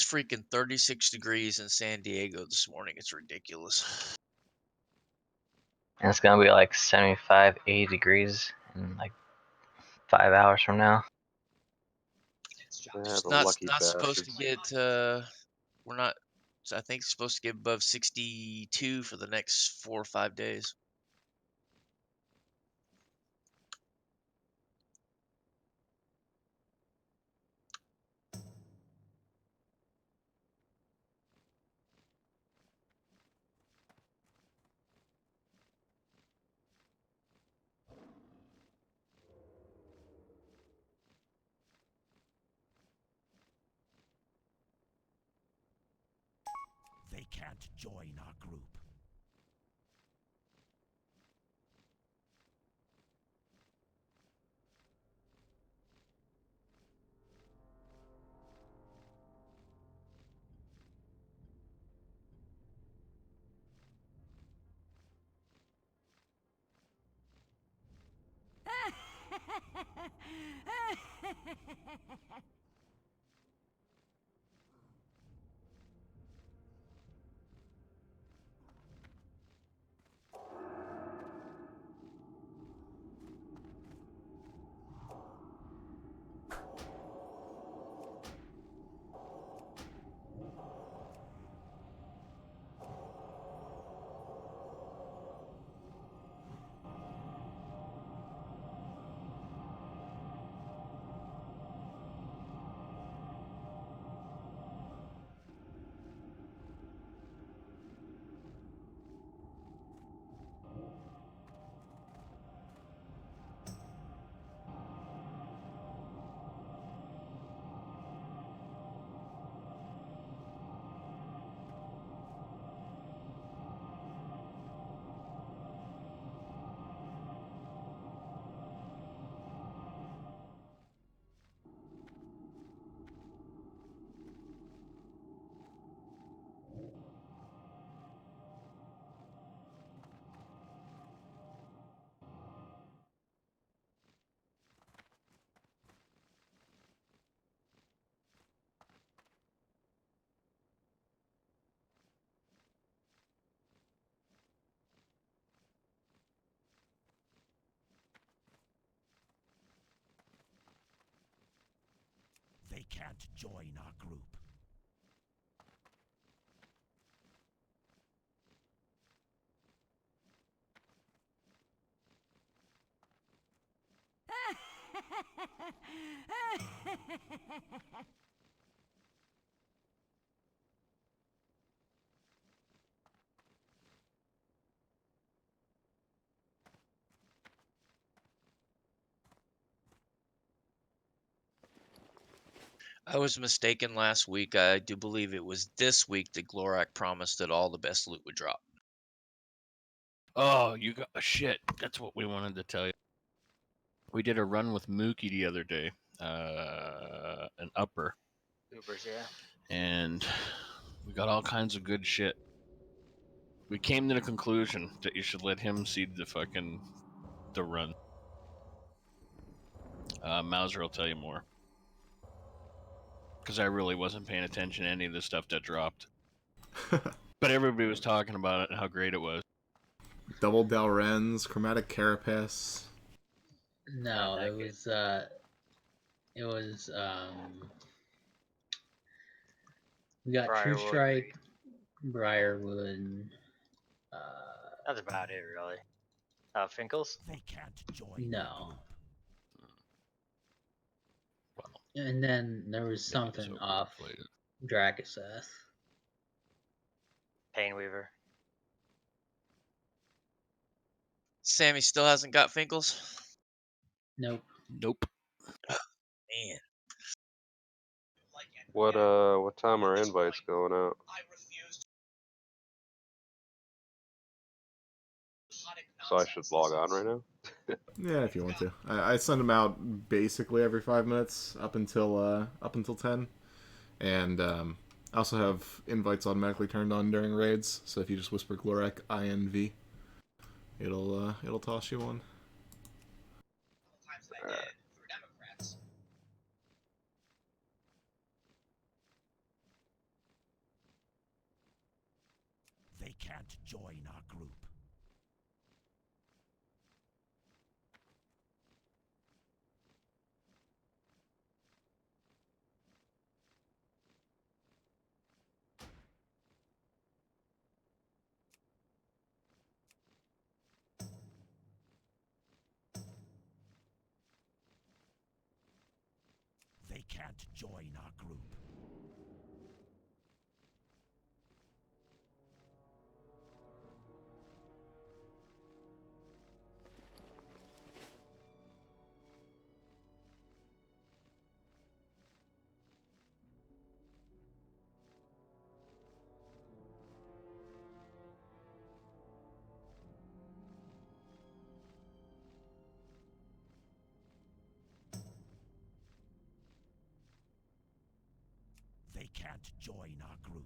freaking 36 degrees in San Diego this morning. It's ridiculous. And it's gonna be like 75, 80 degrees in like 5 hours from now. It's not supposed to get. We're not. I think it's supposed to get above 62 for the next 4 or 5 days. They can't join our group. They can't join our group. I was mistaken last week. I do believe it was this week that Glorak promised that all the best loot would drop. Oh, you got shit. That's what we wanted to tell you. We did a run with Mookie the other day, an upper, Ubers, yeah. and we got all kinds of good shit. We came to the conclusion that you should let him seed the run. Mauser will tell you more, because I really wasn't paying attention to any of the stuff that dropped. But everybody was talking about it and how great it was. Double Dalrens, Chromatic Carapace. No, it was we got True Strike, Briarwood. That's about it, really. Finkel's? They can't join. No. And then there was something off Drakaseth. Painweaver. Sammy still hasn't got Finkles? Nope. Nope. Man. What time are invites going out? So I should log on right now? Yeah, if you want to. I send them out basically every 5 minutes up until 10, and I also have invites automatically turned on during raids. So if you just whisper Glorak INV, it'll toss you one. can't join our group. They can't join our group. They can't join our group.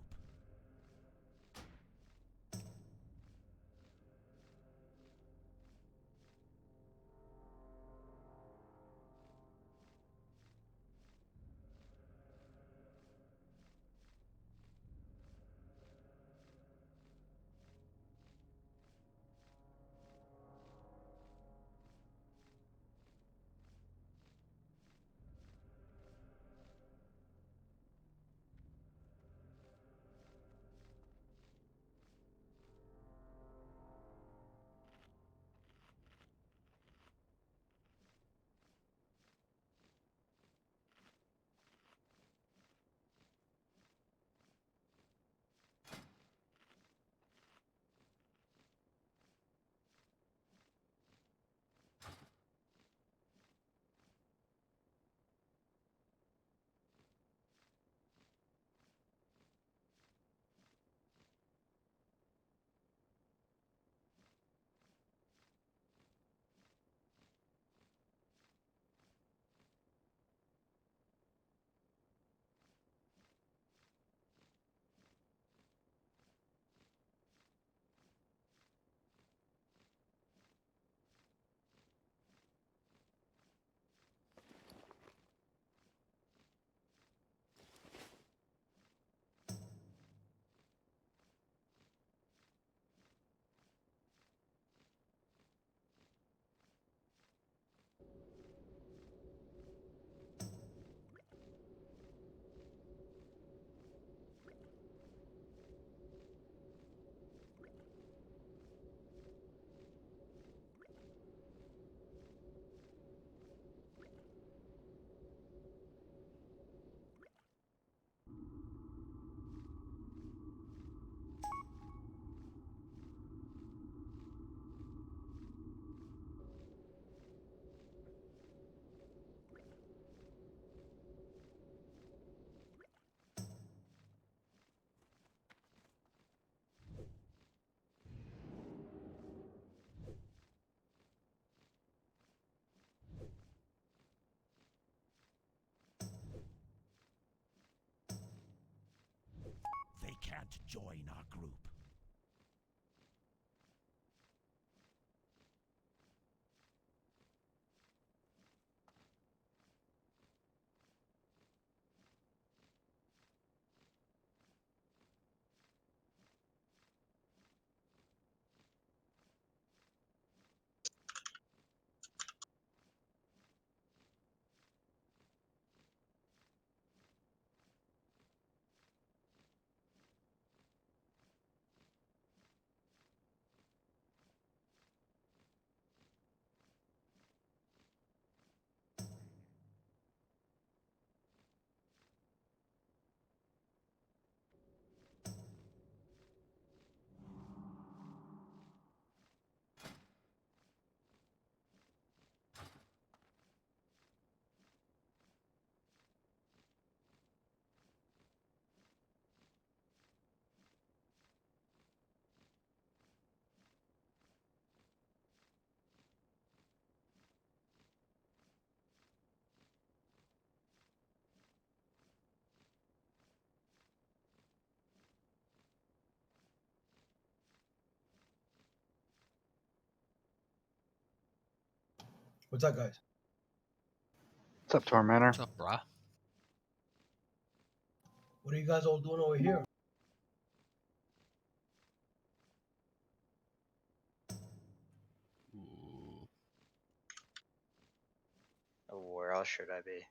They can't join our group. What's up, guys? What's up, Tormentor? What's up, brah? What are you guys all doing over here? Where else should I be?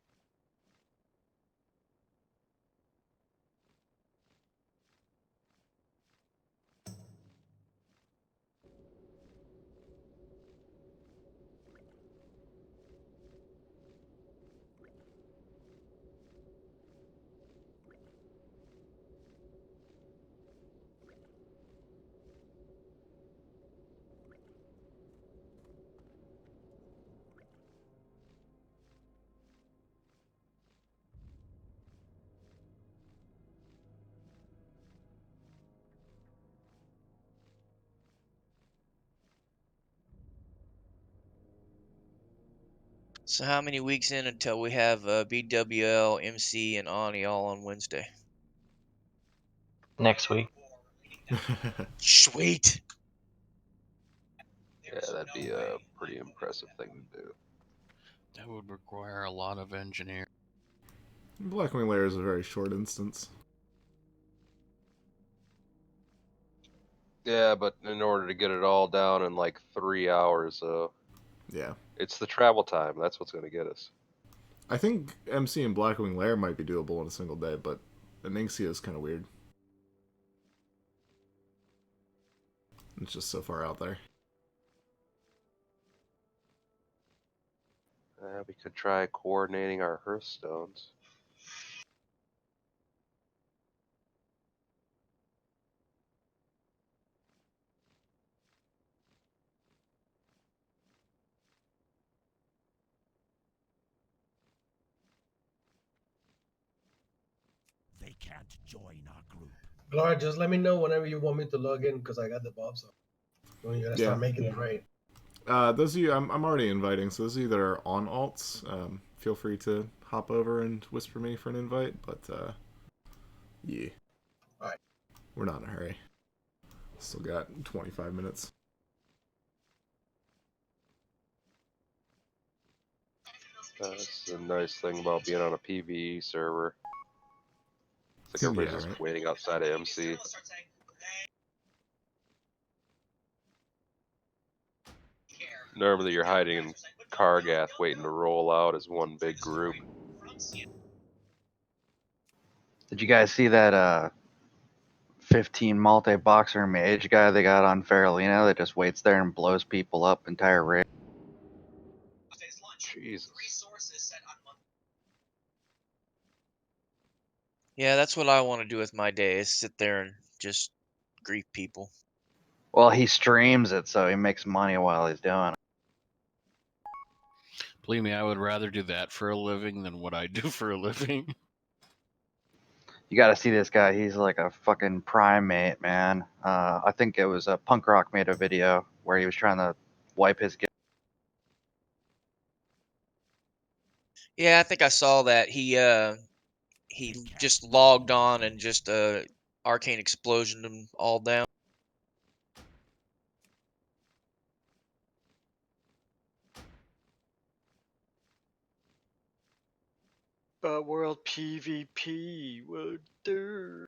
So how many weeks in until we have BWL, MC, and Ani all on Wednesday? Next week. Sweet. Yeah, that'd be a pretty impressive thing to do. That would require a lot of engineering. Blackwing Lair is a very short instance. Yeah, but in order to get it all down in like 3 hours, Yeah. it's the travel time. That's what's going to get us. I think MC and Blackwing Lair might be doable in a single day, but Ningxia is kind of weird. It's just so far out there. We could try coordinating our Hearthstones. They can't join our group. Gloria, just let me know whenever you want me to log in because I got the buff. So when you're gonna start making it right. Those of you, I'm already inviting, so those of you that are on alts, feel free to hop over and whisper me for an invite, but, yeah. Alright. We're not in a hurry. Still got 25 minutes. That's the nice thing about being on a PvE server. It's like everybody's just waiting outside of MC. Normally you're hiding in Kargath waiting to roll out as one big group. Did you guys see that 15 multi-boxer mage guy they got on Faralina that just waits there and blows people up entire raid? Jesus. Yeah, that's what I want to do with my day, is sit there and just grief people. Well, he streams it, so he makes money while he's doing it. Believe me, I would rather do that for a living than what I do for a living. You gotta see this guy. He's like a fucking primate, man. I think it was Punk Rock made a video where he was trying to wipe his game. Yeah, I think I saw that. He just logged on and just arcane explosion them all down. But World PvP, what do?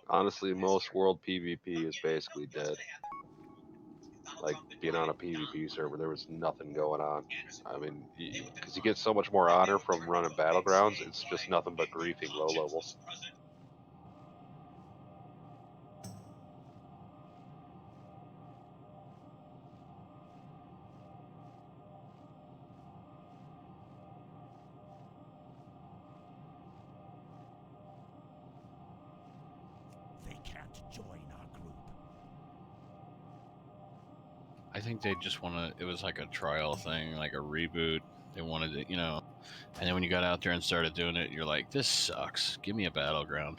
Honestly, most world PvP is basically dead. Like, being on a PvP server, there was nothing going on. I mean, because you get so much more honor from running Battlegrounds, it's just nothing but griefing low level. They can't join our group. I think they just want to, it was like a trial thing, like a reboot. They wanted it, you know. And then when you got out there and started doing it, you're like, this sucks. Give me a battleground.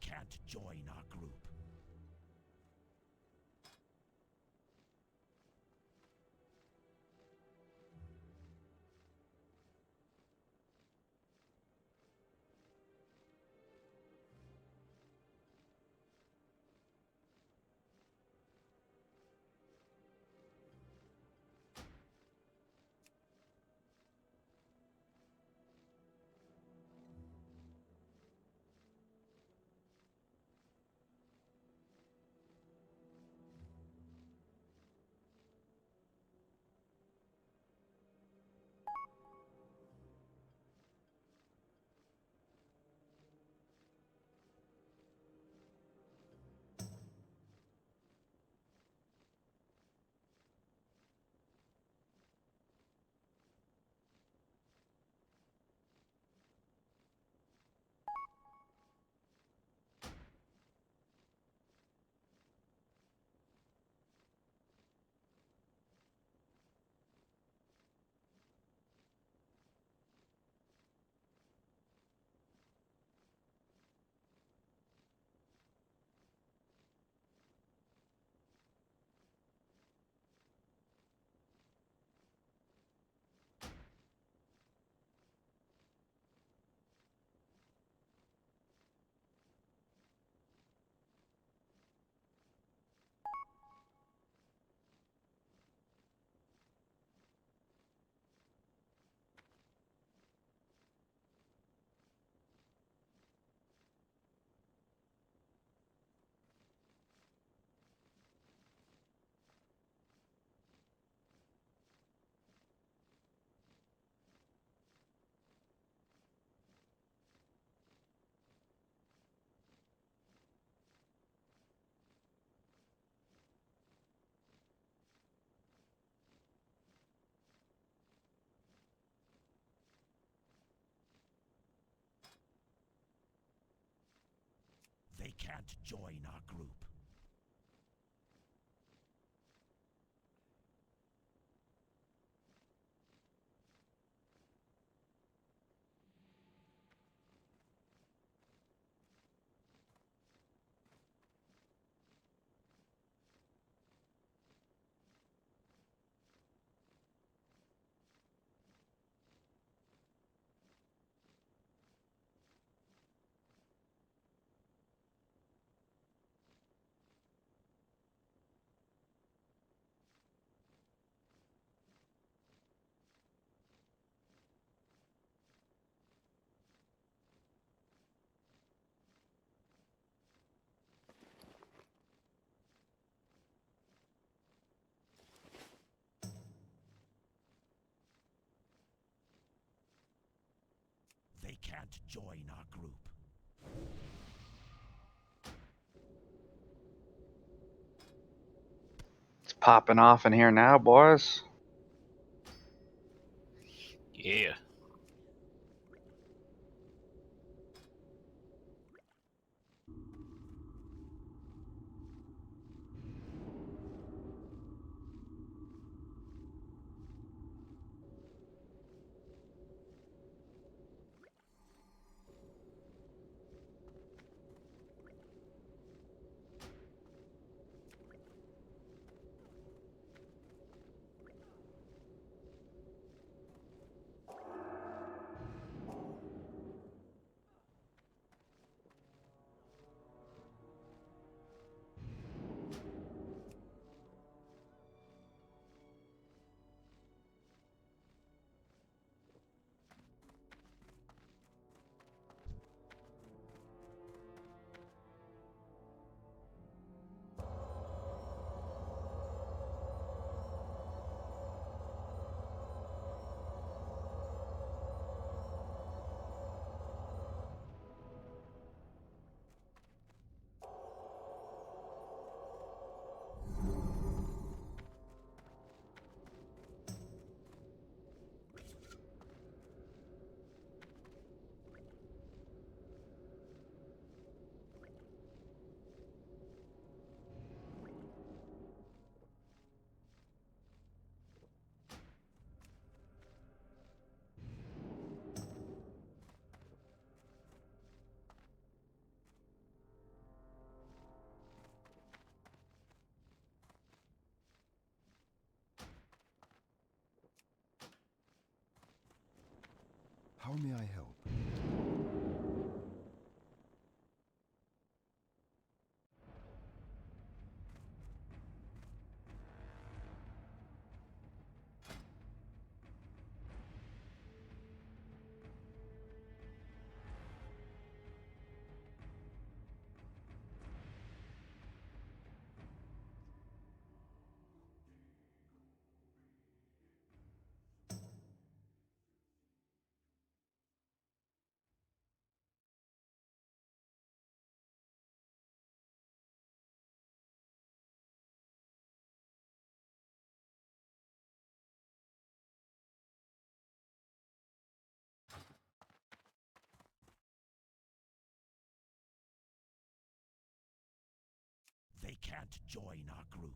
can't join our group. They can't join our group. They can't join our group. It's popping off in here now, boys. Yeah. How may I help? They can't join our group.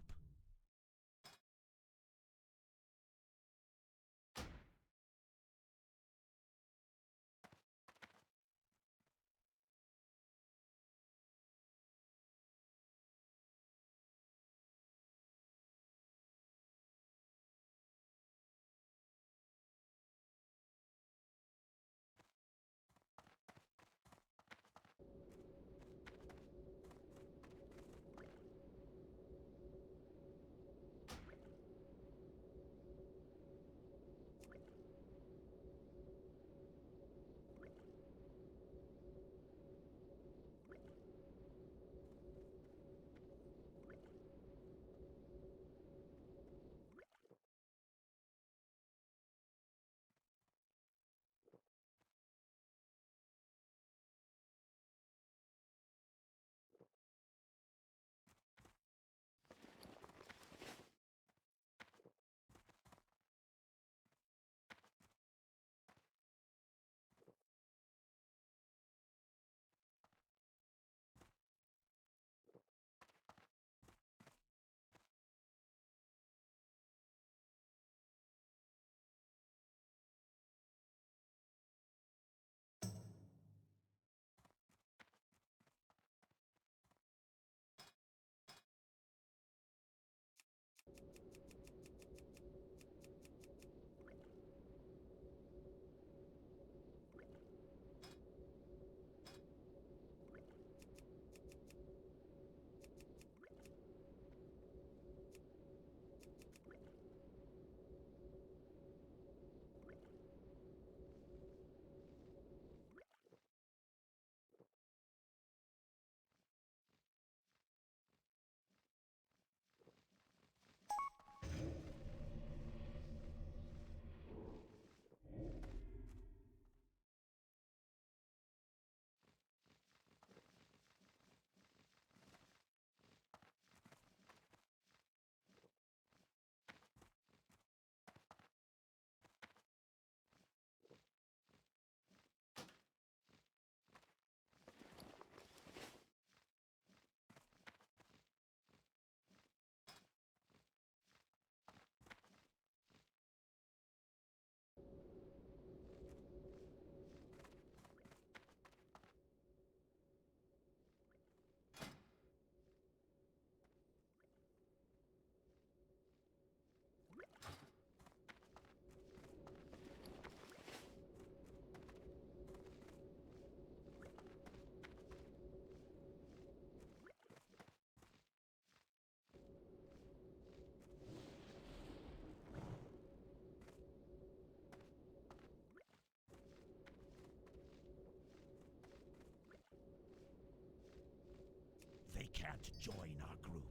They can't join our group.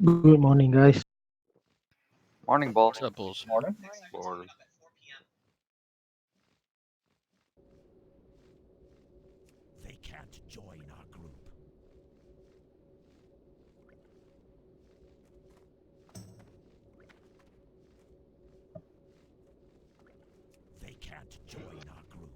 Good morning, guys. Morning, Bull. What's up, Bulls? Morning. They can't join our group. They can't join our group.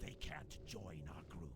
They can't join our group.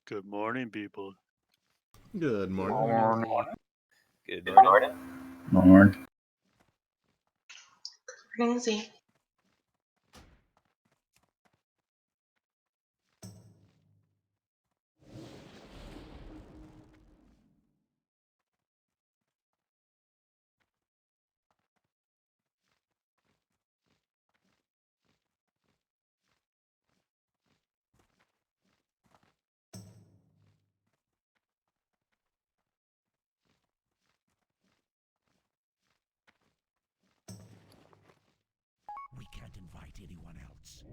Good morning, people. Good morning. Good morning. Morning. Crazy. We can't invite anyone else.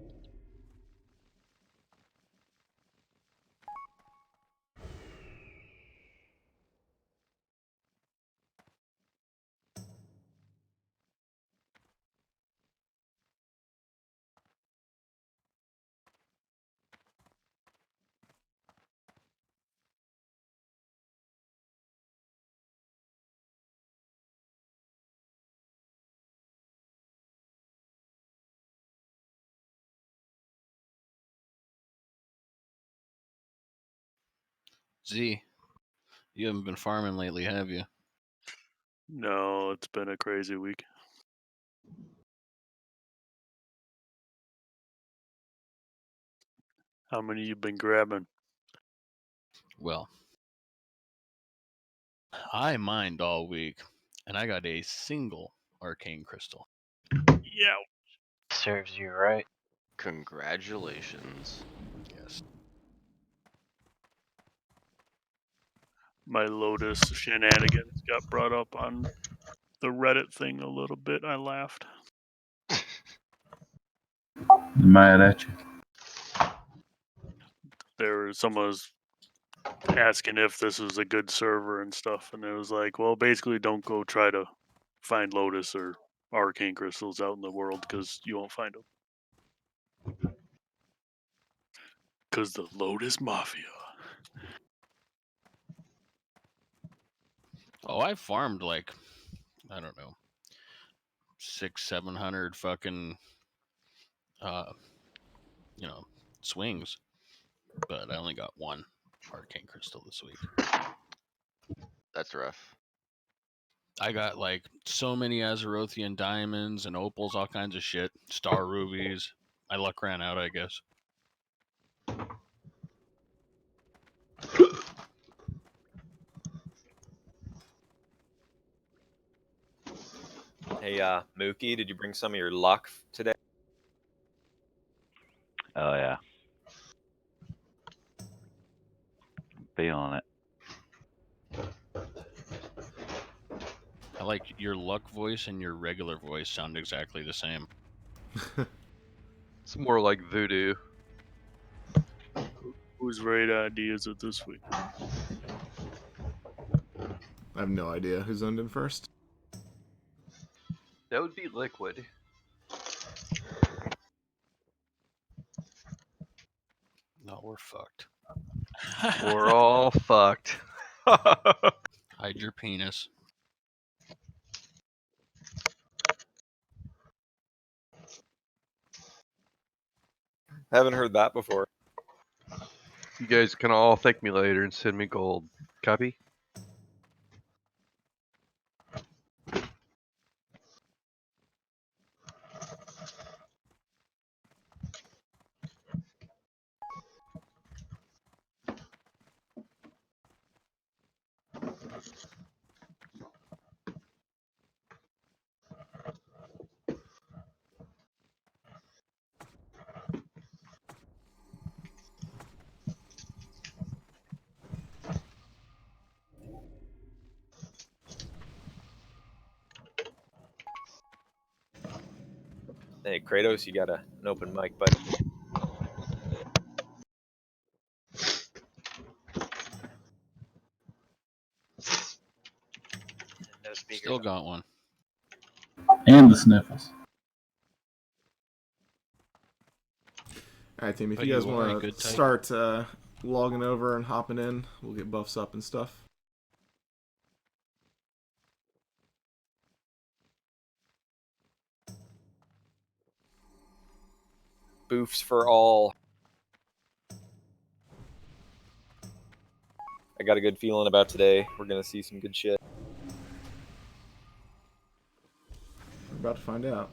Z, you haven't been farming lately, have you? No, it's been a crazy week. How many you been grabbing? Well, I mined all week, and I got a single arcane crystal. Yeah. Serves you right. Congratulations. Yes. My Lotus shenanigans got brought up on the Reddit thing a little bit. I laughed. Mad at you. Someone was asking if this was a good server and stuff, and it was like, well, basically, don't go try to find Lotus or arcane crystals out in the world because you won't find them. because the Lotus Mafia. Oh, I farmed like, I don't know, 600-700 fucking, swings, but I only got one arcane crystal this week. That's rough. I got like so many Azerothian diamonds and opals, all kinds of shit, star rubies. My luck ran out, I guess. Hey, Mookie, did you bring some of your luck today? Oh yeah. Feeling it. I like your luck voice and your regular voice sound exactly the same. It's more like voodoo. Whose raid ID is it this week? I have no idea who zoned in first. That would be Liquid. No, we're fucked. We're all fucked. Hide your penis. Haven't heard that before. You guys can all thank me later and send me gold. Copy? Hey, Kratos, you got an open mic, buddy. No speakers. Still got one. And the sniffles. Alright, team, if But you guys you are a want to good type. start logging over and hopping in, we'll get buffs up and stuff. Boofs for all. I got a good feeling about today. We're gonna see some good shit. We're about to find out.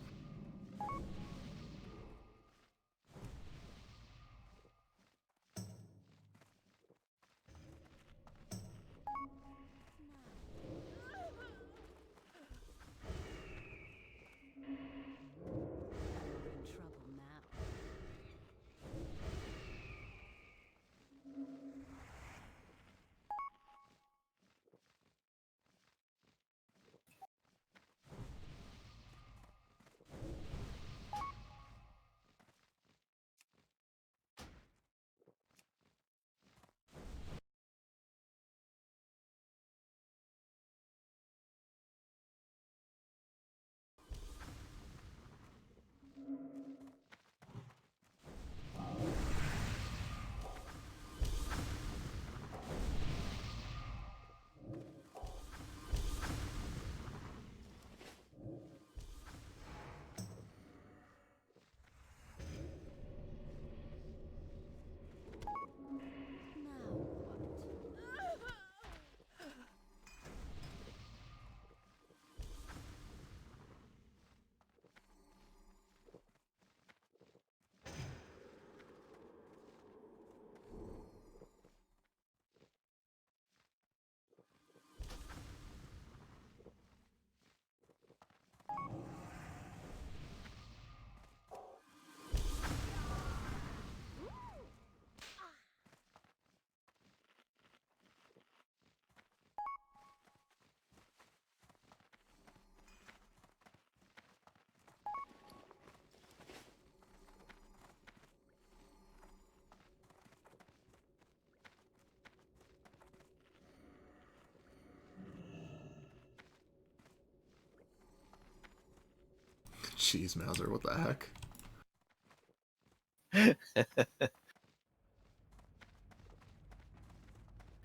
Jeez, Mauser, what the heck?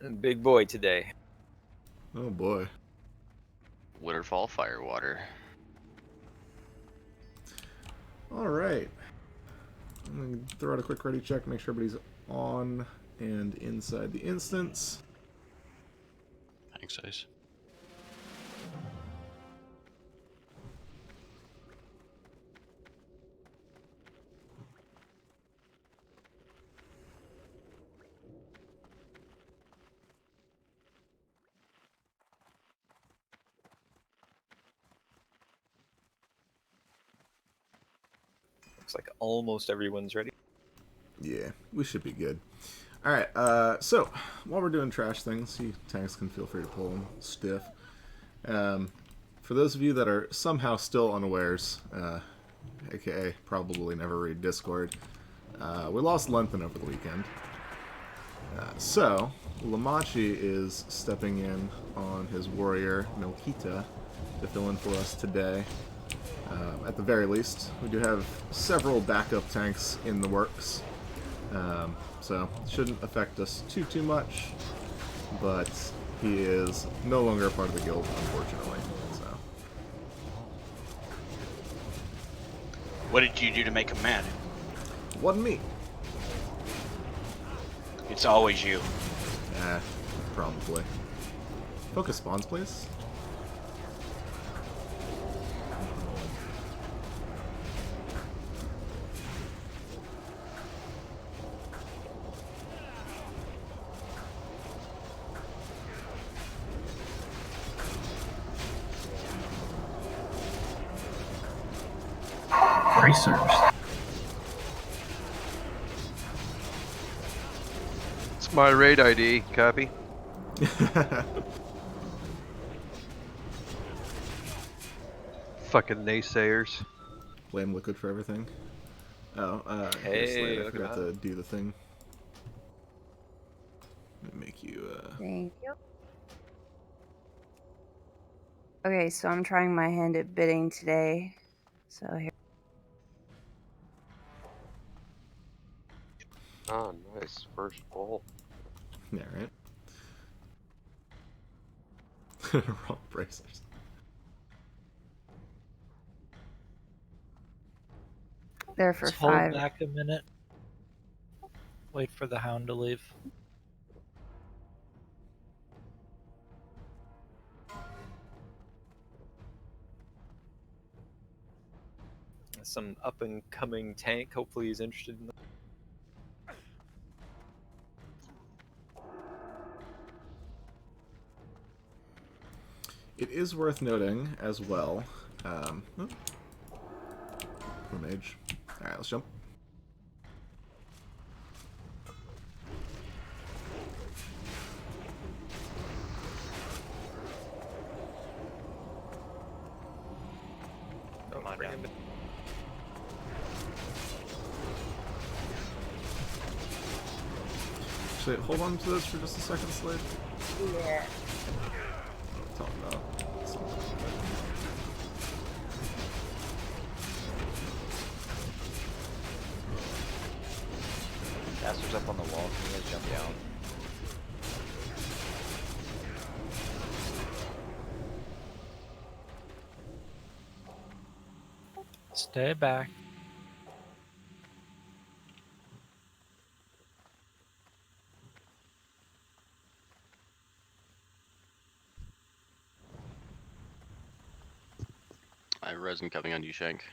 Big boy today. Oh boy. Winterfall Firewater. All right. I'm going to throw out a quick ready check, make sure everybody's on and inside the instance. Thanks, Ace. Looks like almost everyone's ready. Yeah, we should be good. All right, so while we're doing trash things, you tanks can feel free to pull them stiff. For those of you that are somehow still unawares, aka probably never read Discord, we lost Lenthen over the weekend. So, Lamachi is stepping in on his warrior, Nokita, to fill in for us today. At the very least, we do have several backup tanks in the works. So it shouldn't affect us too much, but he is no longer a part of the guild, unfortunately. So What did you do to make him mad? wasn't me. It's always you. Probably. Focus spawns, please. Racers. It's my raid ID. Copy. Fucking naysayers. Blame Liquid for everything. Oh, Hey, Slade, I look forgot at to do the thing. Let me make you, Thank you. Okay, so I'm trying my hand at bidding today. So here. Oh, nice. First ball. Yeah, right? Wrong bracers. There for Let's hold 5. back a minute. Wait for the hound to leave. Some up and coming tank. Hopefully he's interested in that. It is worth noting as well. Mage. Alright, let's jump. Oh, bring him in. Actually, hold on to this for just a second, Slade. Yeah. Talk about something. Caster's up on the wall. Can you guys jump down? Stay back. I have resin coming on you, Shank.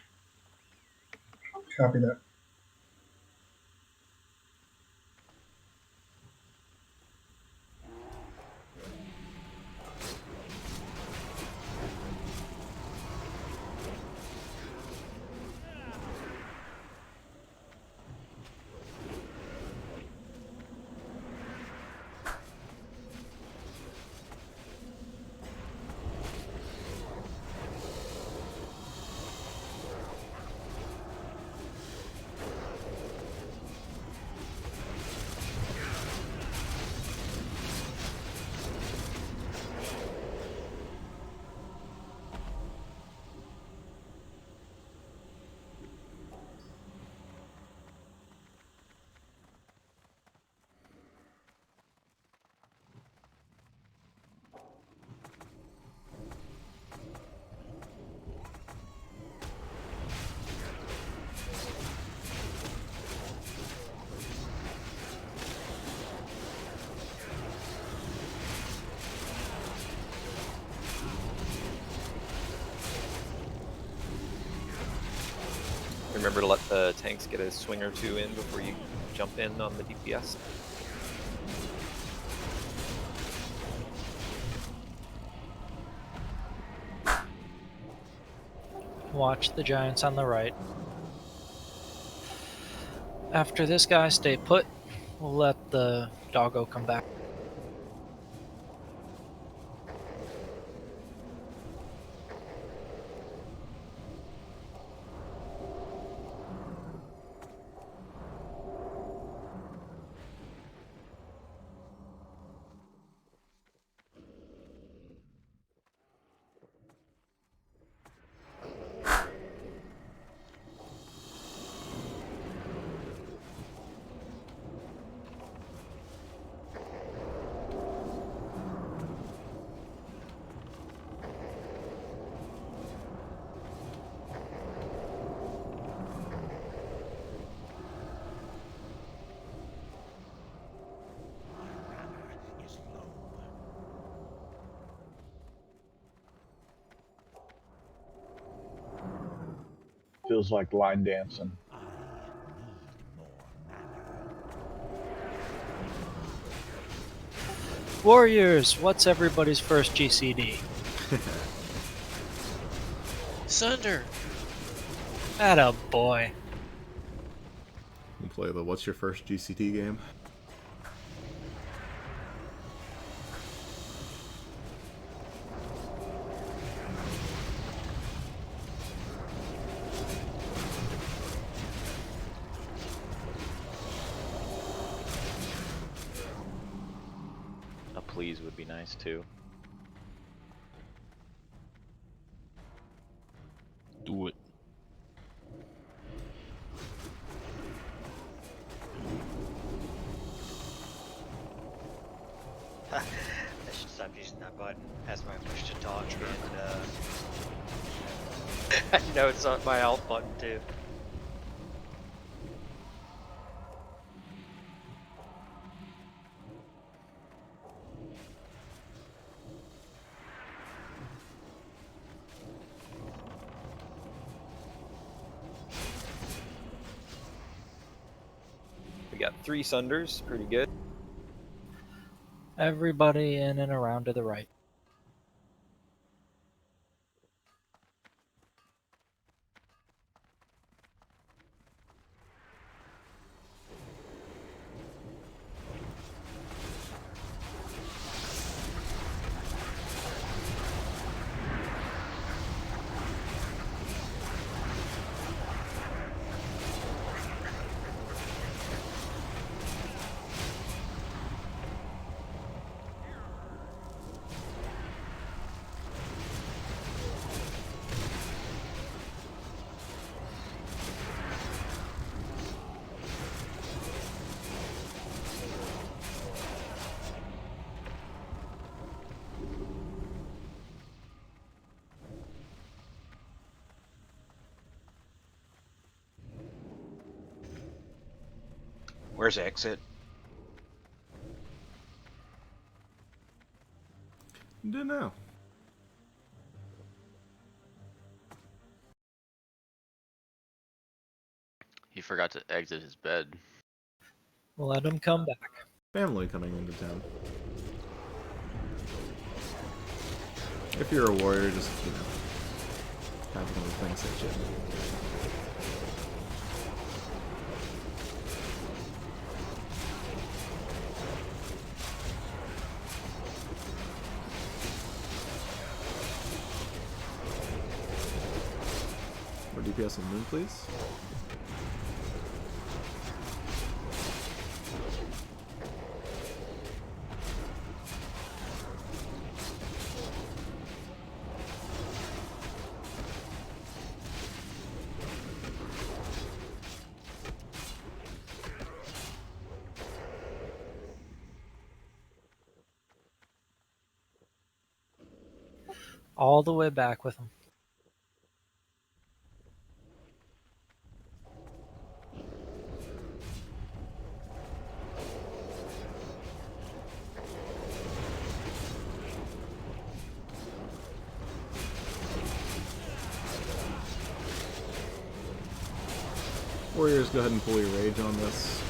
Copy that. remember to let the tanks get a swing or two in before you jump in on the DPS. Watch the giants on the right. After this guy, stay put. We'll let the doggo come back. Feels like line dancing. Warriors, what's everybody's first GCD? Sunder. Atta boy. We'll play the what's your first GCT game? A please would be nice too. Do it. I should stop using that button as my push to talk, and I know it's not my alt button too. We got 3 Sunders, pretty good. Everybody in and around to the right. Where's exit? Don't know. He forgot to exit his bed. Let him come back. Family coming into town. If you're a warrior, just, you know, have one of the things that shit. More DPS on Moon, please. All the way back with him. Warriors, go ahead and pull your rage on this.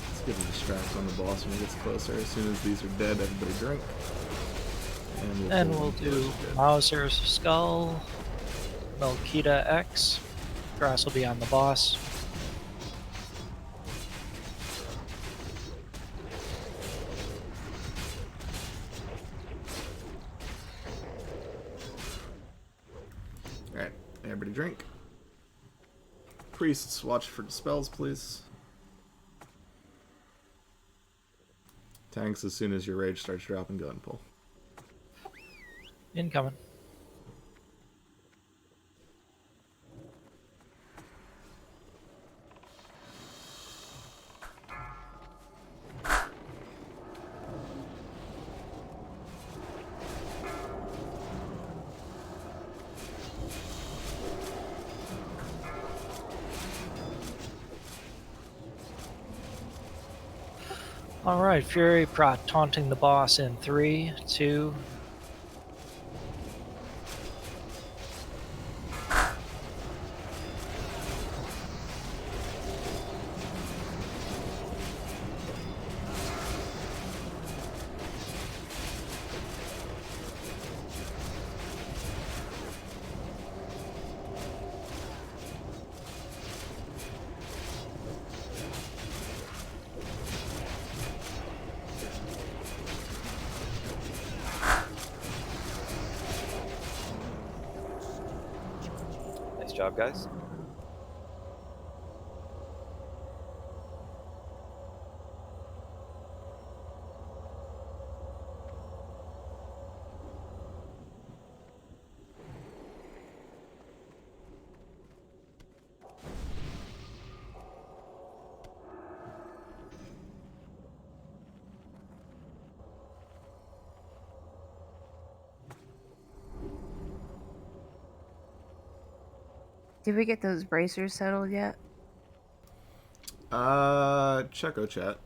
Let's get a distract on the boss when he gets closer. As soon as these are dead, everybody drink. And we'll do Mauser's Skull, Melkita X. Grass will be on the boss. Alright, everybody drink. Priests, watch for dispels, please. Tanks, as soon as your rage starts dropping, go and pull. Incoming. Alright, Fury taunting the boss in 3, 2. Nice job, guys. Did we get those bracers settled yet? Checo chat.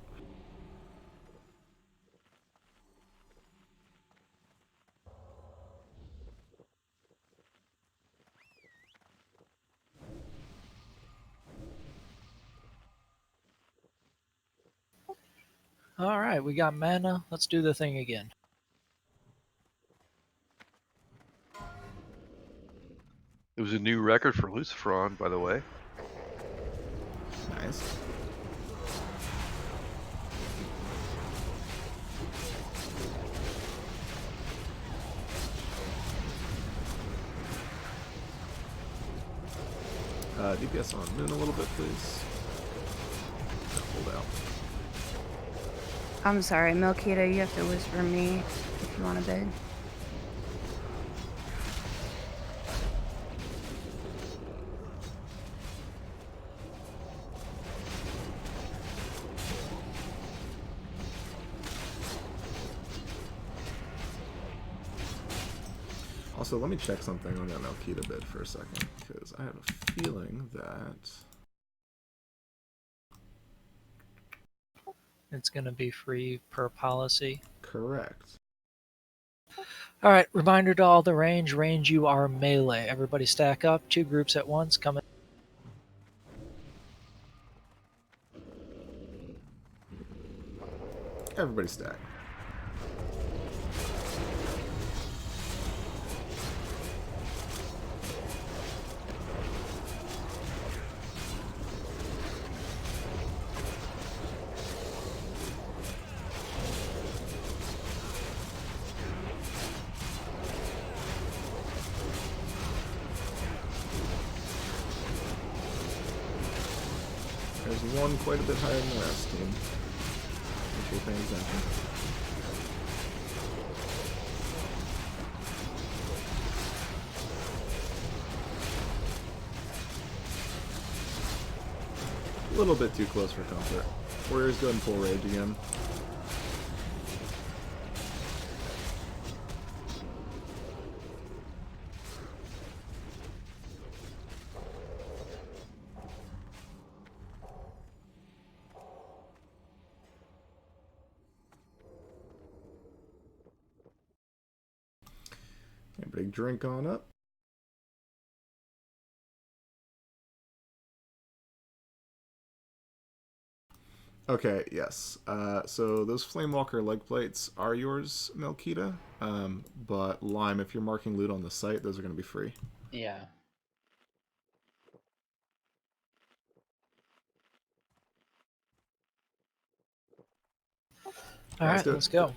Alright, we got mana. Let's do the thing again. It was a new record for Lucifron, by the way. Nice. DPS on Moon a little bit, please. Hold out. I'm sorry, Melkita, you have to whisper me if you want to bid. Also, let me check something on that Melkita bid for a second, because I have a feeling that... It's going to be free per policy. Correct. Alright, reminder to all the range. Range, you are melee. Everybody stack up. 2 groups at once. Coming. Everybody stack. There's one quite a bit higher than the rest, team. If you're paying attention. A little bit too close for comfort. Warriors, go ahead and pull rage again. Everybody drink on up. Okay, yes. So those Flamewalker leg plates are yours, Melkita. But Lime, if you're marking loot on the site, those are going to be free. Yeah. All right, let's go.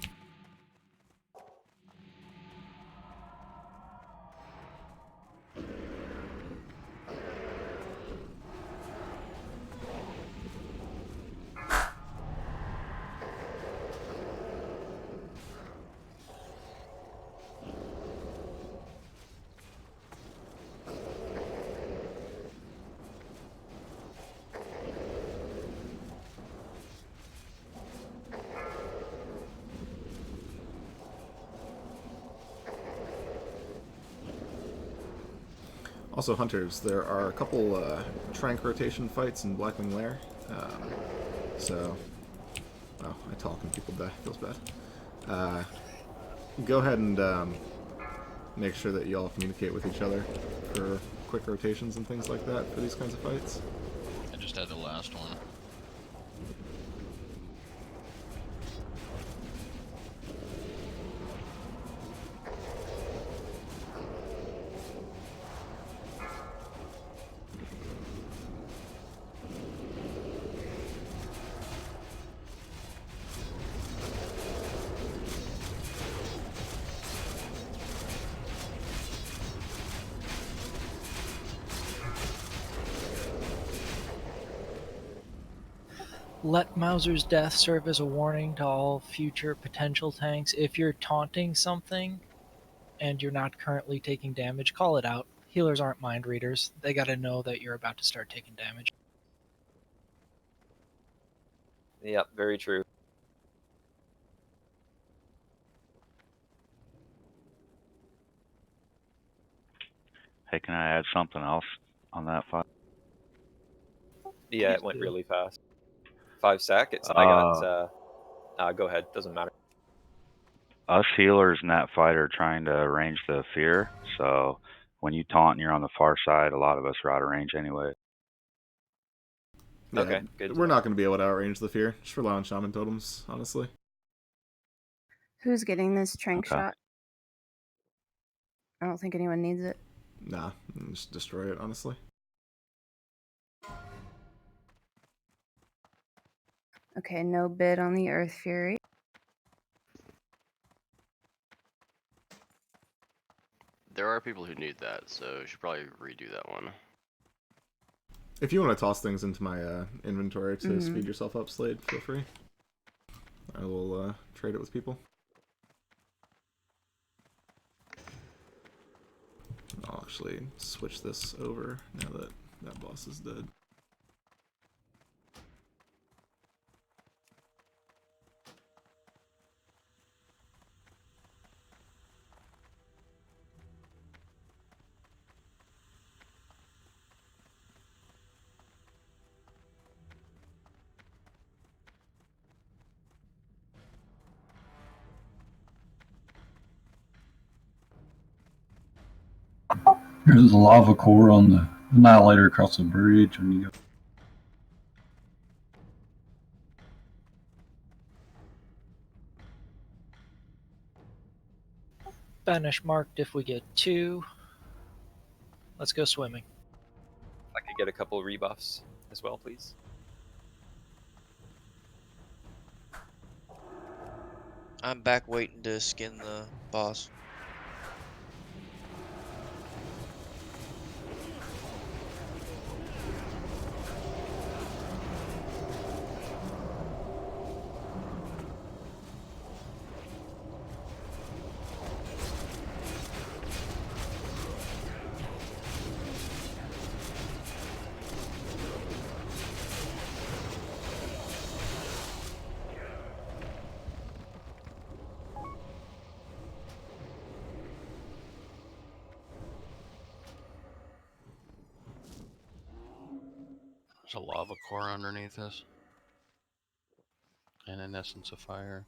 Also, Hunters, there are a couple Trank rotation fights in Blackwing Lair. So, oh, I talk and people die. Feels bad. Go ahead and make sure that you all communicate with each other for quick rotations and things like that for these kinds of fights. I just had the last one. Let Mauser's death serve as a warning to all future potential tanks. If you're taunting something and you're not currently taking damage, call it out. Healers aren't mind readers. They gotta know that you're about to start taking damage. Yep, very true. Hey, can I add something else on that fight? Yeah, it went really fast. 5 seconds. I got. Go ahead. Doesn't matter. Us healers in that fight are trying to arrange the fear, so when you taunt and you're on the far side, a lot of us are out of range anyway. Yeah, Okay, good. We're not going to be able to outrange the fear. Just rely on Shaman Totems, honestly. Who's getting this trank Okay. shot? I don't think anyone needs it. Nah, just destroy it, honestly. Okay, no bid on the Earth Fury. There are people who need that, so you should probably redo that one. If you want to toss things into my inventory to speed yourself up, Slade, feel free. I will trade it with people. I'll actually switch this over now that that boss is dead. There's a lava core on the Annihilator across the bridge when you go. Banish marked if we get 2. Let's go swimming. If I could get a couple rebuffs as well, please. I'm back waiting to skin the boss. There's a lava core underneath this. And an essence of fire.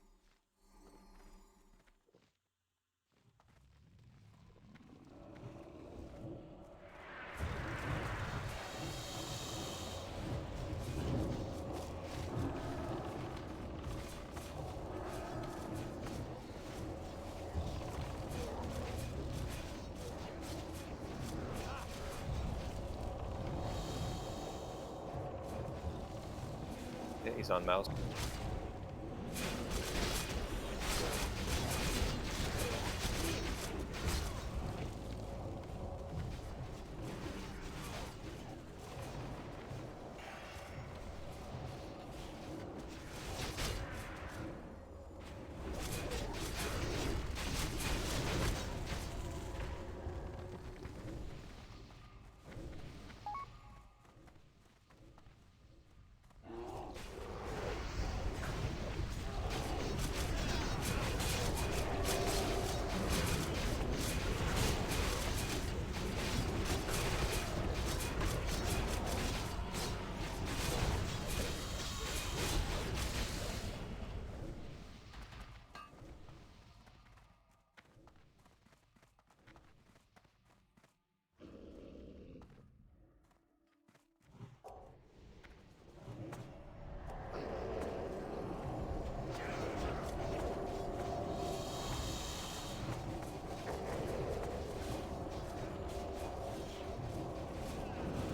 He's on mouse.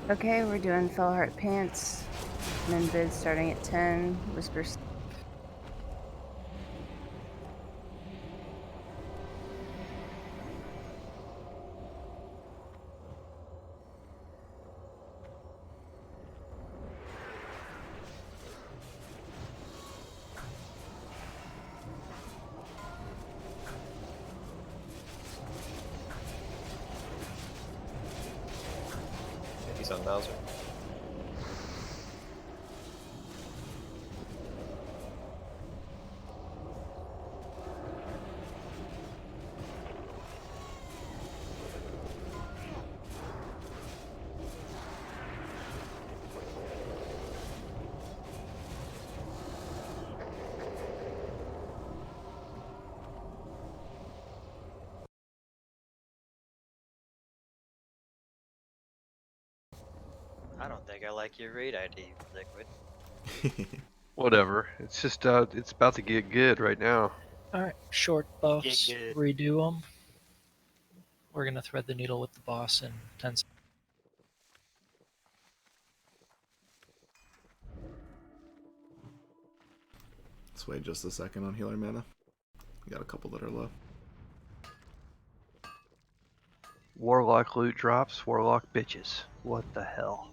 Okay, we're doing Fellheart Pants. And then bid starting at 10. Whisper. He's on Mauser. I don't think I like your raid ID, Liquid. Whatever. It's just it's about to get good right now. Alright, short buffs, good. redo them. We're gonna thread the needle with the boss in 10 seconds. Let's wait just a second on healer mana. We got a couple that are low. Warlock loot drops, Warlock bitches. What the hell?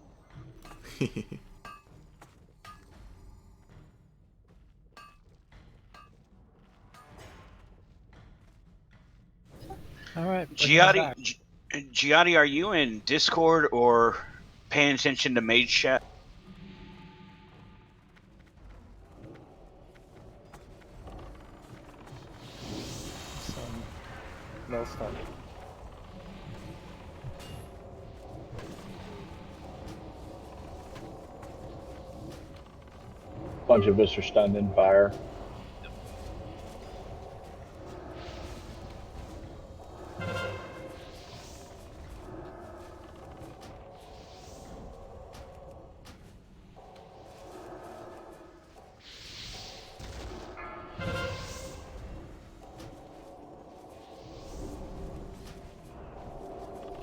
Alright, Giotti, are you in Discord or paying attention to Mage Chat? No stun. Bunch of us are stunned in fire.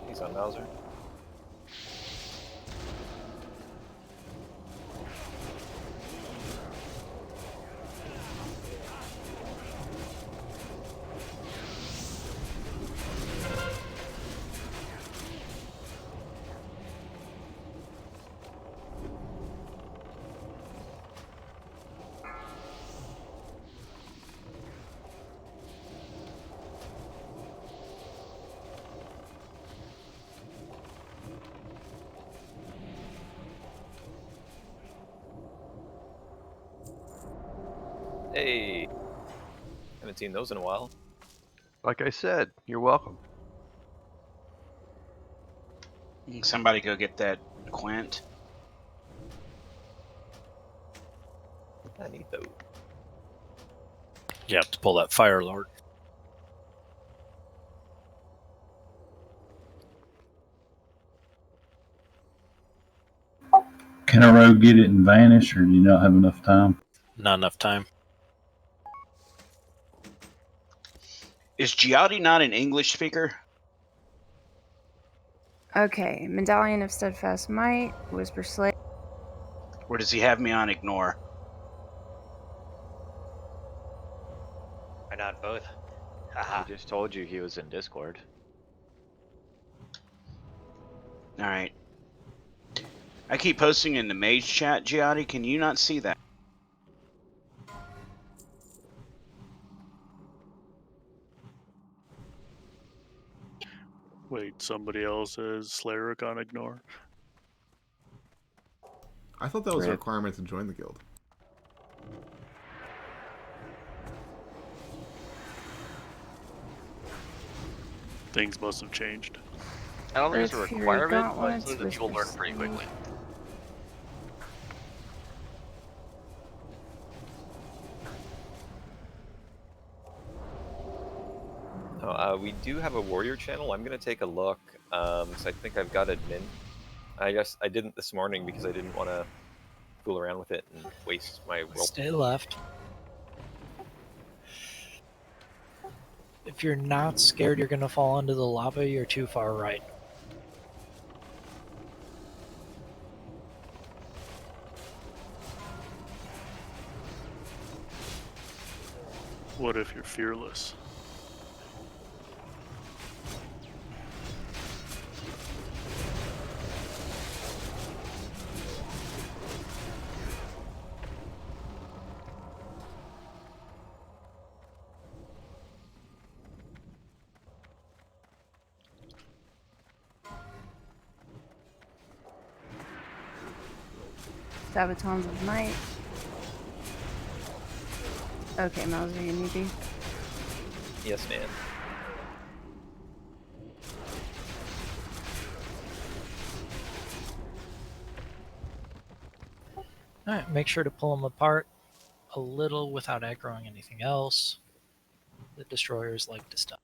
He's on Mauser. Hey, haven't seen those in a while. Like I said, you're welcome. Somebody go get that Quint. I need those. You have to pull that Fire Lord. Can a rogue get it and vanish, or do you not have enough time? Not enough time. Is Giotti not an English speaker? Okay, Medallion of Steadfast Might, Whisper Slate. Or does he have me on ignore? Why not both? He Haha. just told you he was in Discord. All right. I keep posting in the mage chat, Gianni. Can you not see that? Wait, somebody else is Slayer on ignore. I thought that was a Rip. requirement to join the guild. Things must have changed. I don't think it's a Earth Fury requirement, but Gauntlets, something that you'll learn Whisper pretty quickly. We do have a warrior channel. I'm gonna take a look. So I think I've got admin. I guess I didn't this morning because I didn't want to fool around with it and waste my roll. Stay left. If you're not scared you're gonna fall into the lava, you're too far right. What if you're fearless? Sabatons of Might. Okay, Mauser, you need to. Yes, man. Alright, make sure to pull them apart a little without aggroing anything else. The destroyers like to stop.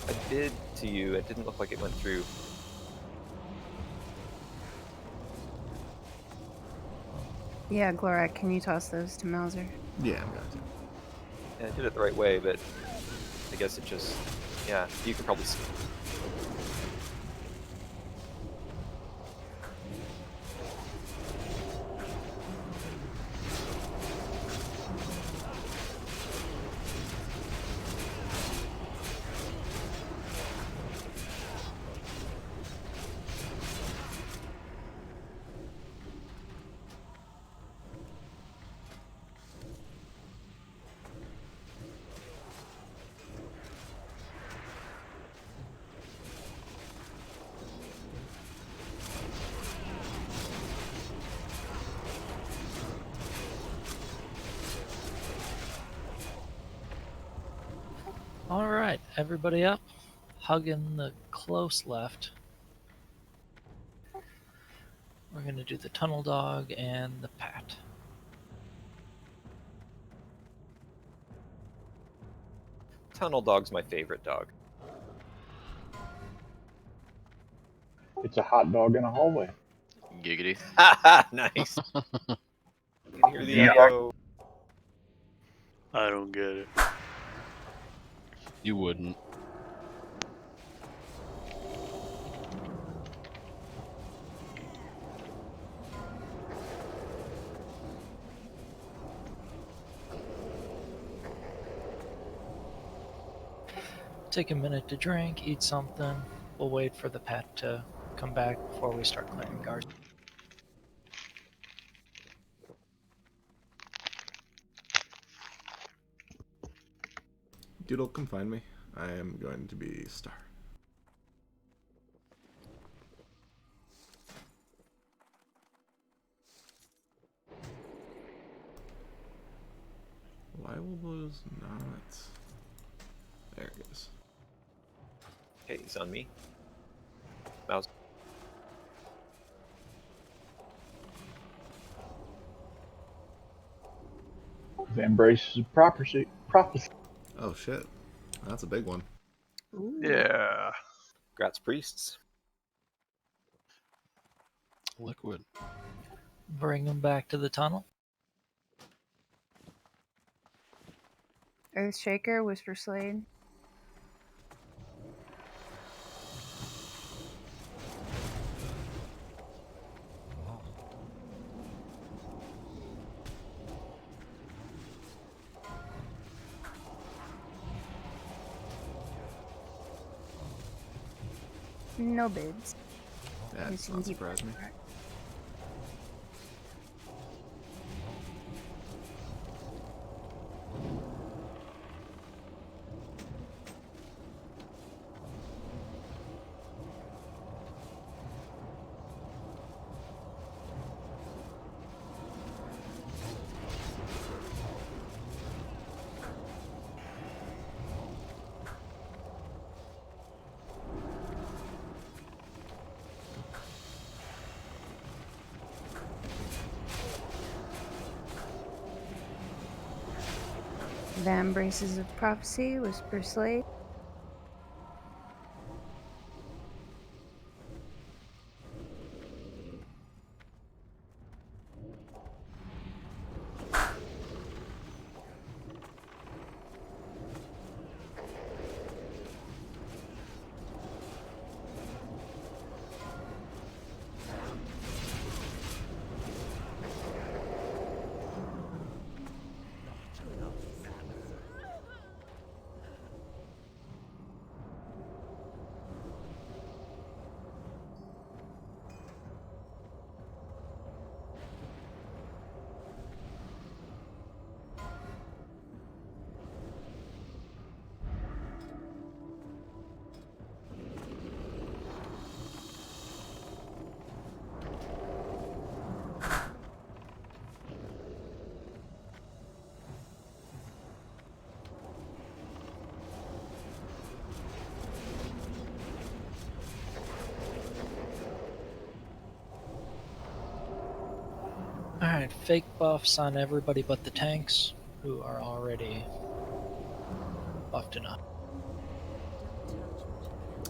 I did to you. It didn't look like it went through. Yeah, Glorak, can you toss those to Mauser? Yeah, I'm going to. Yeah, I did it the right way, but I guess it just, yeah, you can probably see. Alright, everybody up. Hugging the close left. We're going to do the Tunnel Dog and the Pat. Tunnel Dog's my favorite dog. It's a hot dog in a hallway. Giggity. Nice. You can hear the echo. I don't get it. You wouldn't. Take a minute to drink, eat something. We'll wait for the Pat to come back before we start clearing guards. Doodle, come find me. I am going to be Star. Why will those not? There it goes. Okay, he's on me. Mouse. The embraces prophecy. Oh shit, that's a big one. Yeah. Grats priests. Liquid. Bring them back to the tunnel. Earthshaker, Whisper Slade. No bids. That Just does not keep surprise me. Van Braces of Prophecy, Whisper Slade. Alright, fake buffs on everybody but the tanks, who are already buffed enough.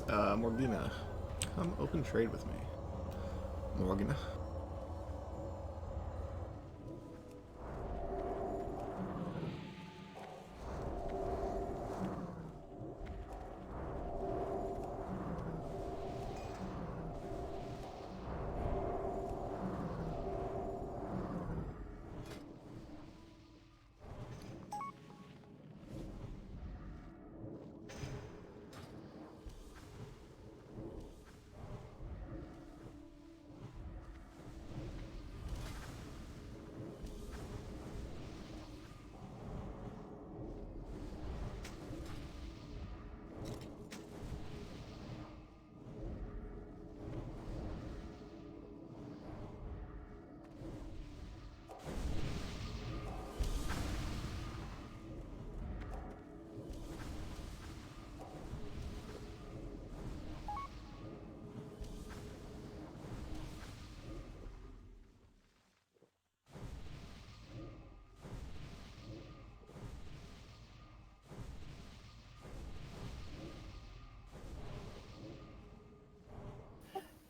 Morgana, come open trade with me. Morgana.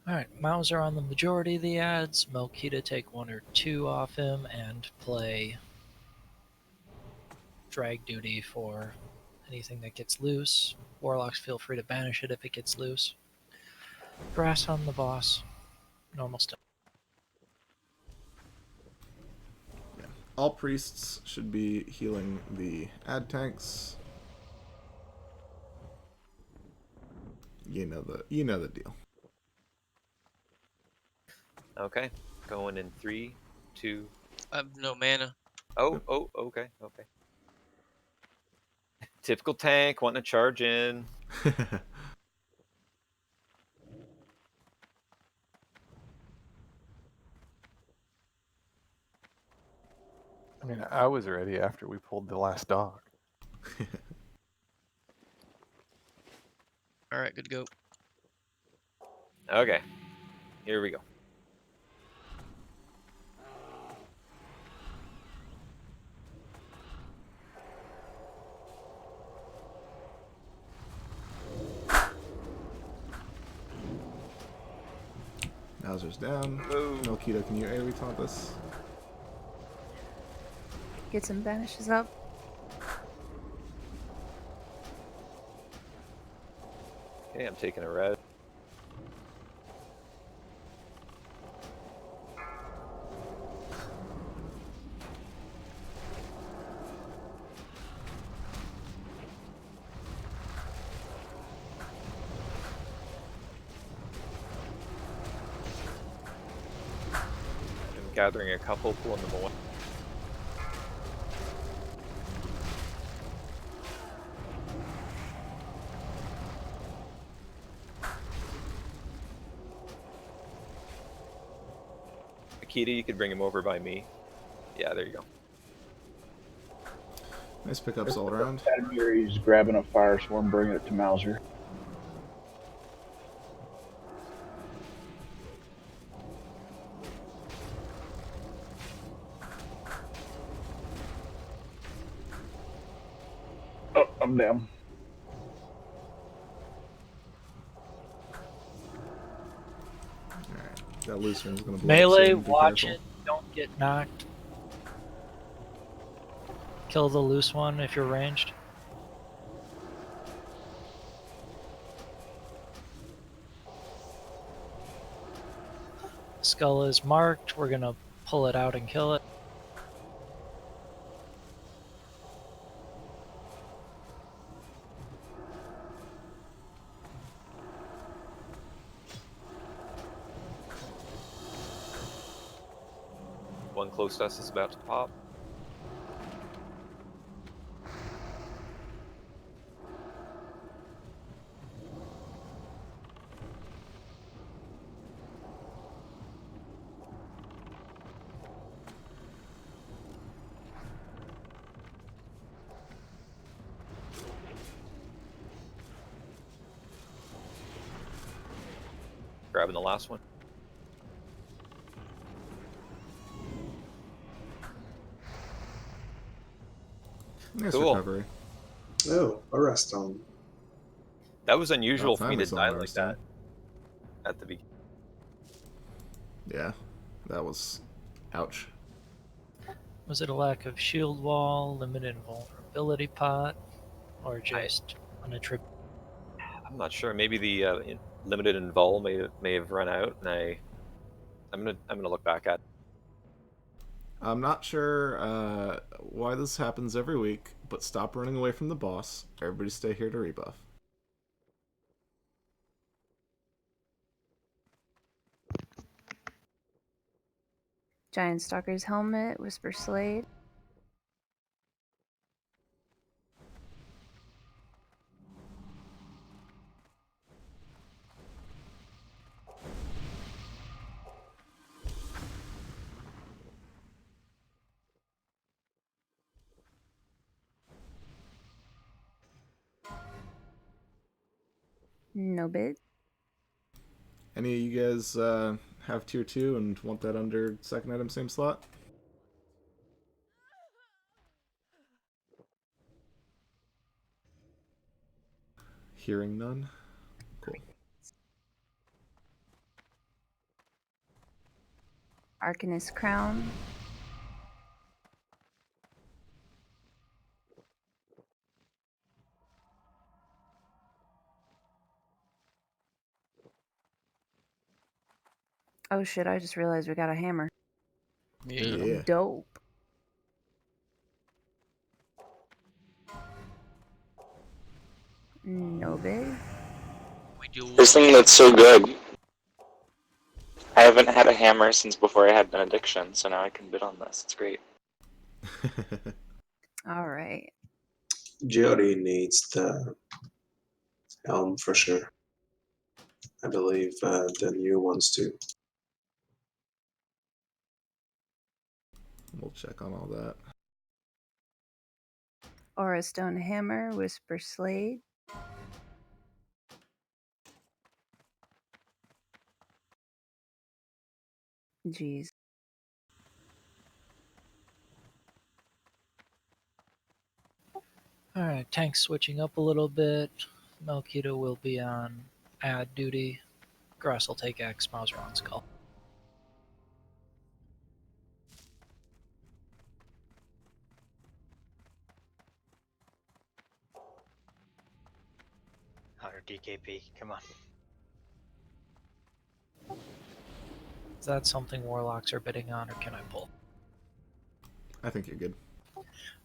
Alright, Mauser on the majority of the ads, Melkita take 1 or 2 off him, and play drag duty for anything that gets loose. Warlocks feel free to banish it if it gets loose. Grass on the boss. Normal stuff. Yeah. All priests should be healing the ad tanks. You know the deal. Okay, going in 3, 2. I have no mana. Oh, okay. Typical tank wanting to charge in. I mean, I was ready after we pulled the last dog. All right, good to go. Okay, here we go. Mauser's down. Melkito, can you AoE taunt this? Get some banishes up. Okay, I'm taking a red. I'm gathering a couple, pulling them away. Akita, you could bring him over by me. Yeah, there you go. Nice pickups all around. He's grabbing a Firestorm, bringing it to Mauser. Oh, I'm down. That Lucifer's gonna blow Melee, up soon, be watch careful. it. Don't get knocked. Kill the loose one if you're ranged. Skull is marked. We're gonna pull it out and kill it. One close to us is about to pop. Grabbing the last one. Nice Cool. recovery. Oh, a rest on. That was unusual About for me time to it's on die our like side. that at the beginning. Yeah, that was ouch. Was it a lack of shield wall, limited vulnerability pot, or just an attribute? I'm not sure. Maybe the limited invul may have run out, and I'm gonna look back at. I'm not sure why this happens every week, but stop running away from the boss. Everybody stay here to rebuff. Giant Stalker's helmet, Whisper Slade. No bid. Any of you guys have tier 2 and want that under second item, same slot? Hearing none. Cool. Arcanist Crown. Oh shit, I just realized we got a hammer. Yeah. Dope. No bid. There's something that's so good. I haven't had a hammer since before I had Benediction, so now I can bid on this. It's great. Alright. Jody needs the helm for sure. I believe the new ones too. We'll check on all that. Aura Stone Hammer, Whisper Slade. Jeez. Alright, tank switching up a little bit. Melkito will be on ad duty. Gross will take X, Mauser on Skull. DKP. Come on. Is that something warlocks are bidding on, or can I pull? I think you're good.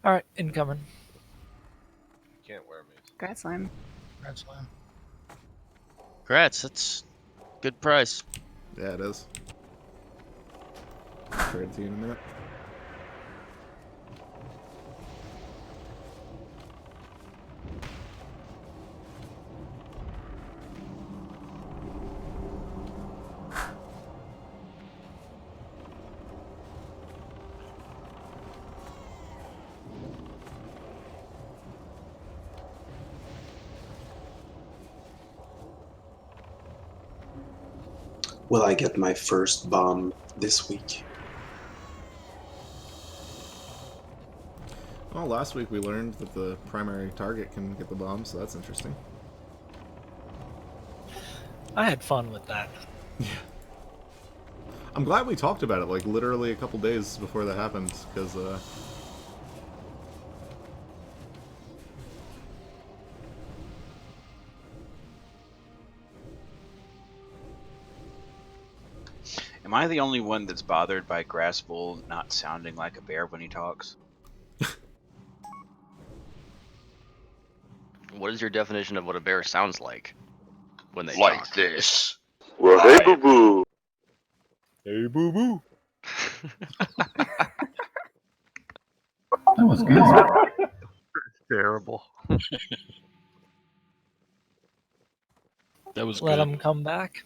Alright, incoming. You can't wear mace. Grad Slime. Grad Slime. Congrats, that's good price. Yeah, it is. Trade it to you in a minute. Will I get my first bomb this week? Well, last week we learned that the primary target can get the bomb, so that's interesting. I had fun with that. Yeah. I'm glad we talked about it, like, literally a couple days before that happened, because, Am I the only one that's bothered by Grass Bull not sounding like a bear when he talks? What is your definition of what a bear sounds like when they Like talk? this. Well, hey, boo boo. Hey, boo boo. That was good. Terrible. That was Let good. them come back.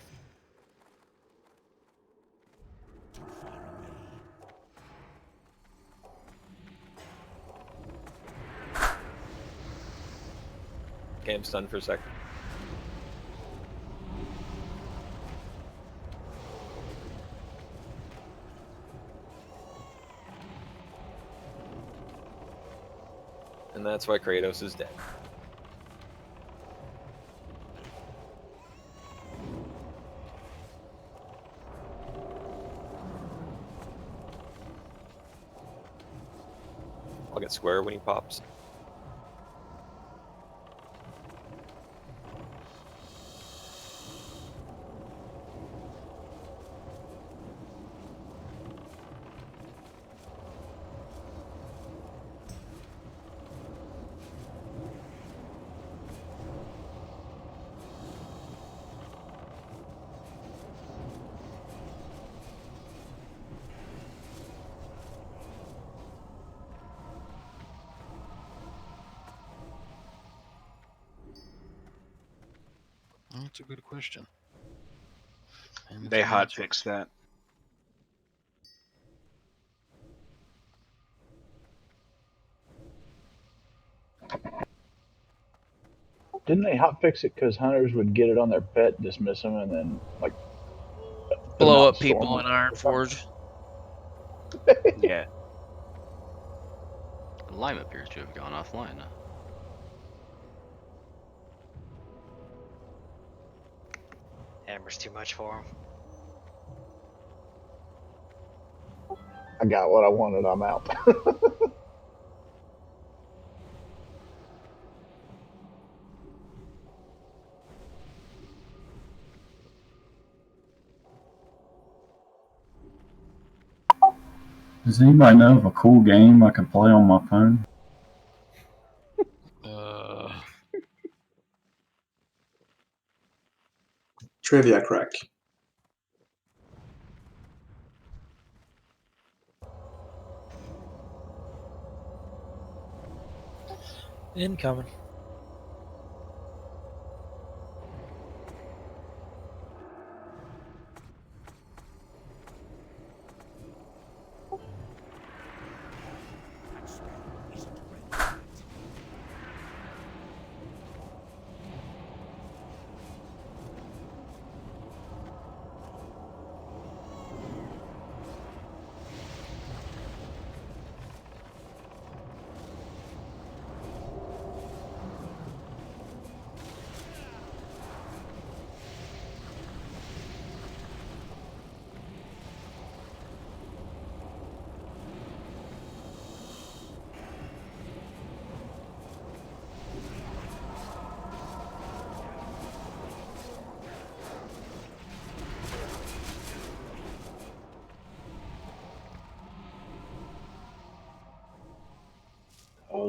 Okay, I'm stunned for a second. And that's why Kratos is dead. I'll get square when he pops. That's a good question. And They it's hot answer. fixed that. Didn't they hotfix it because hunters would get it on their pet, dismiss them, and then like put 'em Blow out up and storm people them? in Iron Forge. Yeah. Lime appears to have gone offline. Hammer's too much for him. I got what I wanted. I'm out. Does anybody know of a cool game I can play on my phone? Trivia crack. Incoming.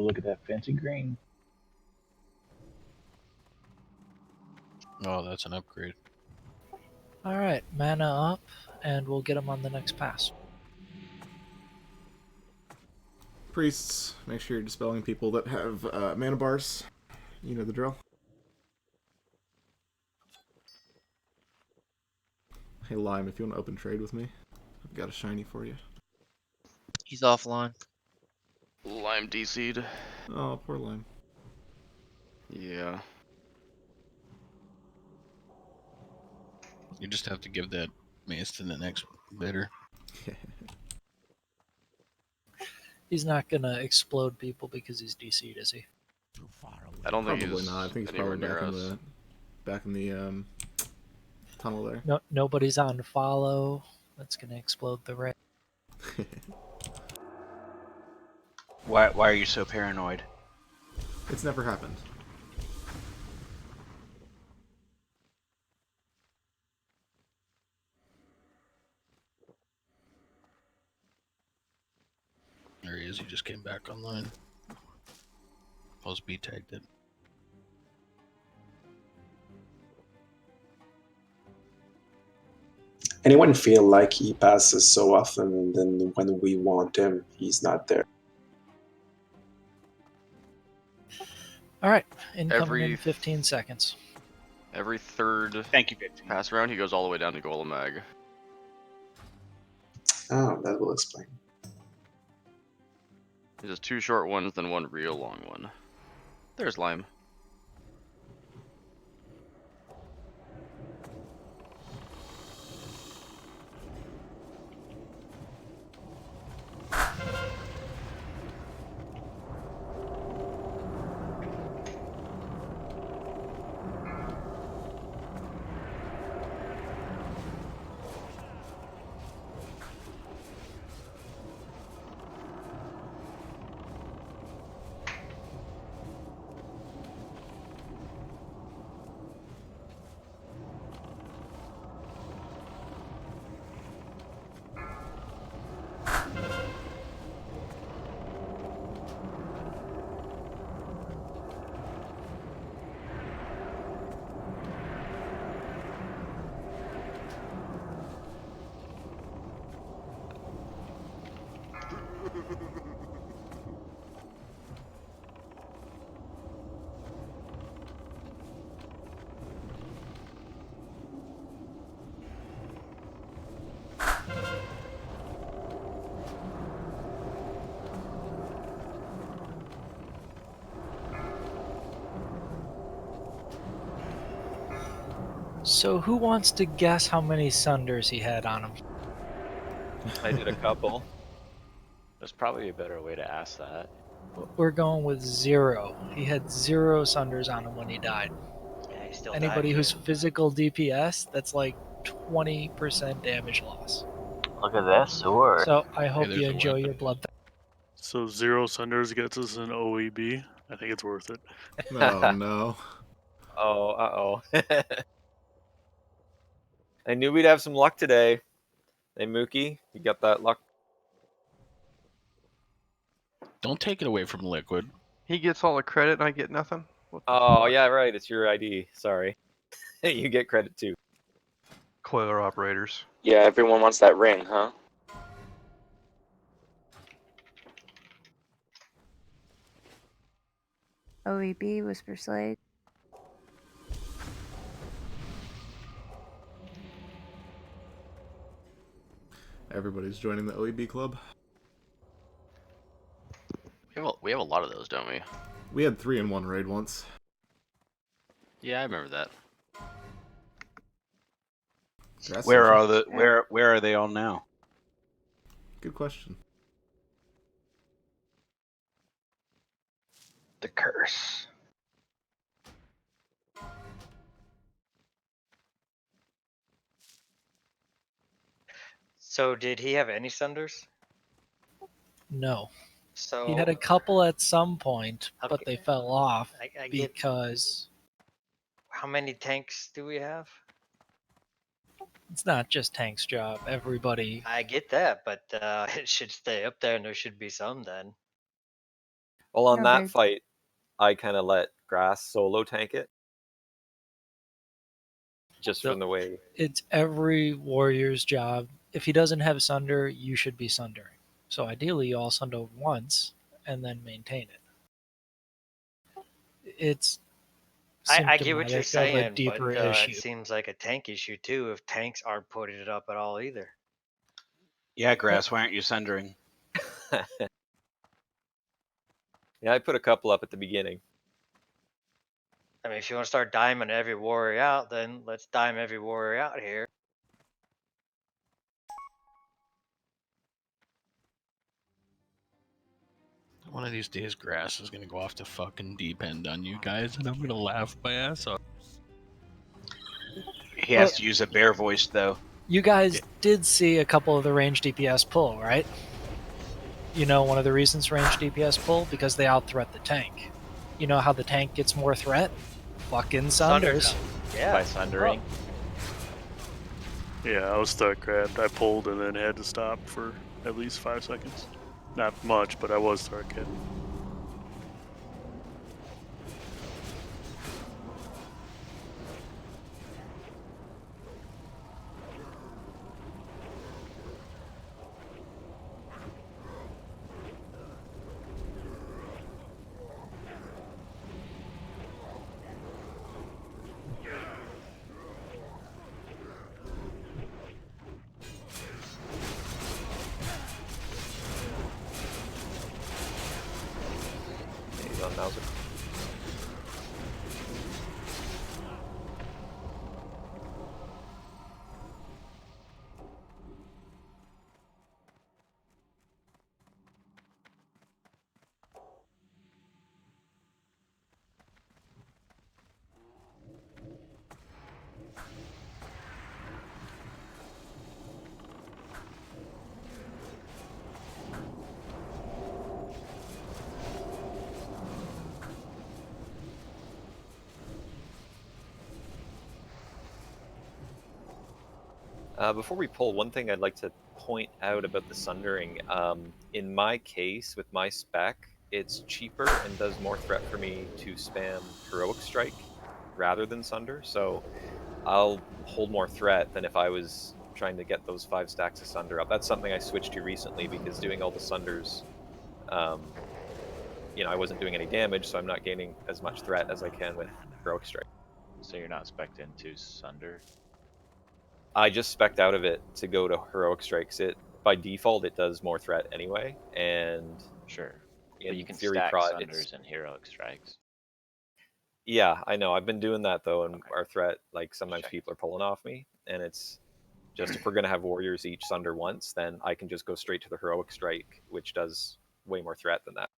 look at that fancy green. Oh, that's an upgrade. Alright, mana up, and we'll get him on the next pass. Priests, make sure you're dispelling people that have mana bars. You know the drill. Hey Lime, if you want to open trade with me, I've got a shiny for you. He's offline. Lime DC'd. Oh, poor Lime. Yeah. You just have to give that mace to the next bidder. He's not gonna explode people because he's DC'd, is he? I don't think Probably he's not. I think he's anywhere probably near back in the tunnel there. No, nobody's on follow. That's gonna explode the ray. Why are you so paranoid? It's never happened. There he is. He just came back online. Post B tagged it. Anyone feel like he passes so often and then when we want him, he's not there? Alright, incoming in 15 seconds. Every third Thank you, 15. pass around, he goes all the way down to Golemag. Oh, that will explain. He does 2 short ones, then 1 real long one. There's Lime. So who wants to guess how many Sunders he had on him? I did a couple. There's probably a better way to ask that. We're going with 0. He had 0 Sunders on him when he died. Yeah, he still Anybody died, who's too. physical DPS, that's like 20% damage loss. Look at that sword. So I hope there's you a enjoy weapon. your blood. So 0 Sunders gets us an OEB. I think it's worth it. Oh no. Oh, uh-oh. I knew we'd have some luck today. Hey, Mookie, you got that luck? Don't take it away from Liquid. He gets all the credit and I get nothing? What the Oh, fuck? yeah, right. It's your ID. Sorry. You get credit too. Coiler operators. Yeah, everyone wants that ring, huh? OEB, Whisper Slade. Everybody's joining the OEB club. We have a lot of those, don't we? We had 3 in one raid once. Yeah, I remember that. Where are they all now? Good question. The curse. So did he have any Sunders? No. So He had a couple at some point, but they fell off I get because how many tanks do we have? it's not just Tank's job. Everybody. I get that, but it should stay up there, and there should be some then. Well, on No that big. fight, I kind of let Grass solo tank it. Just So- from the way. It's every warrior's job. If he doesn't have Sunder, you should be Sundering. So ideally, you all Sunder once and then maintain it. It's I get what you're symptomatic of a saying, deeper but issue. it seems like a tank issue too if tanks aren't putting it up at all either. Yeah, Grass, why aren't you sundering? Yeah, I put a couple up at the beginning. I mean, if you want to start diming every warrior out, then let's dime every warrior out here. One of these days, Grass is gonna go off the fucking deep end on you guys, and I'm gonna laugh my ass off. He has to use a bear voice, though. You guys did see a couple of the range DPS pull, right? You know one of the reasons range DPS pull? Because they out-threat the tank. You know how the tank gets more threat? Fucking Sunders. Yeah. By sundering. Yeah, I was stuck grabbed. I pulled and then had to stop for at least 5 seconds. Not much, but I was stuck hit. He's on Mauser. Before we pull, one thing I'd like to point out about the sundering. In my case, with my spec, it's cheaper and does more threat for me to spam Heroic Strike rather than Sunder. So I'll hold more threat than if I was trying to get those 5 stacks of Sunder up. That's something I switched to recently because doing all the Sunders, you know, I wasn't doing any damage, so I'm not gaining as much threat as I can with Heroic Strike. So you're not spec'd into Sunder? I just spec'd out of it to go to Heroic Strikes. It by default it does more threat anyway, and Sure. in But you can theory stack prod, Sunders and Heroic Strikes. Yeah, I know. I've been doing that though, and our threat, like sometimes people are pulling off me, and it's just if we're gonna have warriors each Sunder once, then I can just go straight to the Heroic Strike, which does way more threat than that.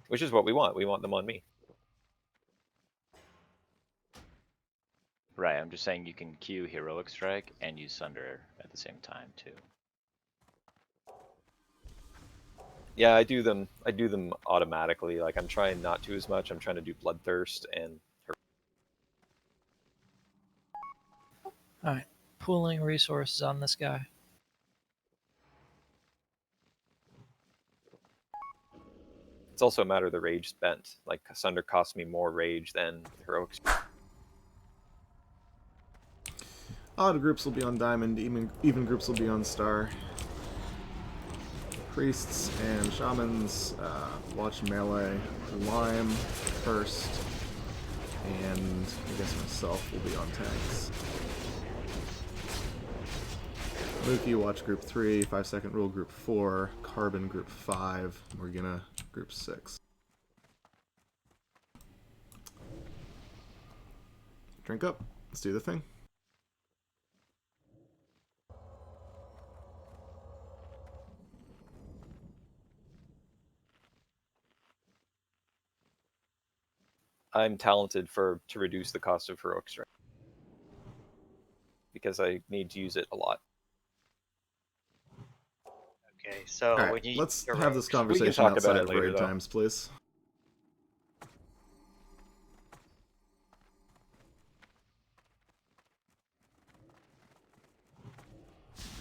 Which is what we want. We want them on me. Right, I'm just saying you can queue Heroic Strike and use Sunder at the same time too. Yeah, I do them automatically. Like I'm trying not to as much. I'm trying to do Bloodthirst and Alright, pooling resources on this guy. it's also a matter of the rage spent. Like Sunder costs me more rage than Heroic Strike. Odd groups will be on Diamond, even groups will be on Star. Priests and Shamans watch Melee. Lime first, and I guess myself will be on tanks. Mookie watch group 3, 5-second rule group 4, Carbon group 5, Morgana group 6. Drink up. Let's do the thing. I'm talented to reduce the cost of Heroic Strike because I need to use it a lot. Okay, so All when right, you let's use have this We can conversation talk about outside it of later, raid though. times, please.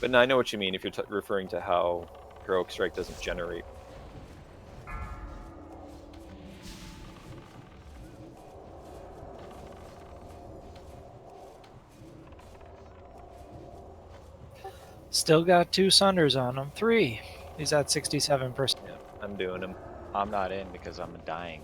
But no, I know what you mean if you're referring to how Heroic Strike doesn't generate. Still got 2 Sunders on him. 3. He's at 67%. I'm doing them. I'm not in because I'm dying.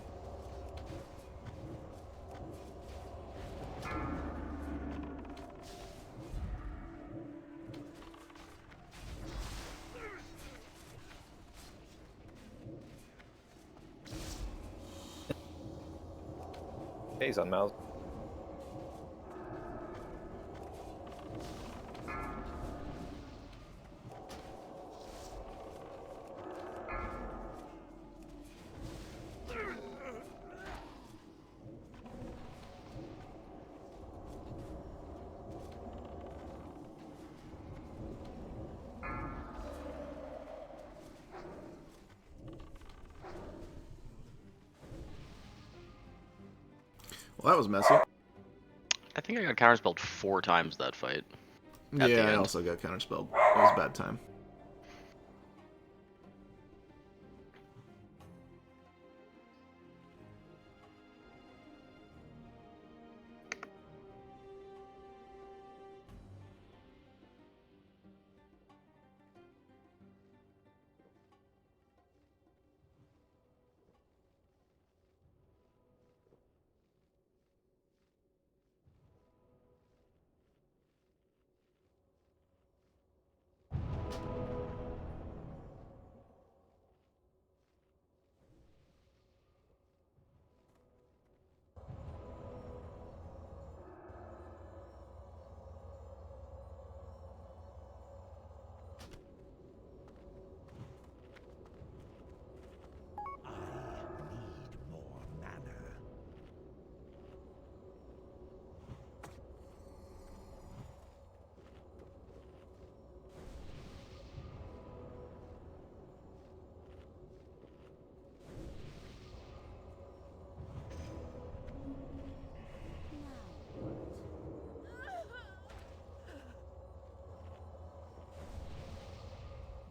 Hey, he's on mouse. Well, that was messy. I think I got counterspelled 4 times that fight. At the Yeah, I end. also got counterspelled. That was a bad time.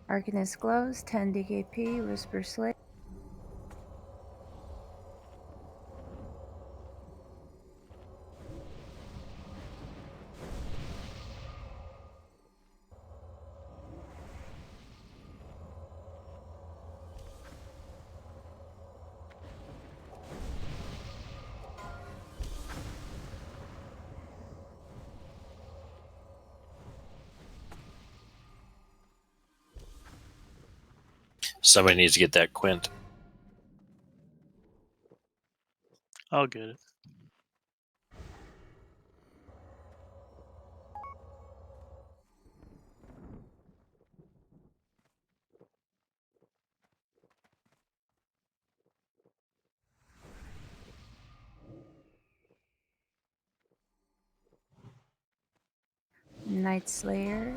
Arcanist glows, 10 DKP, Whisper Slate. Somebody needs to get that Quint. I'll get it. Night Slayer.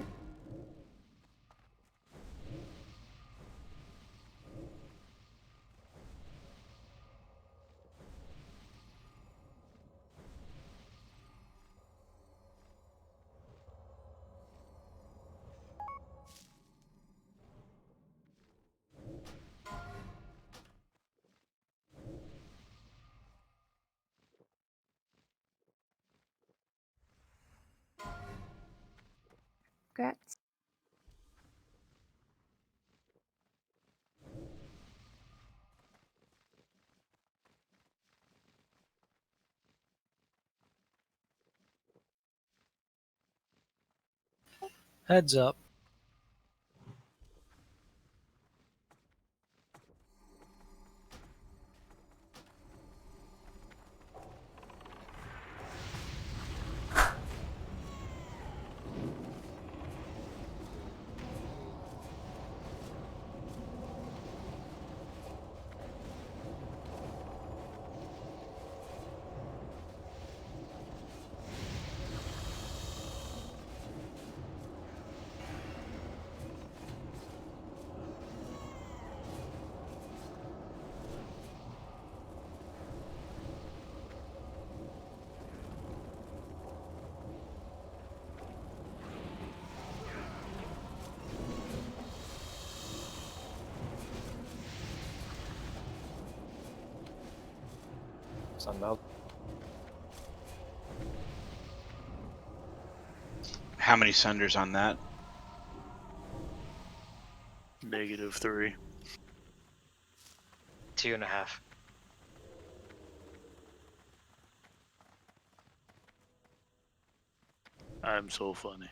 Grats. Heads up. On mouse. How many Sunders on that? -3. 2.5. I'm so funny.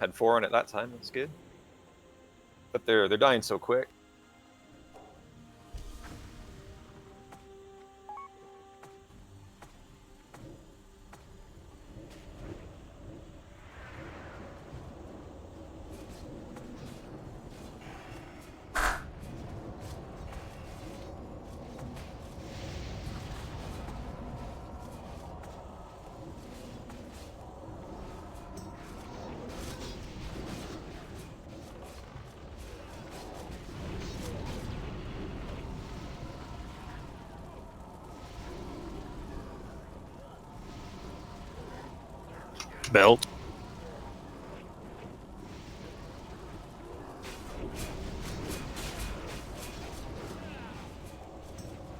Had 4 on it that time. That's good. But they're dying so quick. Belt.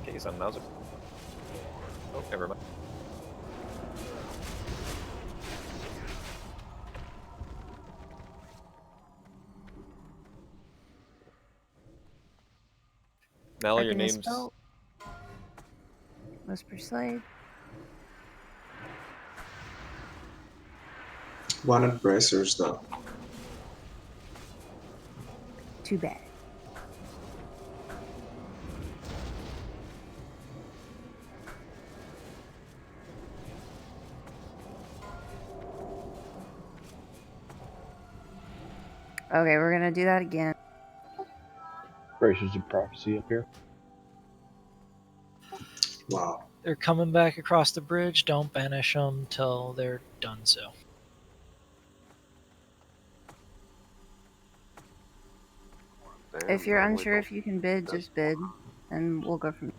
Okay, he's on Mauser. Oh, never mind. Mal, your Arcanist name's... Belt. Whisper Slade. Wanted bracers though. Too bad. Okay, we're gonna do that again. Bracers of Prophecy up here. Wow. They're coming back across the bridge. Don't banish them till they're done so. If you're unsure if you can bid, just bid, and we'll go from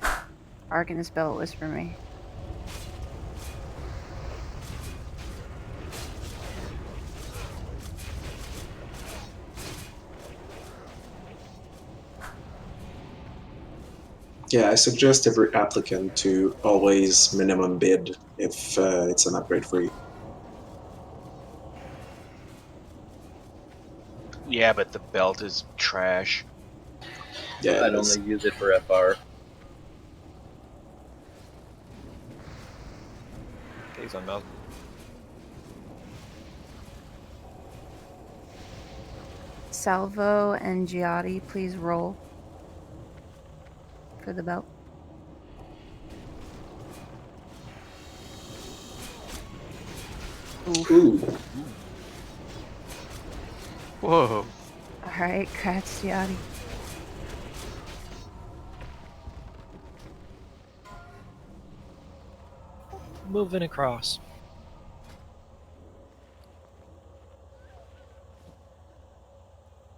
there. Arcanist Belt whisper me. Yeah, I suggest every applicant to always minimum bid if it's an upgrade for you. Yeah, but the belt is trash. Yeah, I'd only use it for FR. Okay, he's on Mauser. Salvo and Giotti, please roll for the belt. Ooh. Whoa. Alright, Kratz Giotti. Moving across.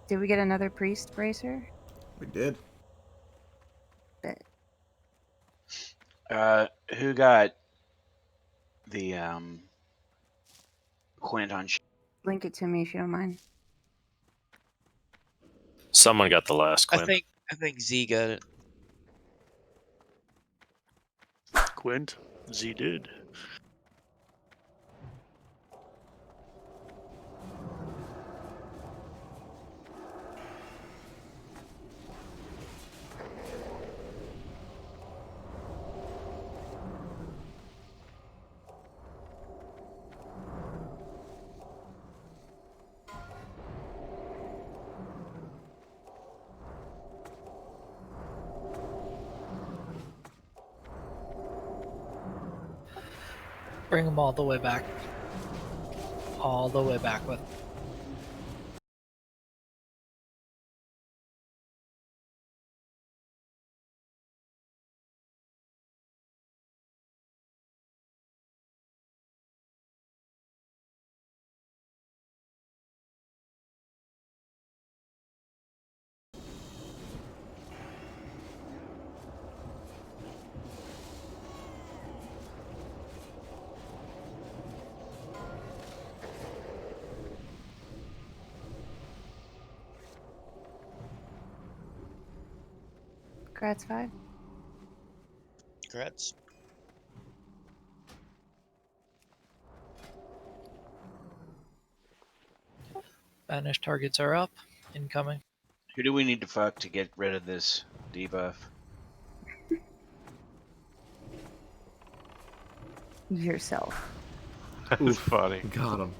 Did we get another priest bracer? We did. Bet. Who got the Quint on? Link it to me if you don't mind. Someone got the last I Quint. think Z got it. Quint? Z did. Bring them all the way back. All the way back with. Kratz 5. Congrats. Banished targets are up. Incoming. Who do we need to fuck to get rid of this debuff? Yourself. That's funny. Got him.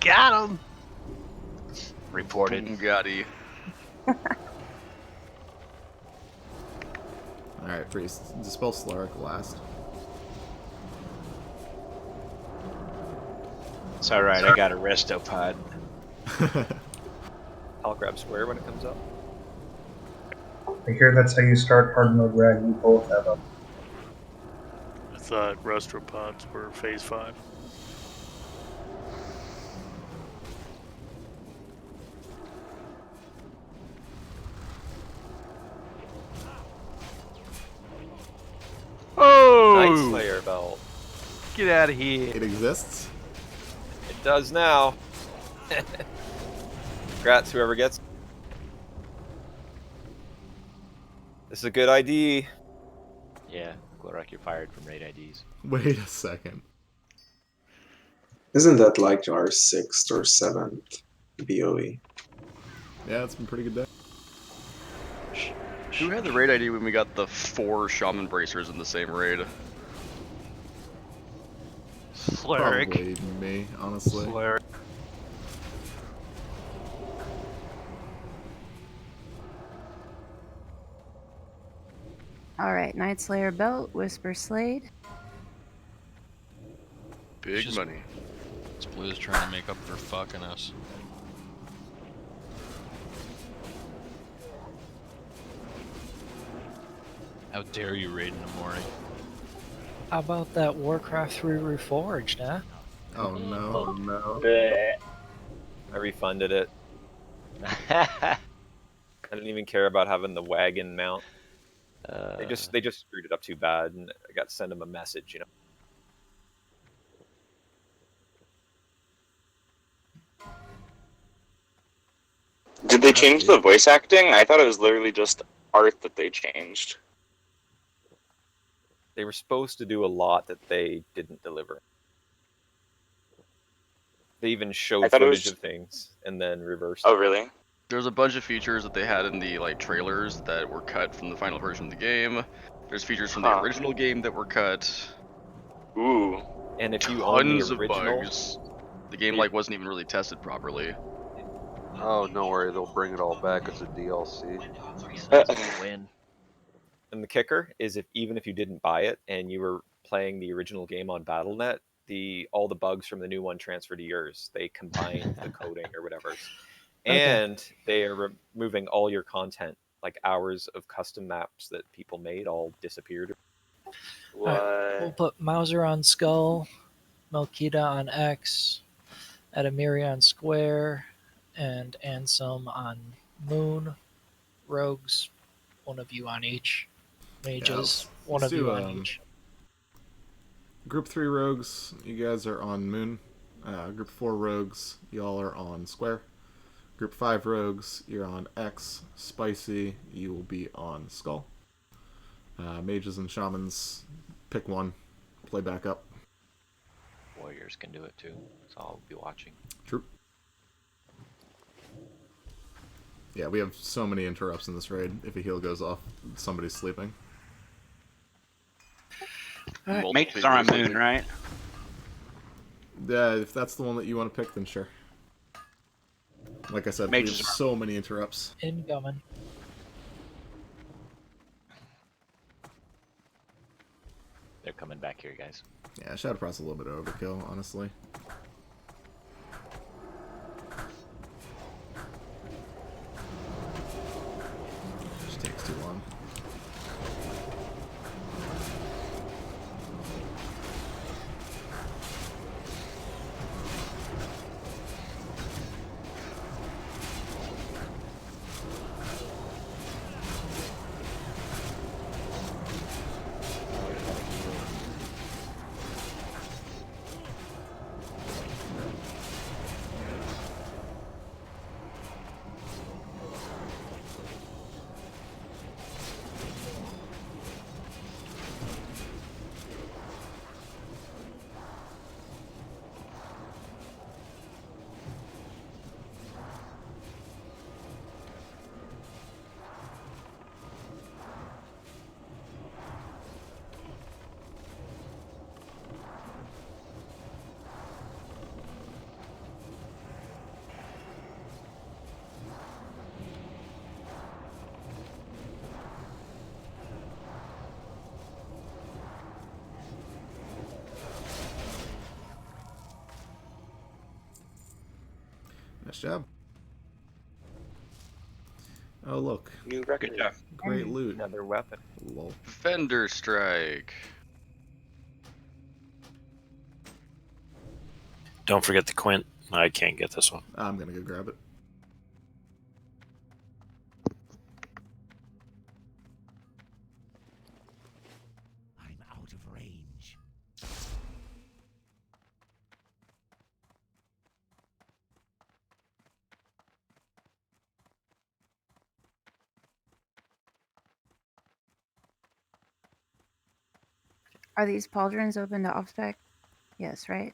Got him. Reported. Got he. Alright, Priest. Dispel Slaric last. It's alright, I got a Restopod. I'll grab Square when it comes up. I hear that's how you start hard mode rag. We both have them. I thought Restropods were phase 5. Oh! Night Slayer belt. Get out of here. It exists? It does now. Congrats, whoever gets. This is a good ID. Yeah, Glorak, you're fired from raid IDs. Wait a second. Isn't that like our 6th or 7th BOE? Yeah, it's been pretty good day. Who had the raid ID when we got the 4 shaman bracers in the same raid? Slaric. Probably me, honestly. Slaric. Alright, Night Slayer belt, Whisper Slade. Big money. It's Blue's trying to make up for fucking us. How dare you raid in the morning? How about that Warcraft 3 Reforged, huh? Oh no. Oh no. I refunded it. I didn't even care about having the wagon mount. They just screwed it up too bad, and I got to send them a message, you know. Did they change the voice acting? I thought it was literally just art that they changed. They were supposed to do a lot that they didn't deliver. They even showed footage of things and then reversed. Oh, really? There's a bunch of features that they had in the trailers that were cut from the final version of the game. There's features from the original game that were cut. Ooh. And if you own Tons the of original, bugs. The game wasn't even really tested properly. Oh, don't worry, they'll bring it all back as a DLC. Win. And the kicker is, even if you didn't buy it and you were playing the original game on Battle.net, all the bugs from the new one transfer to yours. They combined the coding or whatever. And they are removing all your content, like hours of custom maps that people made, all disappeared. Alright, we'll put Mauser on Skull, Melkita on X, Adamiri on Square, and Ansem on Moon. Rogues, one of you on each. Mages, one of you on each. Group 3 rogues, you guys are on Moon. Group 4 rogues, y'all are on Square. Group 5 rogues, you're on X. Spicy, you will be on Skull. Mages and shamans, pick one, play back up. Warriors can do it too, so I'll be watching. True. Yeah, we have so many interrupts in this raid. If a heal goes off, somebody's sleeping. Mages are on Moon, right? Yeah, if that's the one that you want to pick, then sure. Like I said, we have so many interrupts. Incoming. They're coming back here, guys. Yeah, Shadow Prow's a little bit overkill, honestly. Just takes too long. job. Oh look, New record. Good job. great loot. Another weapon. Lol. Vendor strike. Don't forget the quint. I can't get this one. I'm gonna go grab it. I'm out of range. Are these pauldrons open to off-spec? Yes, right?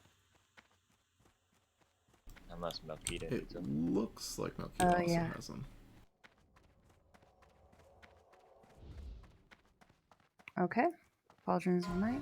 Unless Melkita It needs them. looks like Melkita Oh, also yeah. has them. Okay. Pauldrons of Might.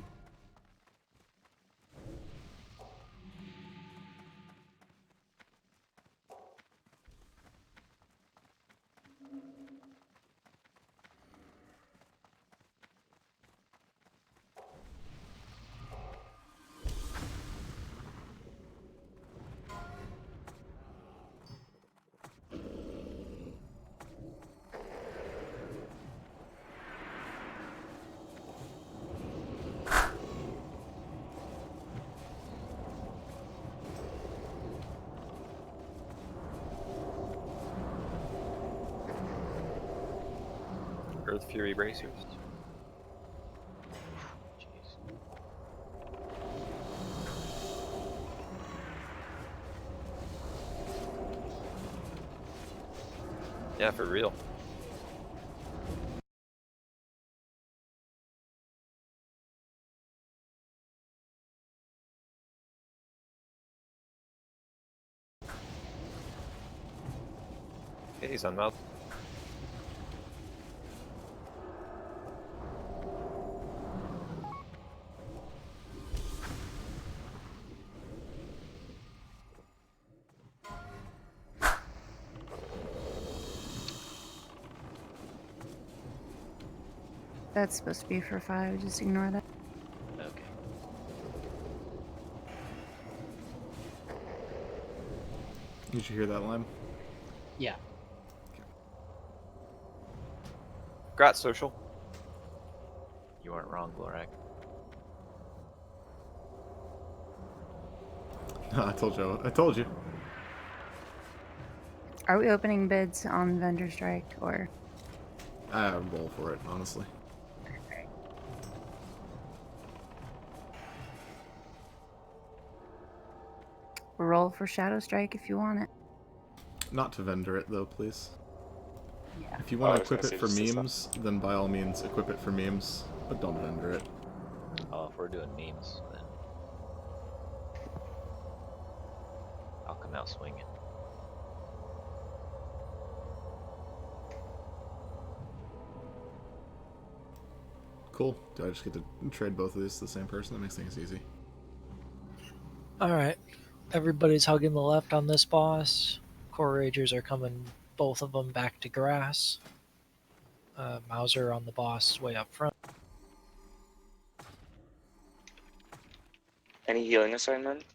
Earth Fury bracers. Yeah, for real. Okay, he's on mouth. That's supposed to be for 5. Just ignore that. Okay. Did you hear that, Lime? Yeah. Grat social. You weren't wrong, Glorak. I told you. I told you. Are we opening bids on Vendor Strike or? I roll for it, honestly. Roll for Shadow Strike if you want it. Not to vendor it though, please. Yeah. If you want I to was gonna equip it say for just memes, then by all means equip it for memes, but don't vendor it. Oh, if we're doing memes, then I'll come out swinging. Cool. Do I just get to trade both of these to the same person? That makes things easy. Alright. Everybody's hugging the left on this boss. Core Ragers are coming, both of them, back to grass. Mauser on the boss way up front. Any healing assignment?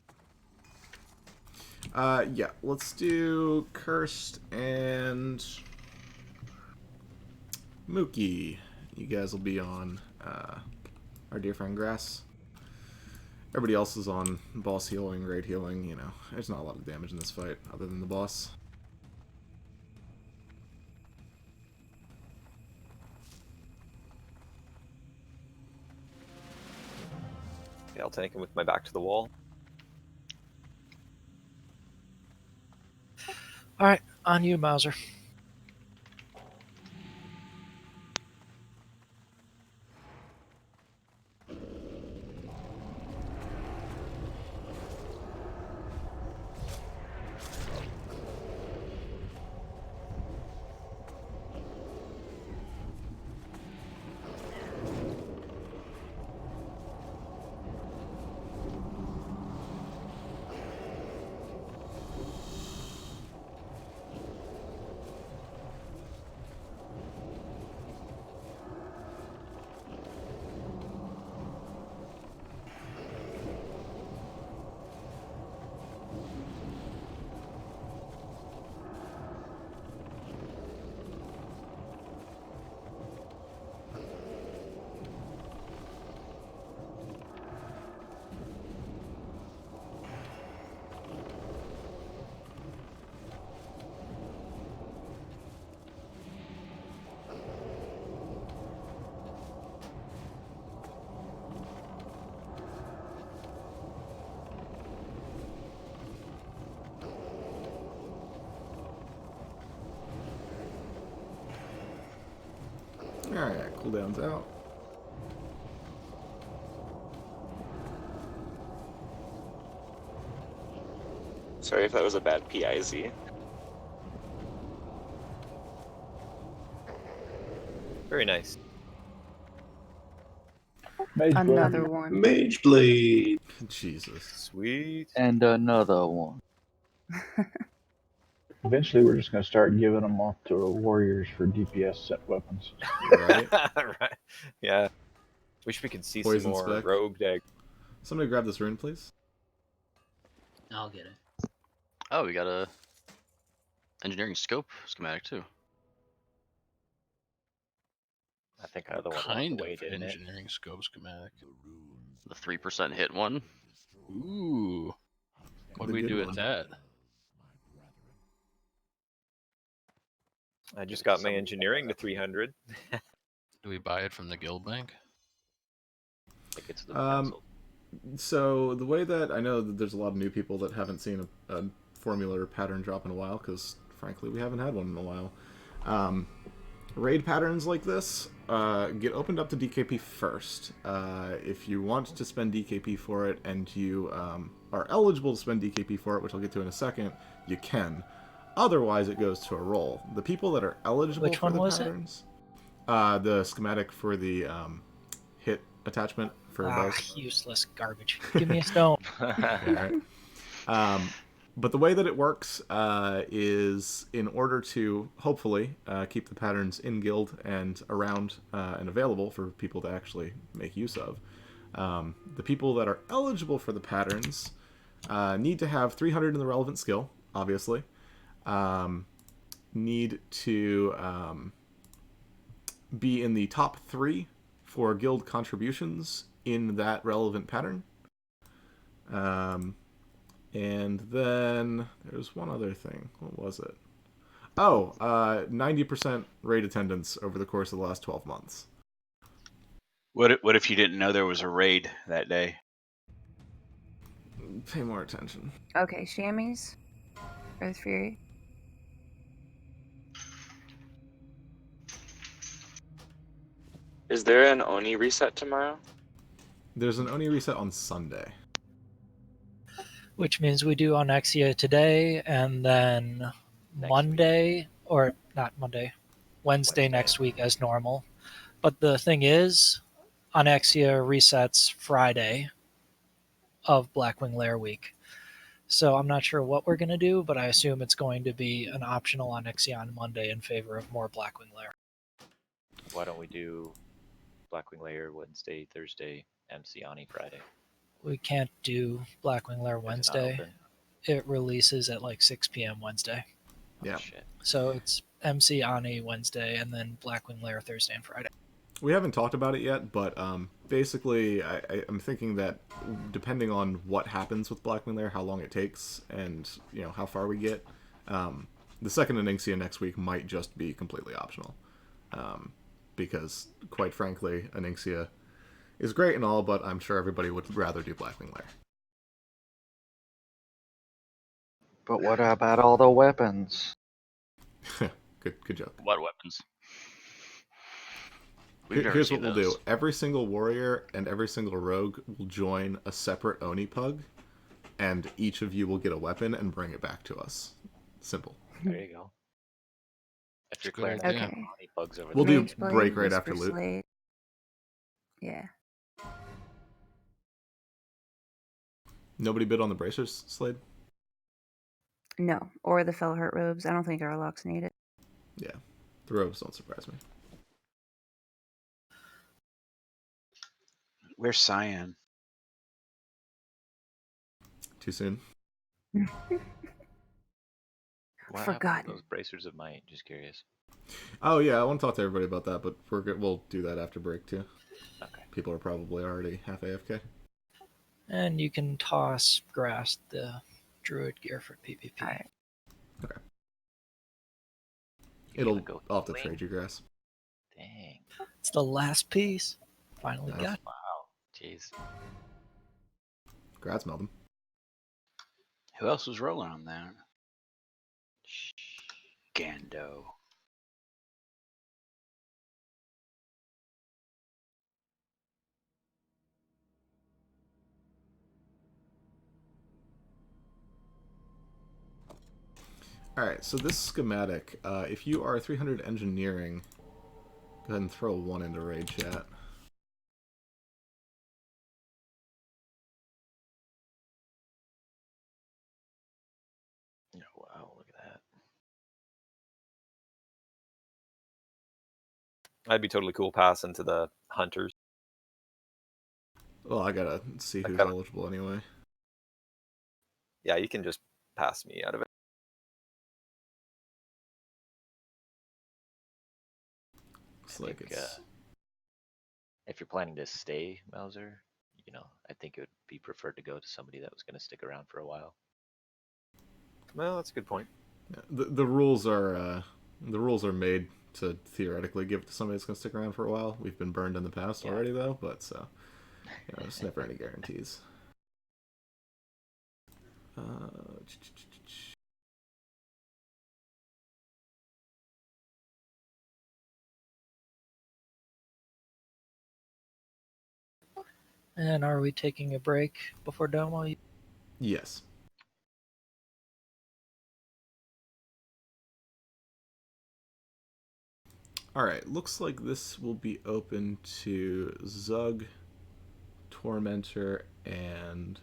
Yeah, let's do Cursed and Mookie. You guys will be on our dear friend Grass. Everybody else is on boss healing, raid healing, you know. There's not a lot of damage in this fight other than the boss. Yeah, I'll tank him with my back to the wall. Alright, on you, Mauser. Alright, cooldown's out. Sorry if that was a bad PIZ. Very nice. Mage Another Blade. one. Mage Blade. Jesus. Sweet. And another one. Eventually, we're just going to start giving them off to warriors for DPS set weapons. Right? Right. Yeah. Wish we could see Poison some more spec. rogue deck. Somebody grab this rune, please. I'll get it. Oh, we got a engineering scope schematic too. I think I other one Kind walked away, of didn't it? engineering scope schematic. The 3% hit one. Ooh. What do The we good do one. with that? I just got my engineering to 300. Do we buy it from the guild bank? I think it's the council. So the way that I know that there's a lot of new people that haven't seen a formula or pattern drop in a while, because frankly we haven't had one in a while. Raid patterns like this get opened up to DKP first. If you want to spend DKP for it and you are eligible to spend DKP for it, which I'll get to in a second, you can. Otherwise, it goes to a roll. The people that are eligible Which for one the was it? patterns, the schematic for the hit attachment for bows. Useless garbage. Give me a stone. Yeah, right. But the way that it works is in order to hopefully keep the patterns in guild and around and available for people to actually make use of. The people that are eligible for the patterns need to have 300 in the relevant skill, obviously. Need to be in the top 3 for guild contributions in that relevant pattern. And then there's one other thing. What was it? Oh, 90% raid attendance over the course of the last 12 months. What if you didn't know there was a raid that day? Pay more attention. Okay, Chamois. Earth Fury. Is there an Oni reset tomorrow? There's an Oni reset on Sunday. Which means we do Onyxia today, and then Monday, or not Monday, Wednesday next week as normal. But the thing is, Onyxia resets Friday of Blackwing Lair week. So I'm not sure what we're going to do, but I assume it's going to be an optional Onyxia on Monday in favor of more Blackwing Lair. Why don't we do Blackwing Lair Wednesday, Thursday, MC Ani Friday? We can't do Blackwing Lair Is it not Wednesday. open? It releases at like 6 p.m. Wednesday. Yeah. Shit. So it's MC Ani Wednesday and then Blackwing Lair Thursday and Friday. We haven't talked about it yet, but basically I'm thinking that depending on what happens with Blackwing Lair, how long it takes, and how far we get, the second Onyxia next week might just be completely optional. Because, quite frankly, Onyxia is great and all, but I'm sure everybody would rather do Blackwing Lair. But what about all the weapons? Good joke. What weapons? We've never Here's seen what we'll those. do. Every single warrior and every single rogue will join a separate Oni pug, and each of you will get a weapon and bring it back to us. Simple. There you go. If you're Good clearing idea. out Ani bugs over We'll there. do Mage Blade, break right Whisper after loot. Slate. Yeah. Nobody bid on the bracers, Slade? No. Or the Fell Hurt robes. I don't think our locks need it. Yeah. The robes don't surprise me. Where's Cyan? Too soon? What happened to Forgotten. those bracers of might? Just curious. Oh, yeah, I want to talk to everybody about that, but we'll do that after break, too. Okay. People are probably already half AFK. And you can toss Grass the Druid gear for PvP. Alright. Okay. I'll have to trade you, Grass. Dang. It's the last piece. Finally Nice. got it. Wow. Jeez. Grass Melvin. Who else was rolling on that? Gando. Alright, so this schematic, if you are 300 engineering, go ahead and throw a 1 into raid chat. Oh, wow, look at that. I'd be totally cool passing to the hunters. Well, I gotta see who's kinda- eligible anyway. Yeah, you can just pass me out of it. Looks I like think, it's... if you're planning to stay, Mauser, you know, I think it would be preferred to go to somebody that was going to stick around for a while. Well, that's a good point. Yeah, the rules are made to theoretically give it to somebody that's gonna stick around for a while. We've been burned in the past already, though, but so you know, there's never any guarantees. And are we taking a break before Domo? Yes. Alright, looks like this will be open to Zug, Tormentor, and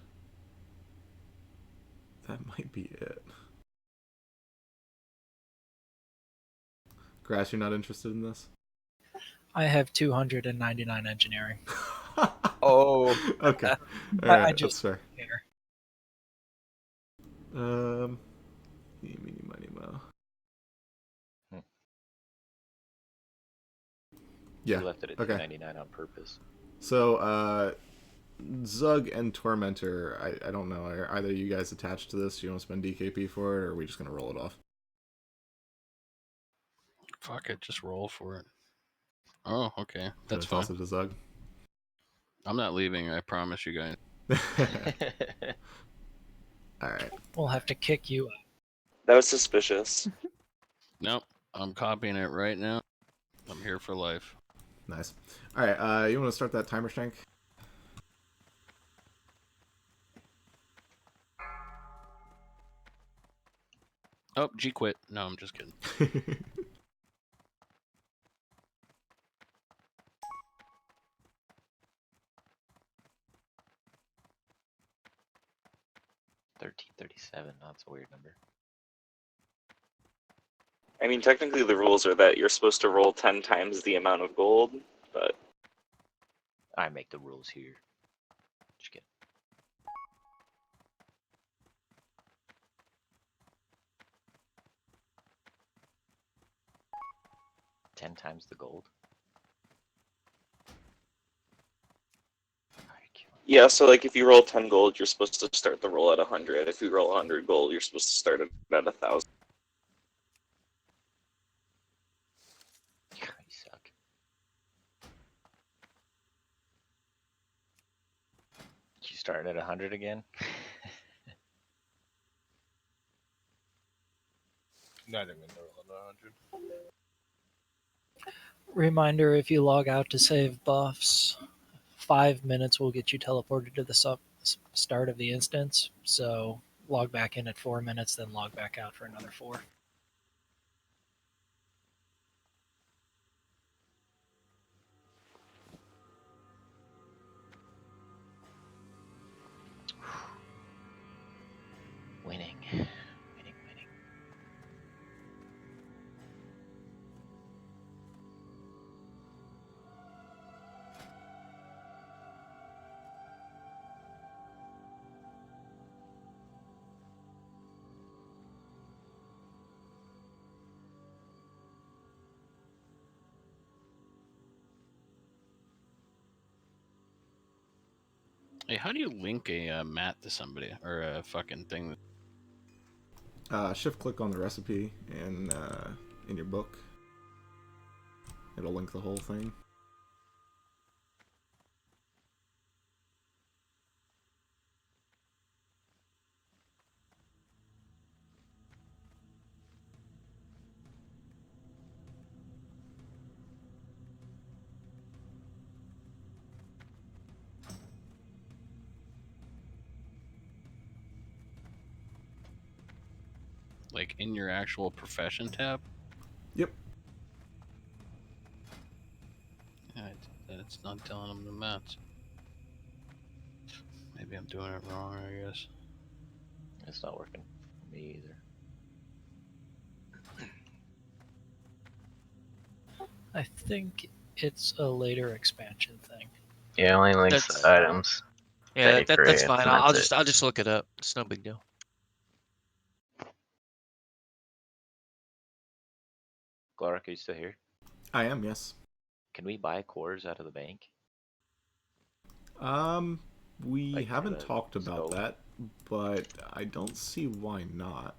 that might be it. Grass, you're not interested in this? I have 299 engineering. Oh. Okay. I Alright, just that's fair. care. Meeny, miny, mo. Yeah. You left it at okay. 299 on purpose. So, Zug and Tormentor, I don't know. Are either you guys attached to this? Do you want to spend DKP for it, or are we just going to roll it off? Fuck it, just roll for it. Oh, okay. That's Toss fine. it to Zug. I'm not leaving, I promise you guys. Alright. We'll have to kick you out. That was suspicious. Nope, I'm copying it right now. I'm here for life. Nice. Alright, you want to start that timer, Shank? Oh, G quit. No, I'm just kidding. $13.37. That's a weird number. I mean, technically the rules are that you're supposed to roll 10 times the amount of gold, but... I make the rules here. Just kidding. Ten times the gold. Yeah, so like if you roll 10 gold, you're supposed to start the roll at 100. If you roll 100 gold, you're supposed to start it at 1,000. You suck. You starting at 100 again? Not even roll 100. Reminder, if you log out to save buffs, 5 minutes will get you teleported to the start of the instance. So log back in at 4 minutes, then log back out for another 4. Winning. Hey, how do you link a mat to somebody or a fucking thing? Shift click on the recipe in your book. It'll link the whole thing. like in your actual profession tab? Yep. Yeah, it's not telling them the mats. Maybe I'm doing it wrong, I guess. It's not working for me either. I think it's a later expansion thing. Yeah, only links That's- the items. Yeah, that you that's create, fine. and I'll that's I'll just look it up. It's no big deal. Glarik, are you still here? I am, yes. Can we buy cores out of the bank? We Like for haven't the talked about scope? that, but I don't see why not.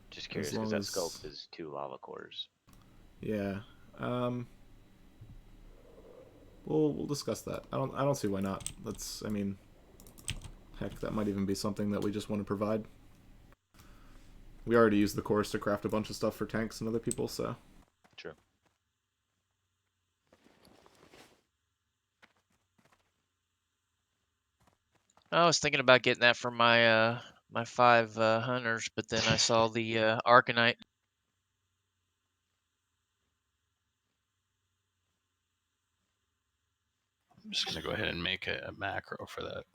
Just As curious because long that as- scope is 2 lava cores. Yeah. We'll discuss that. I don't see why not. I mean, heck, that might even be something that we just want to provide. We already use the cores to craft a bunch of stuff for tanks and other people, so. True. I was thinking about getting that for my my 5 hunters, but then I saw the Arcanite. I'm just gonna go ahead and make a macro for that.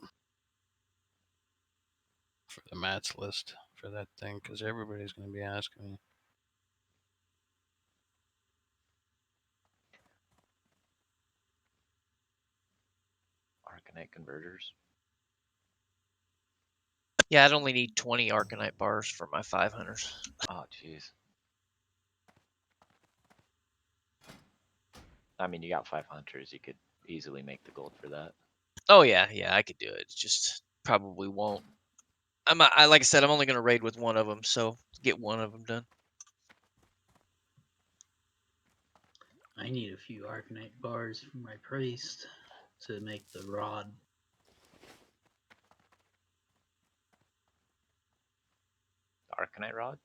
For the mats list for that thing, because everybody's gonna be asking me. Arcanite converters. Yeah, I'd only need 20 Arcanite bars for my 5 hunters. Oh, jeez. I mean, you got 5 hunters. You could easily make the gold for that. Oh yeah, I could do it. It's just probably won't. I like I said, I'm only gonna raid with one of them, so get one of them done. I need a few Arcanite bars for my priest to make the rod. Arcanite rod?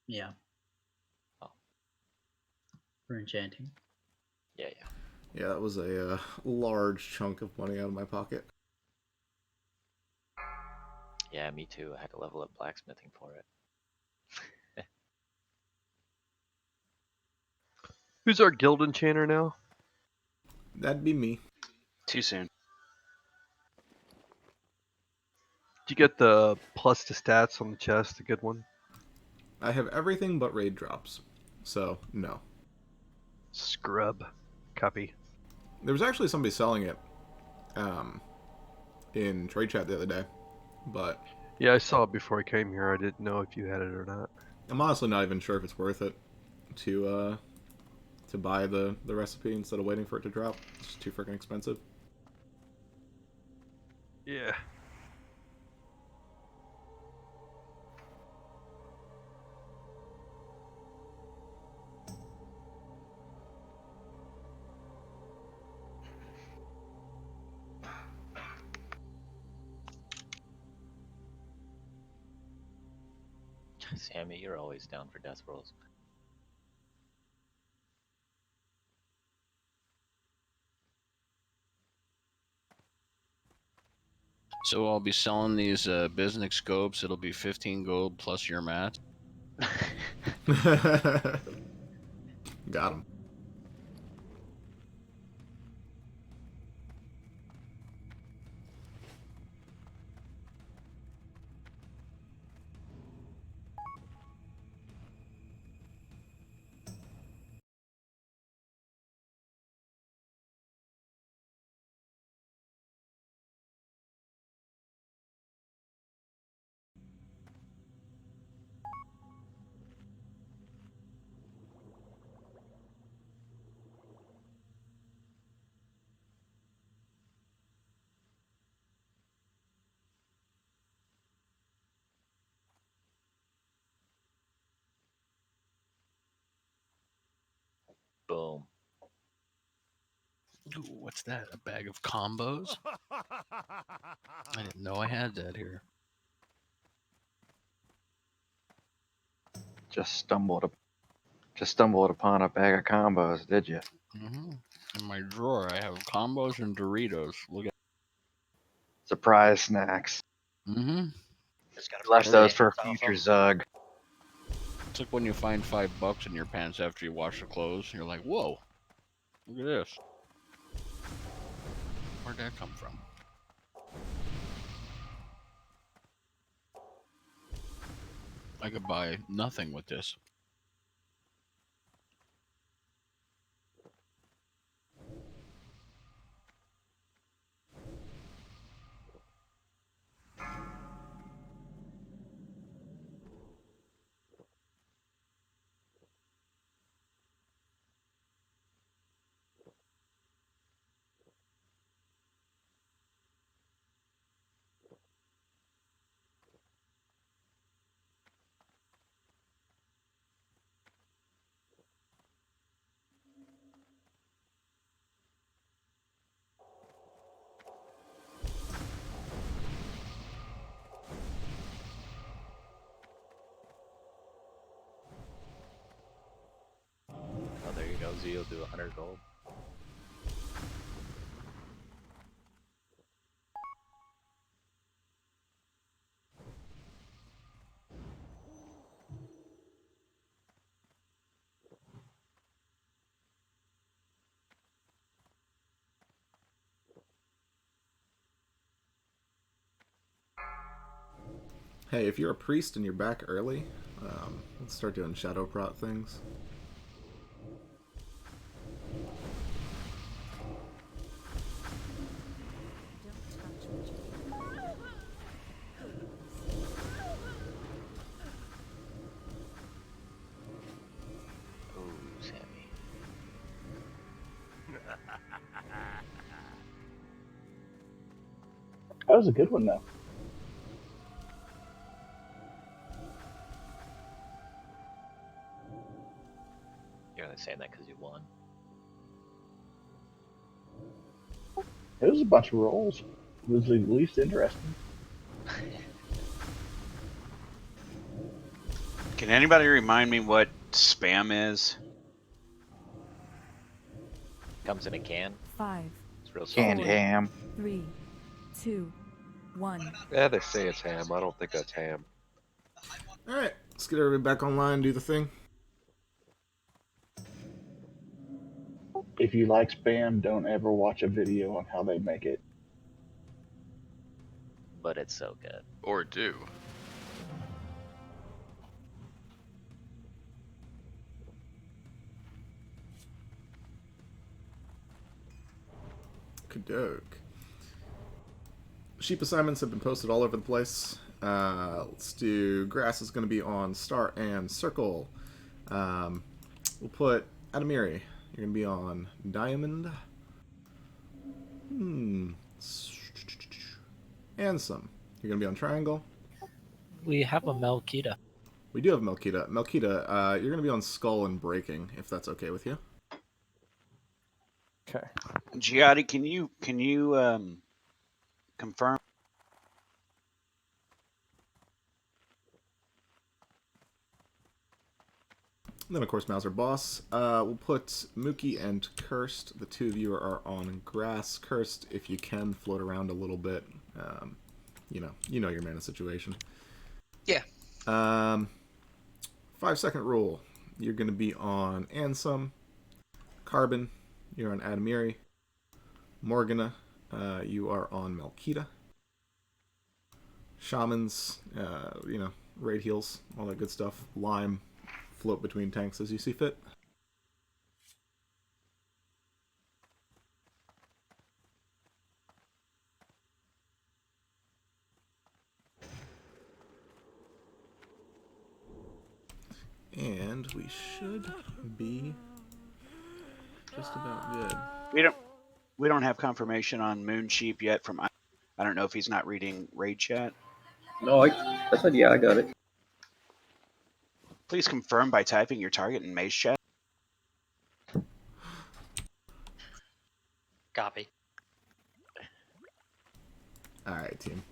Yeah. Oh. For enchanting. Yeah. Yeah, that was a large chunk of money out of my pocket. Yeah, me too. I had to level up blacksmithing for it. Who's our guild enchanter now? That'd be me. Too soon. Did you get the plus to stats on the chest, the good one? I have everything but raid drops, so no. Scrub. Copy. There was actually somebody selling it in trade chat the other day, but Yeah, I saw it before I came here. I didn't know if you had it or not. I'm honestly not even sure if it's worth it to buy the recipe instead of waiting for it to drop. It's just too freaking expensive. Yeah. Sammy, you're always down for death rolls. So I'll be selling these Bisnick scopes. It'll be 15 gold plus your mat. Got him. Boom. Ooh, what's that? A bag of combos? I didn't know I had that here. Just stumbled upon a bag of combos, did you? In my drawer, I have combos and Doritos. Look at. Surprise snacks. Left those for a future Zug. It's like when you find $5 in your pants after you wash the clothes. You're like, whoa, look at this. Where'd that come from? I could buy nothing with this. Oh, there you go. Z will do 100 gold. Hey, if you're a priest and you're back early, let's start doing shadow prot things. Ooh, Sammy. That was a good one, though. You're only saying that because you won. It was a bunch of rolls. It was the least interesting. Can anybody remind me what spam is? Comes in a can. 5, It's real Canned salty. ham. 3, 2, 1. Yeah, they say it's ham. I don't think that's ham. Alright, let's get everybody back online, do the thing. If you like spam, don't ever watch a video on how they make it. But it's so good. Or do. Kadoke. Sheep assignments have been posted all over the place. Let's do grass is going to be on star and circle. We'll put Adamiri. You're going to be on diamond. Ansem. You're going to be on triangle. We have a Melkita. We do have Melkita. Melkita, you're going to be on skull and breaking, if that's okay with you. Okay. Giotti, can you confirm? And then, of course, Mauser Boss. We'll put Mookie and Cursed. The two of you are on grass. Cursed, if you can, float around a little bit. You know your mana situation. Yeah. 5-second rule. You're going to be on Ansem. Carbon, you're on Adamiri. Morgana, you are on Melkita. Shamans, raid heals, all that good stuff. Lime, float between tanks as you see fit. And we should be just about good. We don't have confirmation on Moonsheep yet from. I don't know if he's not reading raid chat. No, I said yeah, I got it. Please confirm by typing your target in Maze chat. Copy. Alright, team.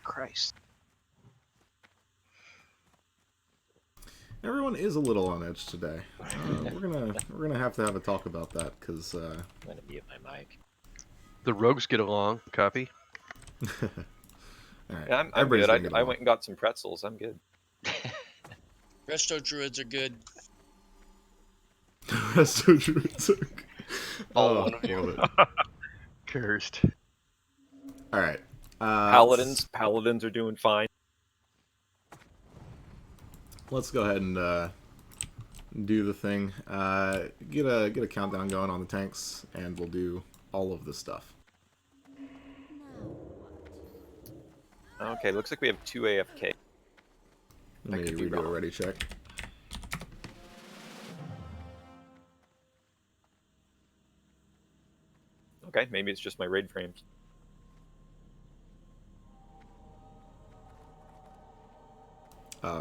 Christ. Everyone is a little on edge today. We're gonna have to have a talk about that because I'm gonna mute my mic. The rogues get along. Copy. All right. Yeah, I'm Everybody's good. gonna get I along. went and got some pretzels. I'm good. Resto druids are good. Resto druids. All one of you. Love it. Cursed. All right. Paladins are doing fine. Let's go ahead and do the thing. Get a countdown going on the tanks, and we'll do all of this stuff. Okay, looks like we have 2 AFK. Let me redo a ready check. Okay, maybe it's just my raid frames.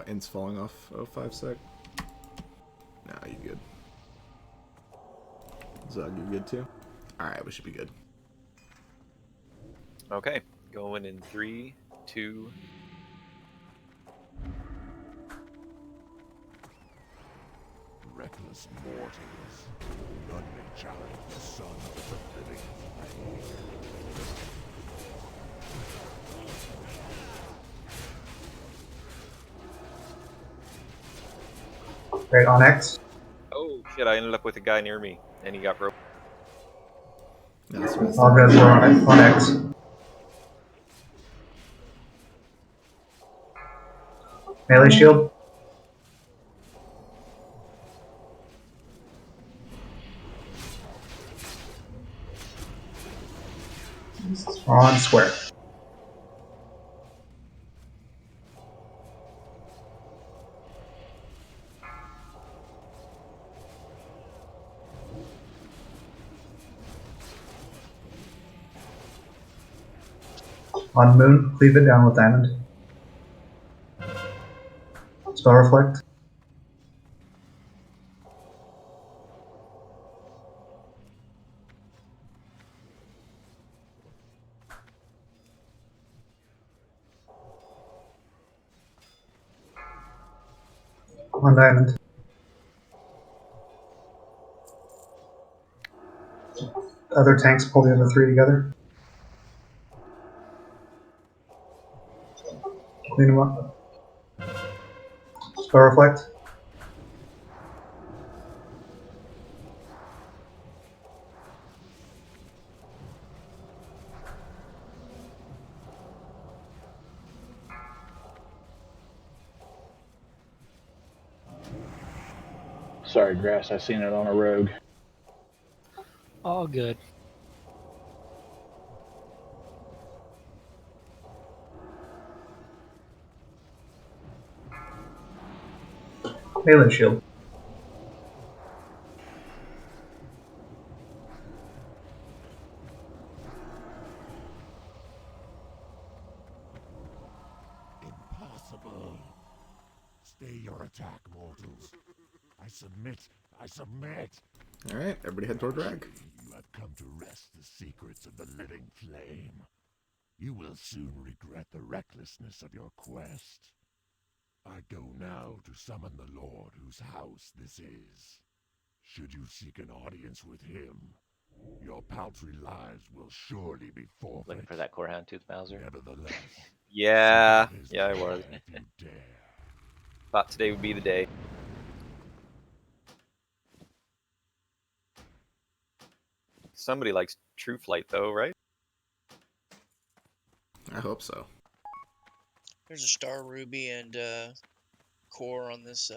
Int's falling off 05 sec. Nah, you good. Zug, you good too? Alright, we should be good. Okay, going in 3, 2. Reckless mortals, none may challenge the son of the living flame. Great, on X. Oh shit! I ended up with a guy near me, and he got broke. All good, we're on X. Melee shield. On square. On moon, cleave it down with diamond. Spell reflect. On diamond. Other tanks pull the other 3 together. Clean them up. Spell reflect. Sorry, Grass, I seen it on a rogue. All good. Melee shield. Impossible. Stay your attack, mortals. I submit. I submit. Alright, everybody head toward drag. You have come to wrest the secrets of the living flame. You will soon regret the recklessness of your quest. I go now to summon the Lord whose house this is. Should you seek an audience with him, your paltry lives will surely be forfeit. Looking for that Core Houndtooth Mauser? Nevertheless, Yeah, I was. if you dare. Thought today would be the day. Somebody likes True Flight though, right? I hope so. There's a Star Ruby and core on this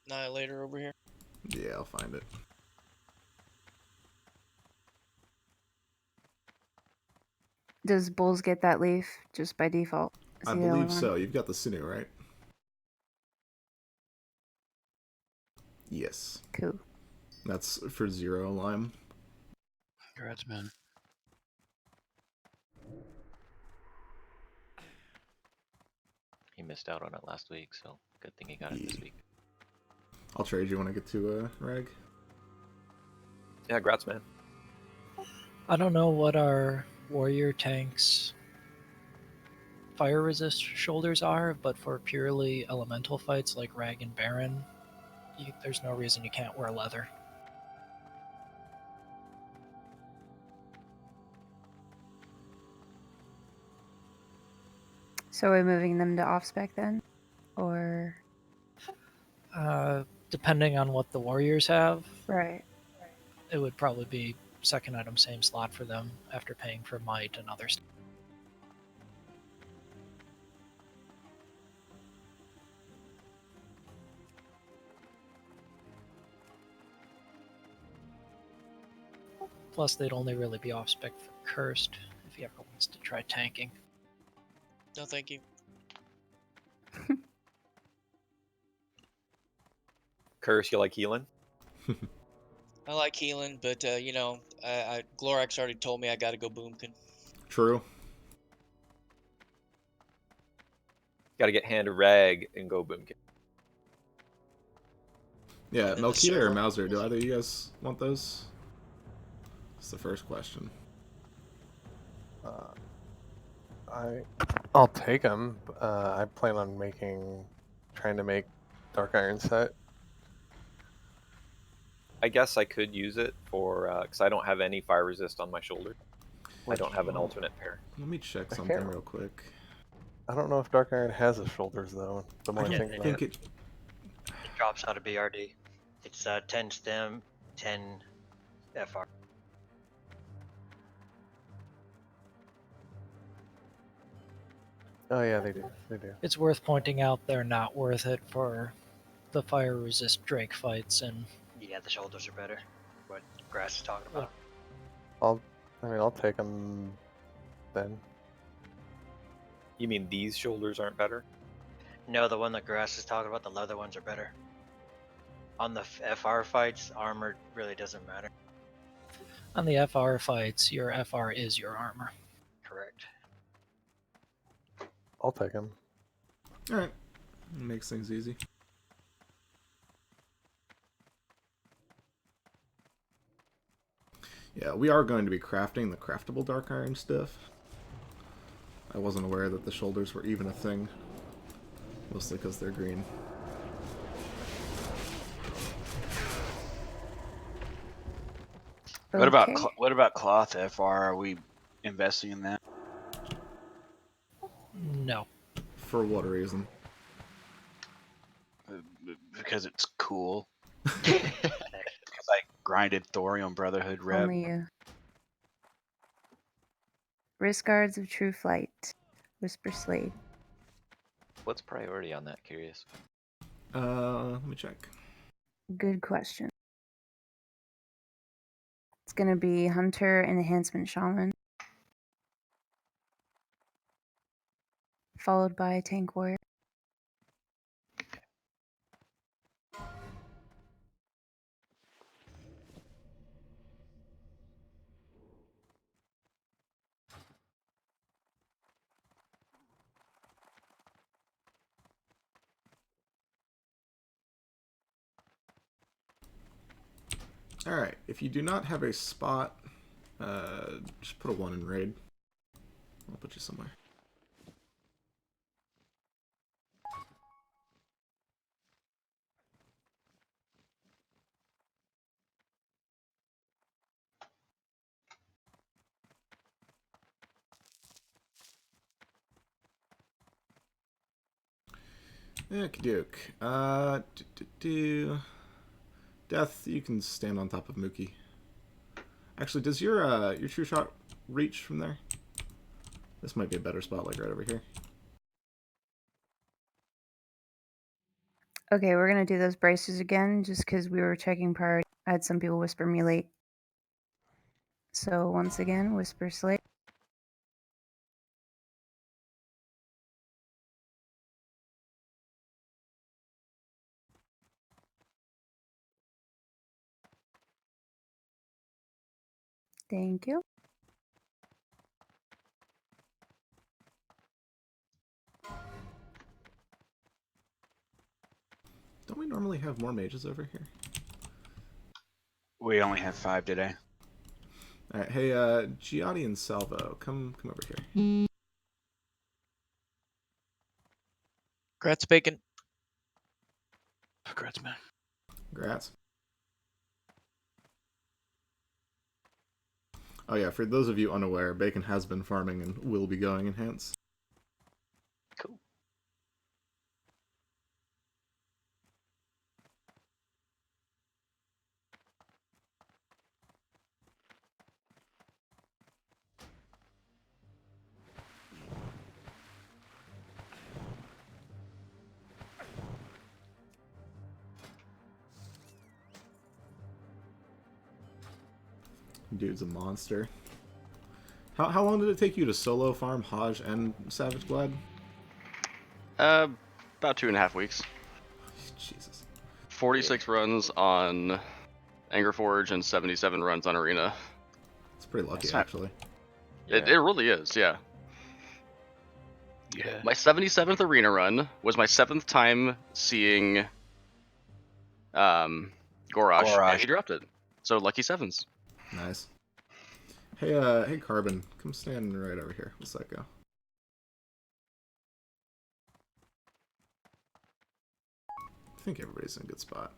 Annihilator over here. Yeah, I'll find it. Does Bulls get that leaf just by default? Is I he the only believe one? so. You've got the Sinew, right? Yes. Cool. That's for 0 lime. Congrats, man. He missed out on it last week, so good thing he got it this week. I'll trade you when I get to Rag. Yeah, grats, man. I don't know what our warrior tanks fire resist shoulders are, but for purely elemental fights like Rag and Baron, there's no reason you can't wear leather. So are we moving them to off spec then? Or. Depending on what the warriors have, Right. it would probably be second item, same slot for them after paying for might and other stuff. Plus, they'd only really be off spec for cursed if he ever wants to try tanking. No, thank you. Curse, you like healing? I like healing, but you know, Glorax already told me I got to go Boomkin. True. Got to get Hand of Rag and go Boomkin. Yeah, And then the Melkita or server. Mauser, do either of you guys want those? That's the first question. I'll take them. I plan on trying to make Dark Iron set. I guess I could use it for because I don't have any fire resist on my shoulder. I don't have an alternate pair. Let me check something real quick. I don't know if Dark Iron has the shoulders though. The more I think about it. It drops out of BRD. It's 10 stem, 10 FR. Oh yeah, they do. They do. It's worth pointing out they're not worth it for the fire resist Drake fights, and Yeah, the shoulders are better. What Grass is talking about. I'll take them then. You mean these shoulders aren't better? No, the one that Grass is talking about, the leather ones are better. On the FR fights, armor really doesn't matter. on the FR fights, your FR is your armor. Correct. I'll take them. Alright. Makes things easy. Yeah, we are going to be crafting the craftable Dark Iron stuff. I wasn't aware that the shoulders were even a thing. Mostly because they're green. What about cloth FR? Are we investing in that? No. For what reason? Because it's cool. Because I grinded Thorium Brotherhood rep. Only you. Wrist guards of true flight. Whisper Slade. What's priority on that? Curious. Let me check. Good question. It's gonna be Hunter and Enhancement Shaman. Followed by Tank Warrior. Alright, if you do not have a spot, just put a 1 in raid. I'll put you somewhere. Okey-doke. Death, you can stand on top of Mookie. Actually, does your true shot reach from there? This might be a better spot, like right over here. Okay, we're gonna do those braces again, just because we were checking priority. I had some people whisper me late. So once again, Whisper Slate. Thank you. Don't we normally have more mages over here? We only have 5 today. Alright, hey, Giotti and Salvo, come over here. Grats, Bacon. Congrats, man. Congrats. Oh yeah, for those of you unaware, Bacon has been farming and will be going Enhance. Dude's a monster. How long did it take you to solo farm Hodge and Savage Glad? About 2.5 weeks. Jesus. 46 runs on Angerforge and 77 runs on Arena. It's pretty lucky, That's not- actually. It really is, yeah. Yeah. My 77th Arena run was my 7th time seeing Gorosh, and he dropped it. So lucky sevens. Nice. Hey, hey, Carbon, come stand right over here. What's that go? I think everybody's in a good spot.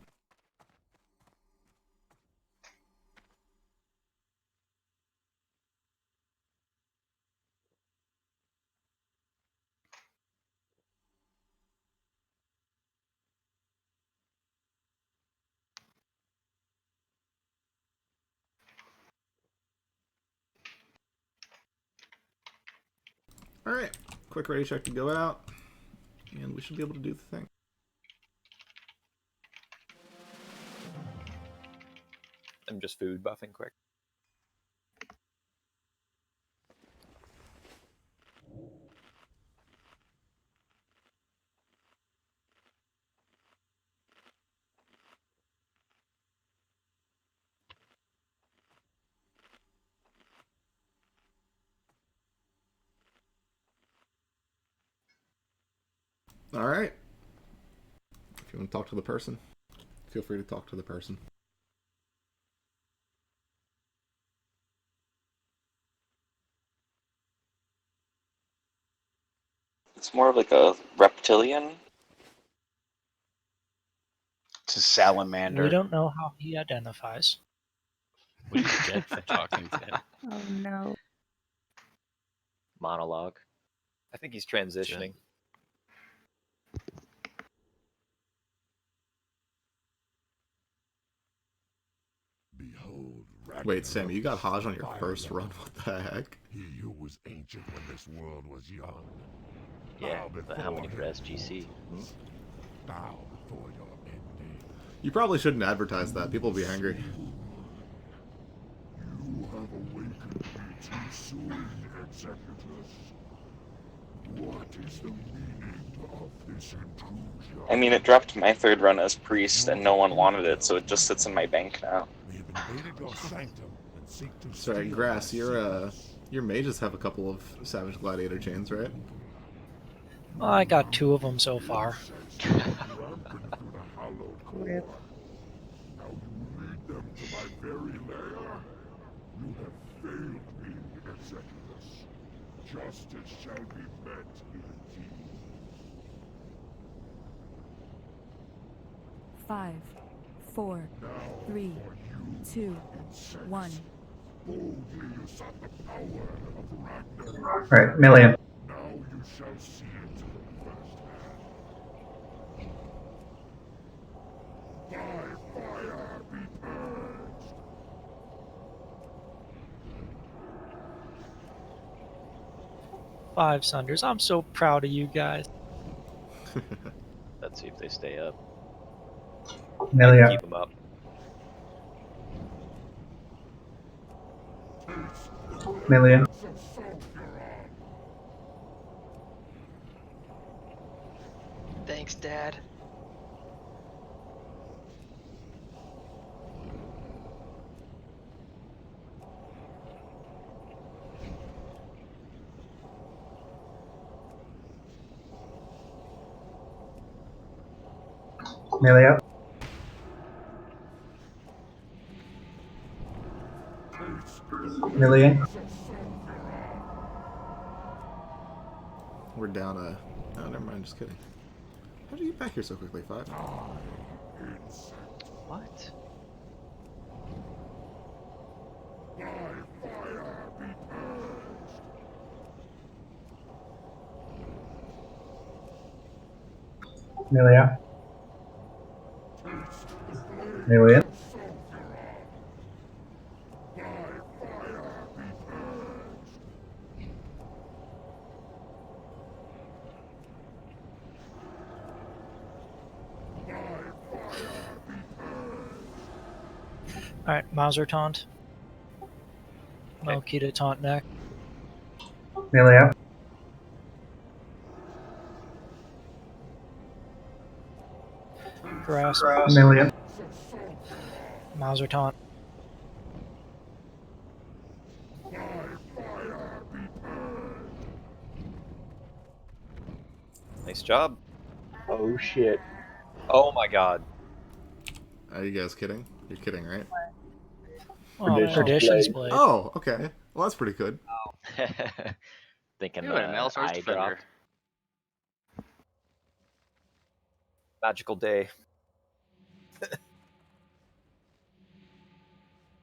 Alright, quick ready check to go out, and we should be able to do the thing. I'm just food buffing quick. Alright. If you want to talk to the person, feel free to talk to the person. It's more of like a reptilian. It's a salamander. We don't know how he identifies. What do you get for talking to him? Oh no. Monologue. I think he's transitioning. Behold, Wait, Sammy, you got Hodge on your first run? What the heck? He who was ancient when this world was young. Yeah, Bow but how many for before SGC? him. Bow before your ending. You probably shouldn't advertise that. People will be angry. You have awakened me too soon, Executus. What is the meaning of this intrusion? I mean, it dropped my third run as priest, and no one wanted it, so it just sits in my bank now. We have invaded your sanctum and seek to Sorry, steal Grass, your your mages have a couple of Savage Gladiator chains, right? Well, I got 2 of them so far. Rip. Now you lead them to my very lair. You have failed me, Executus. Justice shall be met indeed. 5, 4, 3, 2, 1. Boldly usurp the power of Ragnarok. Alright, Million. Now you shall see it firsthand. By fire be purged. Five Sunders. I'm so proud of you guys. Let's see if they stay up. Million. Keep them up. Million. Thanks, Dad. Million. Million. We're down a... Oh, never mind, just kidding. How did you get back here so quickly, 5? What? Million. Million. Alright, Mauser taunt. No key to taunt neck. Melee out. Grass. Melee out. Mauser taunt. Nice job. Oh shit. Oh my god. Are you guys kidding? You're kidding, right? Perdition's blade. Oh, okay. Well, that's pretty good. Thinking Wait a minute, Malzar's eye defender. dropped. Magical day.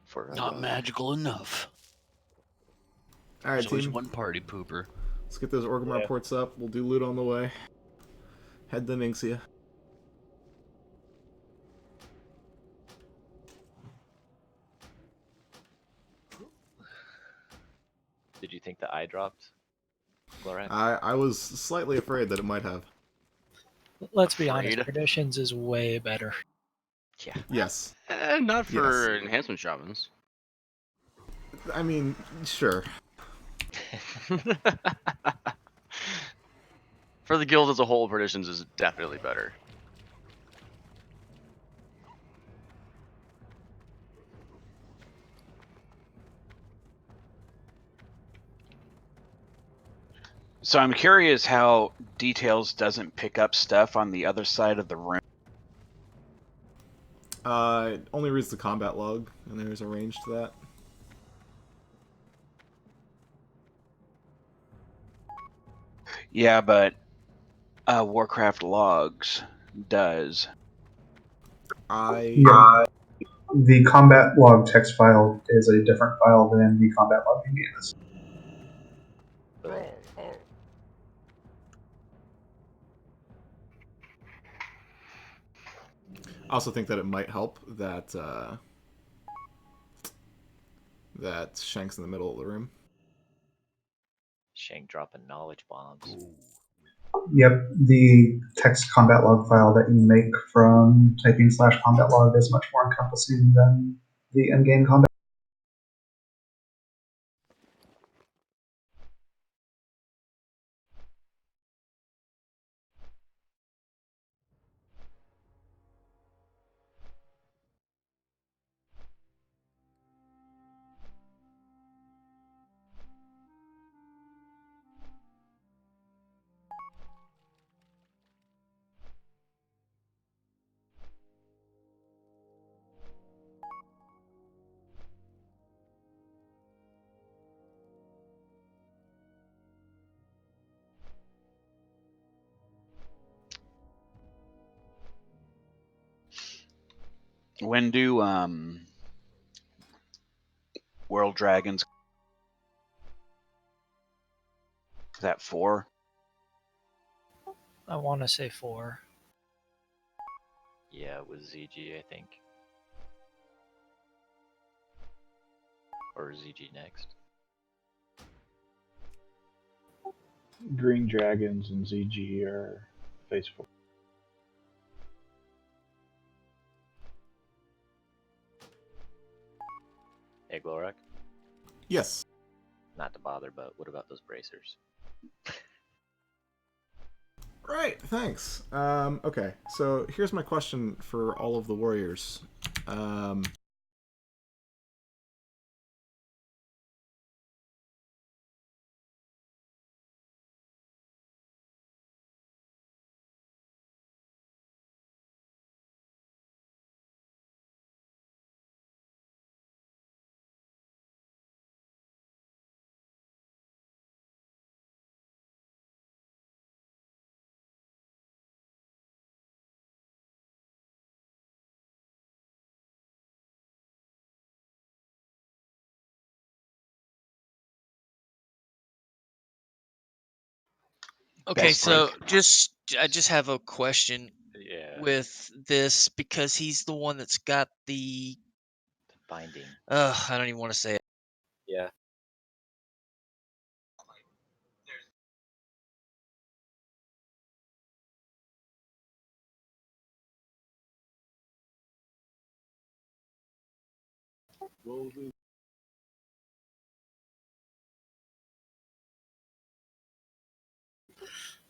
For Not magical enough. All right, There's always team. one party pooper. Let's get those Orgrimmar ports up. We'll do loot on the way. Head to Nixia. Did you think the eye dropped, Glorak? I was slightly afraid that it might have. Let's be honest, Afraid? Perditions is way better. Yeah. Yes. Not for enhancement shamans. I mean, sure. For the guild as a whole, Perditions is definitely better. So I'm curious how Details doesn't pick up stuff on the other side of the room. It only reads the combat log, and there's a range to that. Yeah, but Warcraft logs does. Yeah. The combat log text file is a different file than the combat log in game is. I also think that it might help that that Shank's in the middle of the room. Shank dropping knowledge bombs. Yep, the text combat log file that you make from typing /combat log is much more encompassing than the in-game combat. When do World Dragons? Is that 4? I want to say 4. Yeah, it was ZG, I think. Or ZG next. Green Dragons and ZG are phase 4. Hey, Glorak? Yes. Not to bother, but what about those bracers? Right, thanks. Okay, so here's my question for all of the warriors. Okay, Best so break. I just have a question Yeah. with this because he's the one that's got the Binding. I don't even want to say it. Yeah.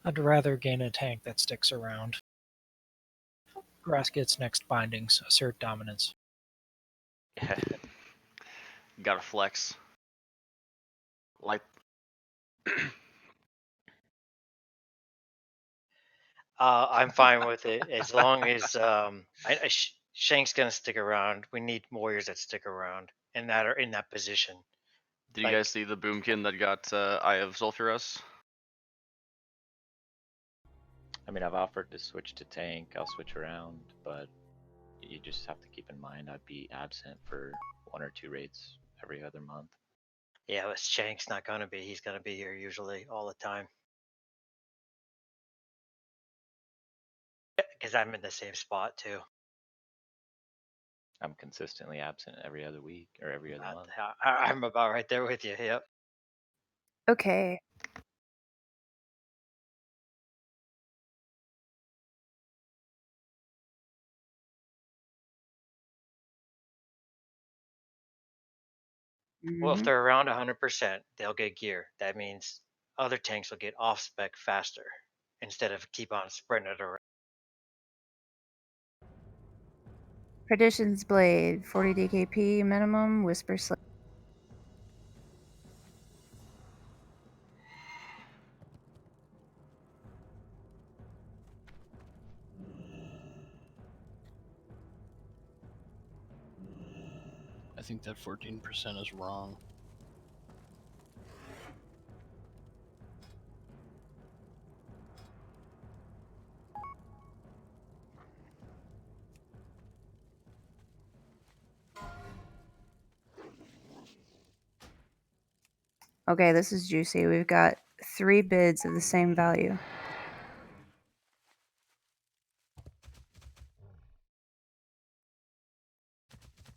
I'd rather gain a tank that sticks around. Grass gets next bindings, assert dominance. Gotta flex. Like. I'm fine with it as long as Shank's gonna stick around. We need warriors that stick around and that are in that position. Did you guys see the boomkin that got Eye of Sulfuros? I mean, I've offered to switch to tank. I'll switch around, but you just have to keep in mind I'd be absent for 1 or 2 raids every other month. Yeah, but Shank's not gonna be. He's gonna be here usually all the time. Because I'm in the same spot too. I'm consistently absent every other week or every other month. I'm about right there with you. Yep. Okay. Well, if they're around 100%, they'll get gear. That means other tanks will get off spec faster instead of keep on sprinting it around. Perdition's Blade, 40 DKP minimum, Whisper Slip. I think that 14% is wrong. Okay, this is juicy. We've got 3 bids of the same value.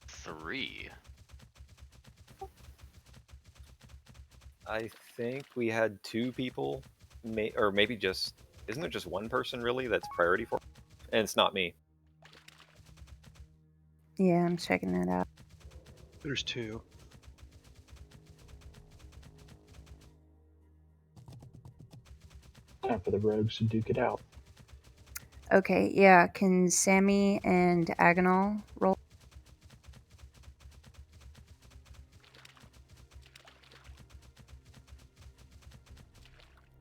Three. I think we had 2 people, or maybe just, isn't there just one person really that's priority for? And it's not me. Yeah, I'm checking that out. There's 2. Time for the rogues to duke it out. Okay, yeah. Can Sammy and Agonal roll?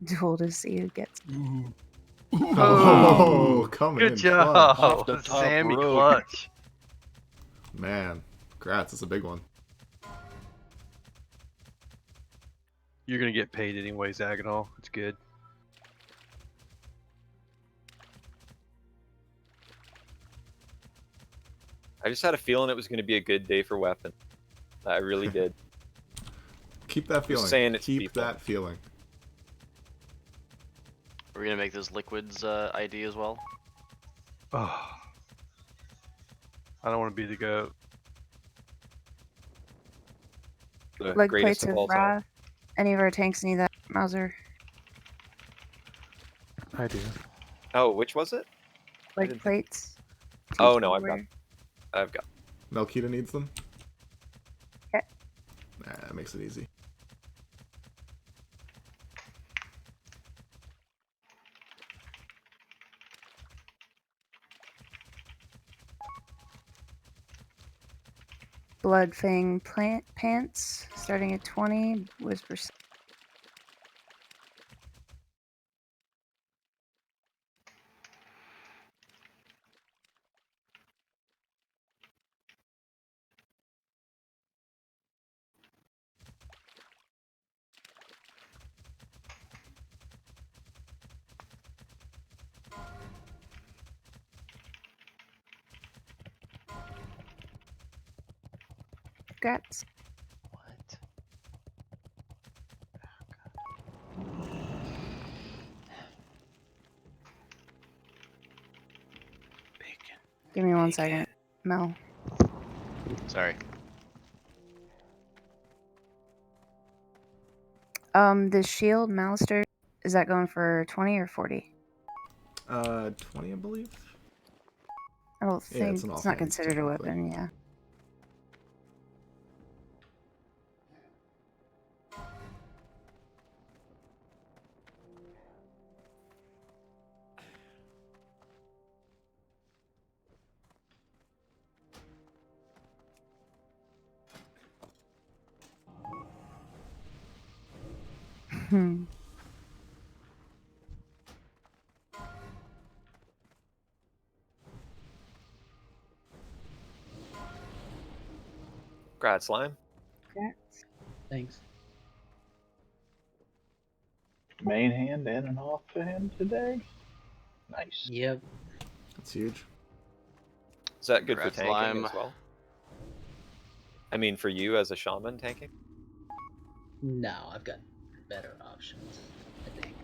Duel to see who gets. Oh, coming good in job, clutch. Off the top Sammy rope. Clutch. Man, congrats, it's a big one. You're gonna get paid anyways, Agonal. It's good. I just had a feeling it was going to be a good day for weapon. I really did. Keep that feeling. Just saying it to Keep people. that feeling. We're gonna make this liquids ID as well. Oh, I don't want to be the goat. The Leg greatest plates of of all time. Wrath. Any of our tanks need that, Mauser? I do. Oh, which was it? Leg plates. Oh no, I've got. Melkita needs them? Okay. Nah, that makes it easy. Bloodfang pants, starting at 20. Whisper. Congrats. What? Give me 1 second, Mel. Sorry. The shield, Malister, is that going for 20 or 40? 20, I believe. I don't Yeah, think it's an it's not offhand, considered a technically. weapon, yeah. Grad slime. Thanks. Main hand and an off hand today. Nice. Yep. That's huge. Is that good Congrats, for tanking Lime. as well? I mean, for you as a shaman tanking? No, I've got better options, I think.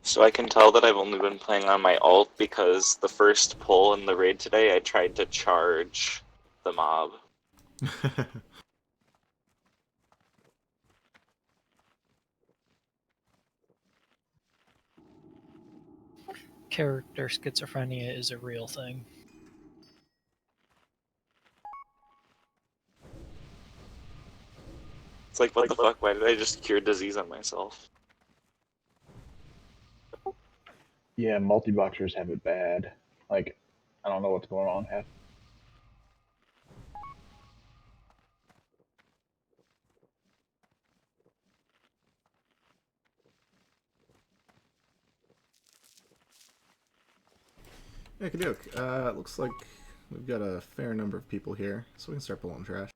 So I can tell that I've only been playing on my alt because the first pull in the raid today, I tried to charge the mob. Character schizophrenia is a real thing. It's like, what the fuck? Why did I just cure disease on myself? Yeah, multi-boxers have it bad. Like, I don't know what's going on. Okey-doke. It looks like we've got a fair number of people here, so we can start pulling trash.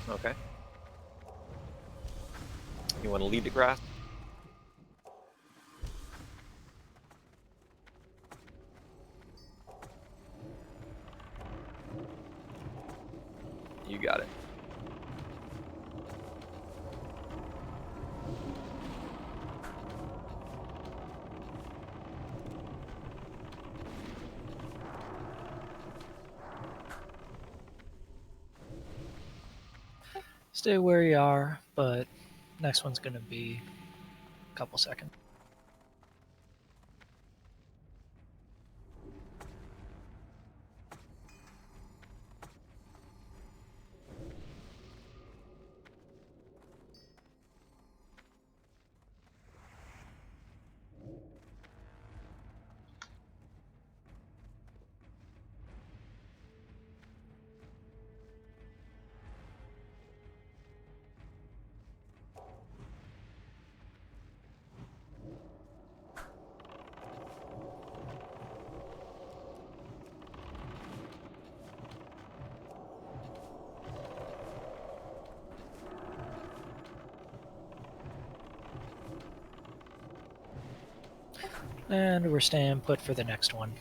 Okay. You want to lead the grass? You got it. Stay where you are, but next one's gonna be a couple seconds. And we're staying put for the next one.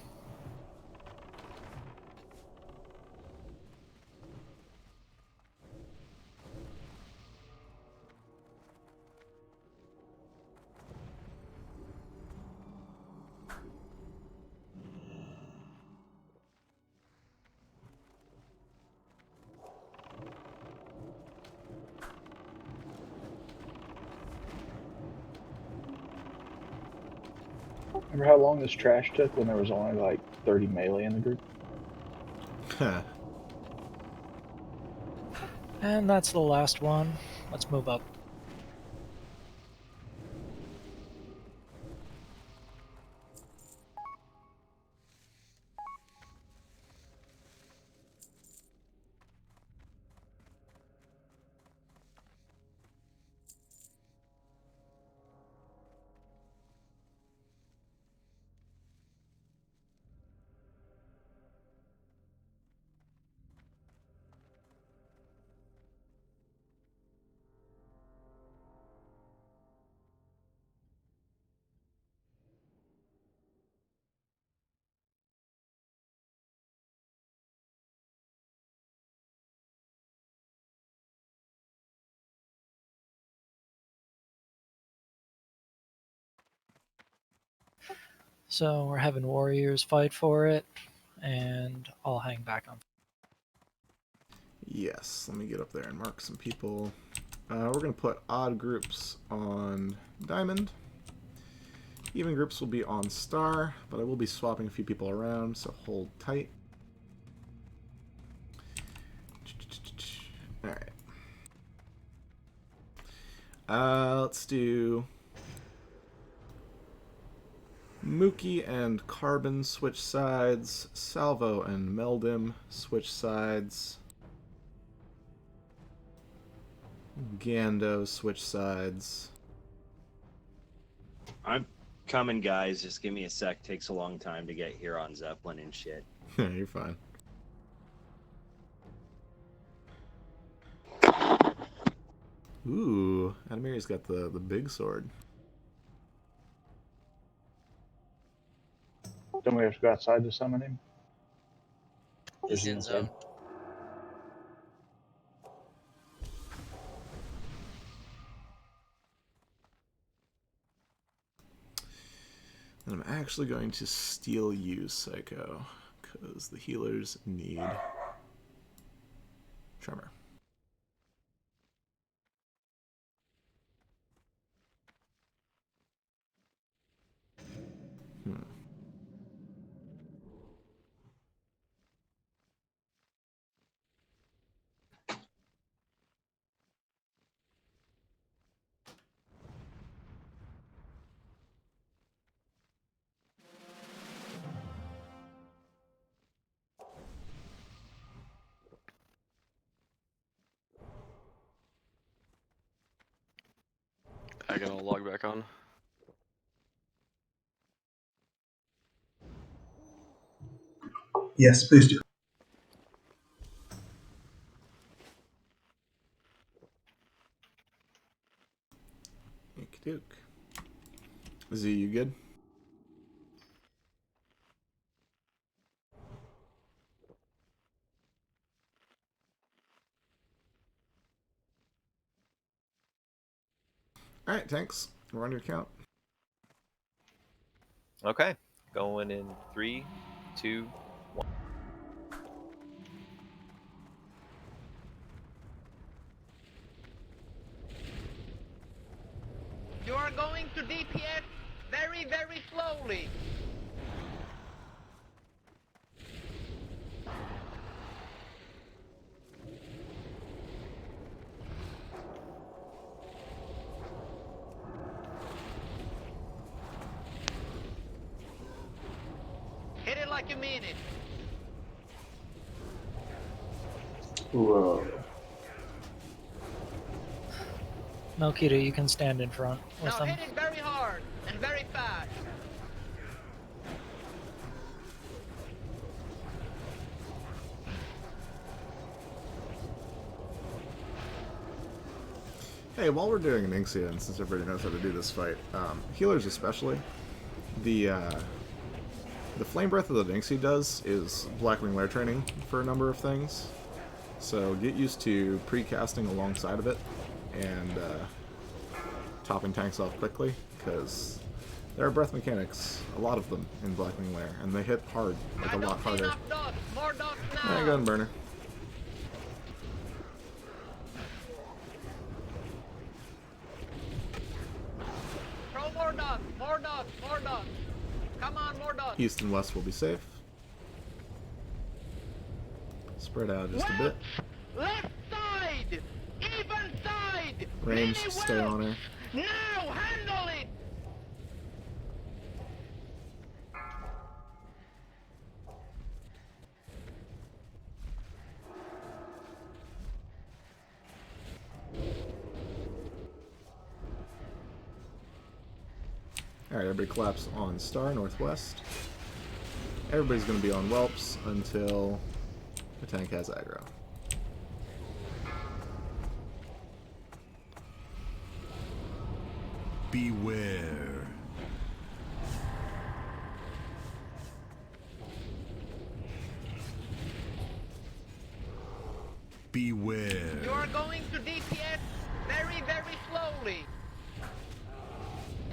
Remember how long this trash took when there was only like 30 melee in the group? And that's the last one. Let's move up. So we're having warriors fight for it, and I'll hang back on. Yes, let me get up there and mark some people. We're going to put odd groups on Diamond. Even groups will be on star, but I will be swapping a few people around, so hold tight. Alright. Let's do Mookie and Carbon switch sides. Salvo and Meldim switch sides. Gando switch sides. I'm coming, guys. Just give me a sec. Takes a long time to get here on Zeppelin and shit. Yeah, you're fine. Ooh, Adamiri's got the big sword. Don't we have to go outside to summon him? He's in zone. And I'm actually going to steal you, Psycho, because the healers need Tremor. I gotta log back on. Yes, please do. Duke. Z, you good? Alright, thanks. We're on your count. Okay, going in 3, 2, 1. You are going to DPS very, very slowly. Hit it like you mean it. Whoa. Melkita, you can stand in front with Now them. hit it very hard and very fast. Hey, while we're doing an Inxia, and since everybody knows how to do this fight, healers especially, the Flame Breath that Inxia does is Blackwing Lair training for a number of things. So get used to pre-casting alongside of it and topping tanks off quickly, because there are breath mechanics, a lot of them, in Blackwing Lair, and they hit hard, like a lot harder. More dots now. Alright, go and burner. Throw more dots, more dots, more dots. Come on, more dots. East and west will be safe. Spread out just a bit. Left side, even side. Range, Really stay well. on her. Now handle it. Alright, everybody collapse on Star, Northwest. Everybody's going to be on Whelps until the tank has aggro. Beware. Beware. You are going to DPS very, very slowly.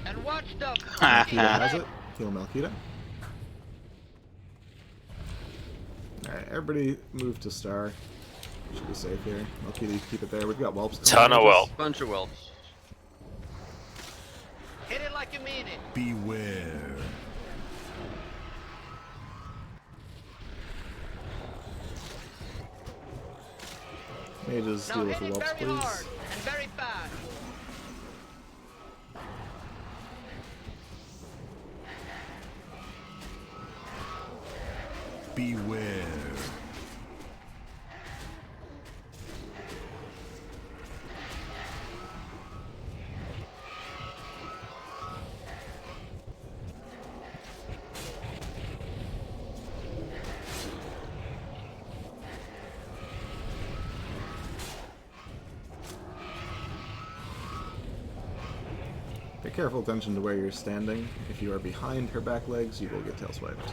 And watch the... Malkita has it. Kill Malkita. Alright, everybody move to Star. Should be safe here. Malkita, you keep it there. We've got Whelps. Ton of whelps. Bunch of whelps. Hit it like like you mean it. Beware. Mages Now deal with hit the it whelps, very hard please. and very fast. Beware. Pay careful attention to where you're standing. If you are behind her back legs, you will get tail swiped.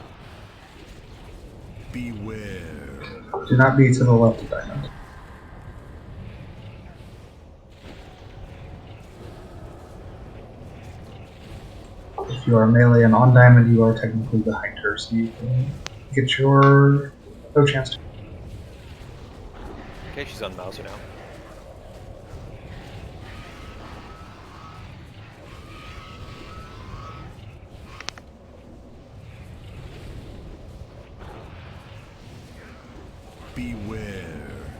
Beware. Do not be to the left of Diamond. If you are melee and on Diamond, you are technically behind her, so you can get your no chance to. Okay, she's on Mauser now. Beware.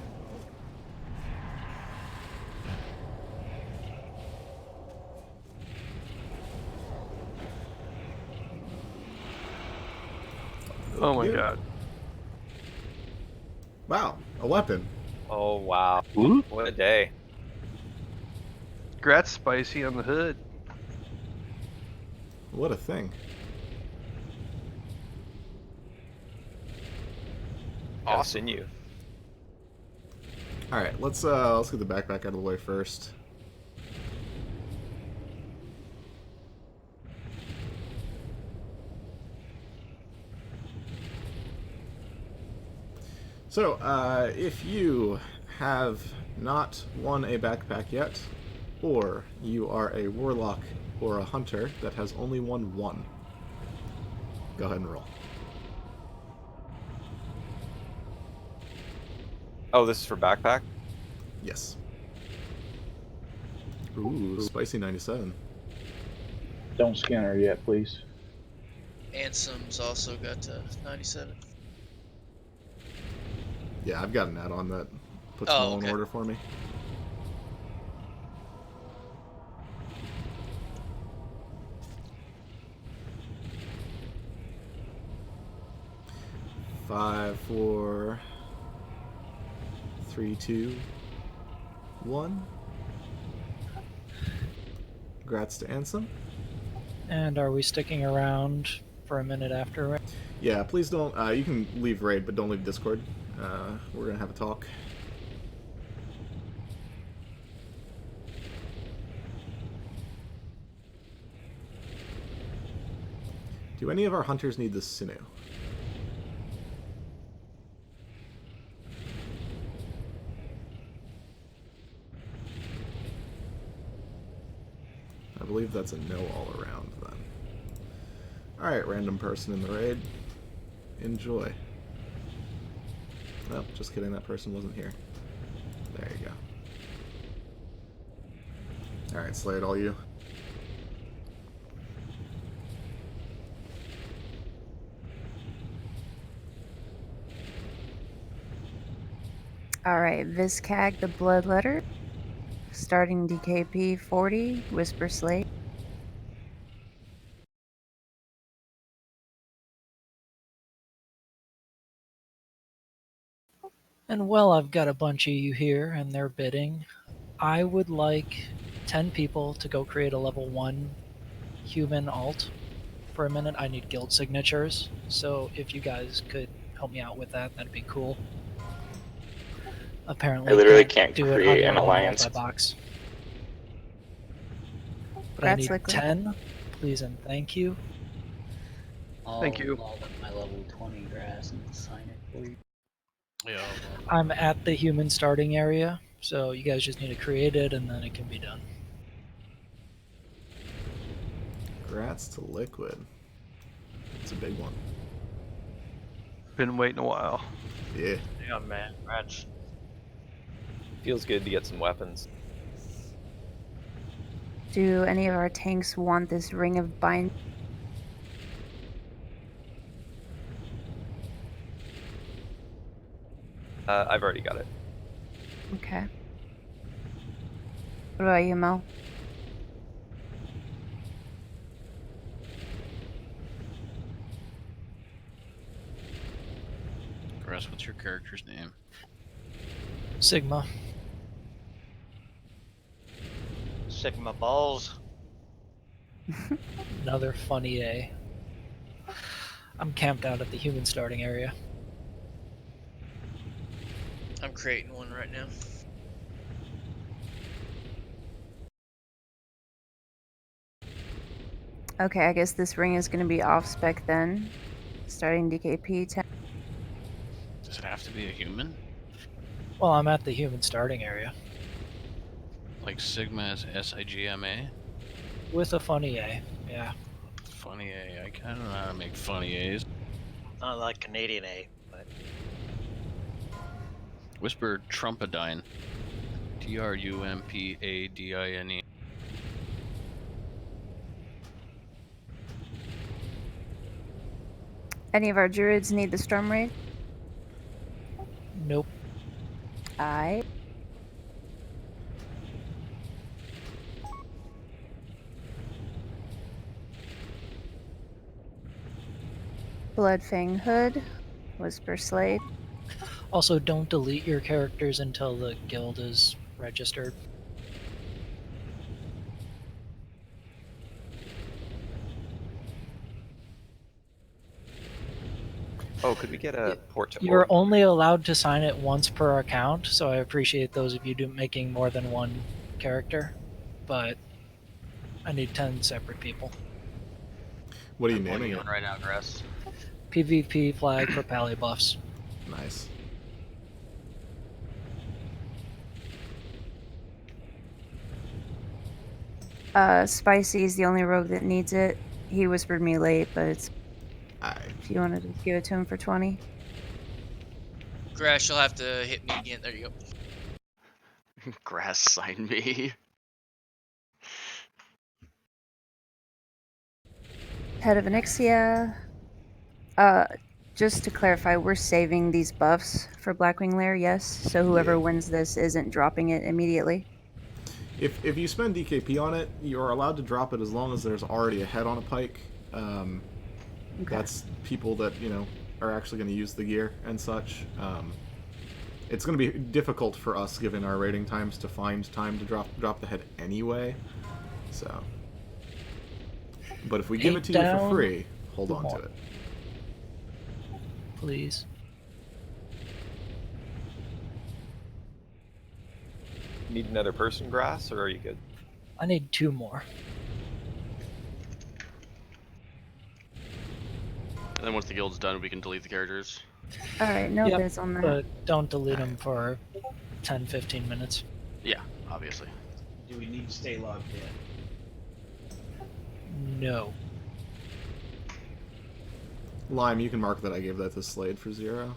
Oh my god. Wow, a weapon. Oh wow. What a day. Congrats, Spicy, on the hood. What a thing. Awesome. You. All right, let's get the backpack out of the way first. So, if you have not won a backpack yet, or you are a warlock or a hunter that has only won one, go ahead and roll. Oh, this is for backpack? Yes. Ooh, spicy 97. Don't skin her yet, please. Ansem's also got 97. Yeah, I've got an add-on that puts them all in order for me. Five, 4, 3, 2, 1. Congrats to Ansem. And are we sticking around for a minute after? Right? Yeah, please don't. You can leave raid, but don't leave Discord. We're gonna have a talk. Do any of our hunters need the sinew? I believe that's a no all around then. Alright, random person in the raid. Enjoy. Oh, just kidding, that person wasn't here. There you go. Alright, Slade, all you. Alright, Viscag the Bloodletter. Starting DKP 40, Whisper Slate. And well, I've got a bunch of you here and they're bidding. I would like 10 people to go create a level 1 human alt for a minute. I need guild signatures, so if you guys could help me out with that, that'd be cool. Apparently, I literally can't can't do it create on an your own alliance. multi-box. But That's I need liquid. 10, please and thank you. Thank you. I'll let my level 20 grass and sign it for you. Yeah. I'm at the human starting area, so you guys just need to create it and then it can be done. Congrats to Liquid. It's a big one. Been waiting a while. Yeah. Yeah, man. Rats. Feels good to get some weapons. Do any of our tanks want this ring of bind? I've already got it. Okay. What about you, Mel? Grass, what's your character's name? Sigma. Sigma balls. Another funny A. I'm camped out at the human starting area. I'm creating one right now. Okay, I guess this ring is going to be off spec then. Starting DKP 10. Does it have to be a human? Well, I'm at the human starting area. Like Sigma is SIGMA? With a funny A, yeah. Funny A. I kind of know how to make funny A's. Not like Canadian A, but Whisper Trumpadine. TRUMPADINE. Any of our druids need the storm raid? Nope. I. Bloodfang Hood, Whisper Slade. Also, don't delete your characters until the guild is registered. Oh, could we get a port to You're org? only allowed to sign it once per account, so I appreciate those of you making more than one character, but I need 10 separate people. What are you What are naming you it? doing right now, Grass? PvP flag for pally buffs. Nice. Spicy is the only rogue that needs it. He whispered me late, but it's. If you wanted to give it to him for 20. Grash, you'll have to hit me again. There you go. Grass sign me. Head of Onyxia. Just to clarify, we're saving these buffs for Blackwing Lair, yes? So whoever wins this isn't dropping it immediately? If you spend DKP on it, you are allowed to drop it as long as there's already a head on a pike. That's people that, you know, are actually going to use the gear and such. It's going to be difficult for us, given our raiding times, to find time to drop the head anyway. So, but if we give it to you for free, hold on to it. Please. Need another person, Grass, or are you good? I need 2 more. And then once the guild's done, we can delete the characters. Alright, no Yep, bids on that. but don't delete them for 10-15 minutes. Yeah, obviously. Do we need to stay logged in? No. Lime, you can mark that I gave that to Slade for 0.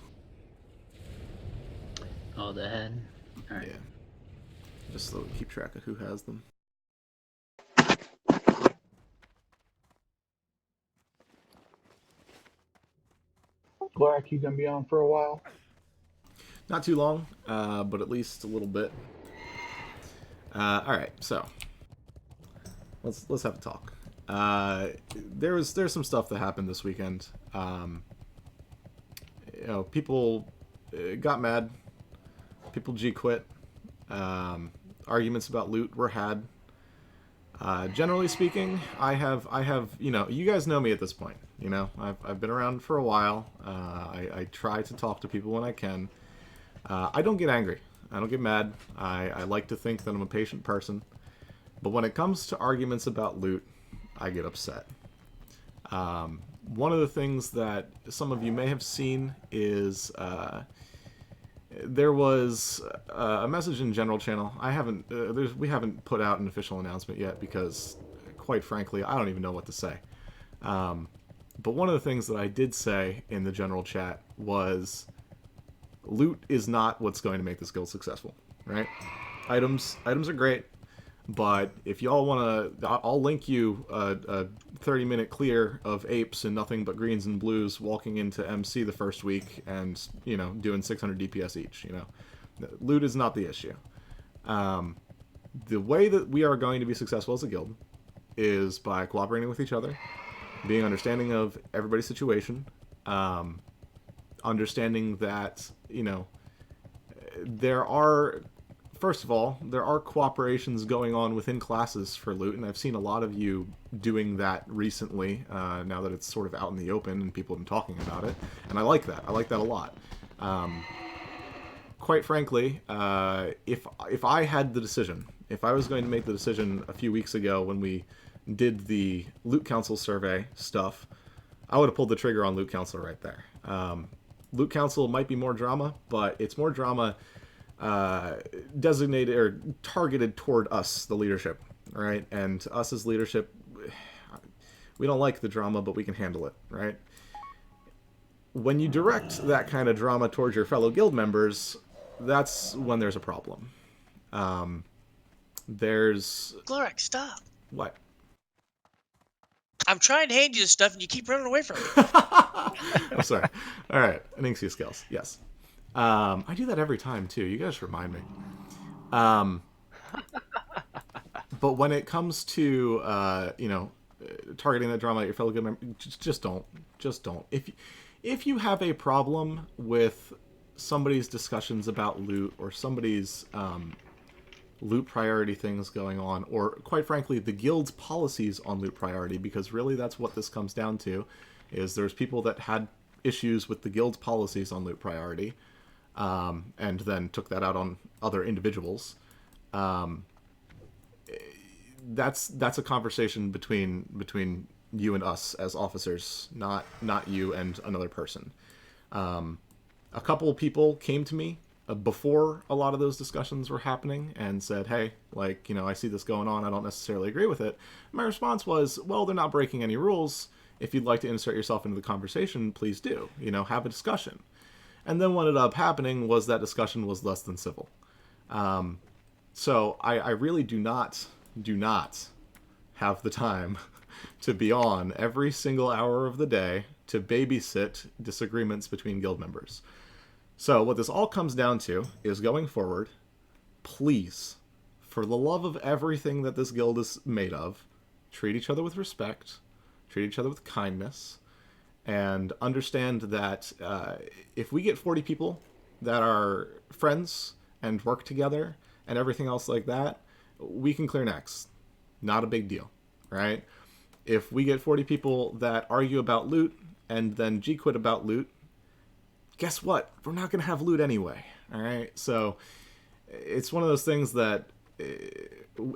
Oh, the head? Alright. Yeah. Just so we keep track of who has them. Black, you gonna be on for a while? Not too long, but at least a little bit. All right, so let's have a talk. There's some stuff that happened this weekend. You know, people got mad. People G quit. Arguments about loot were had. Generally speaking, I have, you know, you guys know me at this point. You know, I've been around for a while. I try to talk to people when I can. I don't get angry. I don't get mad. I like to think that I'm a patient person. But when it comes to arguments about loot, I get upset. One of the things that some of you may have seen is there was a message in General Channel. We haven't put out an official announcement yet because, quite frankly, I don't even know what to say. But one of the things that I did say in the general chat was loot is not what's going to make this guild successful, right? Items are great, But if y'all want to, I'll link you a 30-minute clear of apes and nothing but greens and blues walking into MC the first week and, you know, doing 600 DPS each, you know. Loot is not the issue. The way that we are going to be successful as a guild is by cooperating with each other, being understanding of everybody's situation, understanding that, you know, there are... First of all, there are cooperations going on within classes for loot, and I've seen a lot of you doing that recently, now that it's sort of out in the open and people have been talking about it, and I like that. I like that a lot. Quite frankly, if I had the decision, if I was going to make the decision a few weeks ago when we did the Loot Council survey stuff, I would have pulled the trigger on Loot Council right there. Loot Council might be more drama, but it's more drama designated or targeted toward us, the leadership, right? And us as leadership, we don't like the drama, but we can handle it, right? When you direct that kind of drama towards your fellow guild members, that's when there's a problem. There's... Glorak, stop. What? I'm trying to hand you this stuff and you keep running away from it. I'm sorry. All right, Anixia skills, yes. I do that every time too. You guys remind me. But when it comes to you know, targeting that drama at your fellow guild member, just don't. If you have a problem with somebody's discussions about loot or somebody's loot priority things going on, or quite frankly the guild's policies on loot priority, because really that's what this comes down to, is there's people that had issues with the guild's policies on loot priority. And then took that out on other individuals. That's a conversation between you and us as officers, not you and another person. A couple of people came to me before a lot of those discussions were happening and said, hey, like, you know, I see this going on, I don't necessarily agree with it. My response was, well, they're not breaking any rules. If you'd like to insert yourself into the conversation, please do. You know, have a discussion. And then what ended up happening was that discussion was less than civil. So I really do not have the time to be on every single hour of the day to babysit disagreements between guild members. So what this all comes down to is, going forward, please, for the love of everything that this guild is made of, treat each other with respect, treat each other with kindness, and understand that if we get 40 people that are friends and work together and everything else like that, we can clear next. Not a big deal, right? If we get 40 people that argue about loot and then G-quit about loot, guess what? We're not going to have loot anyway, all right? So it's one of those things that,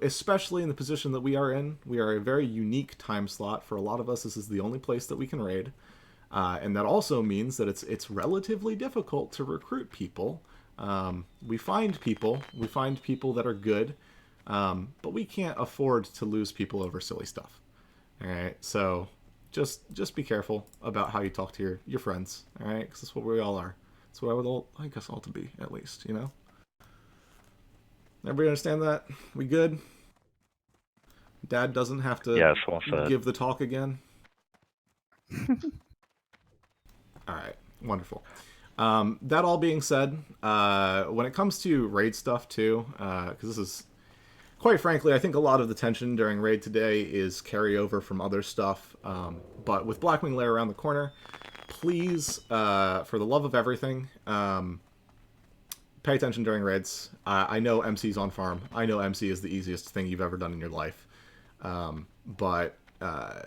especially in the position that we are in, we are a very unique time slot. For a lot of us, this is the only place that we can raid. And that also means that it's relatively difficult to recruit people. We find people that are good, but we can't afford to lose people over silly stuff. All right, so just be careful about how you talk to your friends. All right, because that's what we all are. That's what I would like us all to be, at least. You know. Everybody understand that? We good? Dad doesn't have to give the talk again. All right, wonderful. That all being said, when it comes to raid stuff too, because this is, quite frankly, I think a lot of the tension during raid today is carryover from other stuff. But with Blackwing Lair around the corner, please, for the love of everything, pay attention during raids. I know MC's on farm. I know MC is the easiest thing you've ever done in your life. But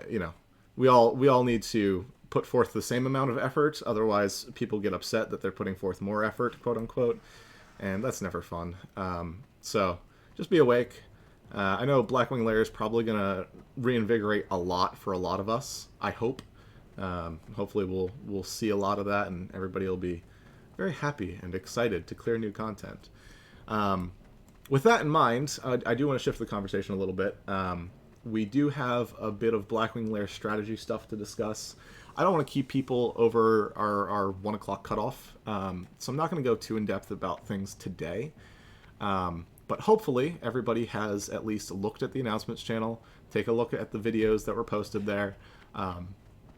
you know, we all need to put forth the same amount of effort, otherwise people get upset that they're putting forth more effort, quote unquote, and that's never fun. So just be awake. I know Blackwing Lair is probably going to reinvigorate a lot for a lot of us, I hope. Hopefully we'll see a lot of that and everybody will be very happy and excited to clear new content. With that in mind, I do want to shift the conversation a little bit. We do have a bit of Blackwing Lair strategy stuff to discuss. I don't want to keep people over our 1 o'clock cutoff, so I'm not going to go too in-depth about things today. But hopefully everybody has at least looked at the announcements channel, take a look at the videos that were posted there.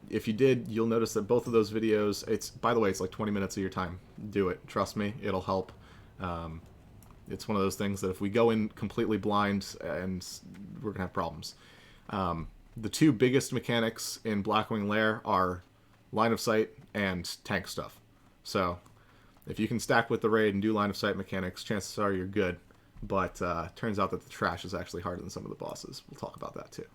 If you did, you'll notice that both of those videos, by the way, it's like 20 minutes of your time. Do it. Trust me, it'll help. It's one of those things that if we go in completely blind, and we're going to have problems. The two biggest mechanics in Blackwing Lair are line of sight and tank stuff. So if you can stack with the raid and do line of sight mechanics, chances are you're good. But turns out that the trash is actually harder than some of the bosses. We'll talk about that too.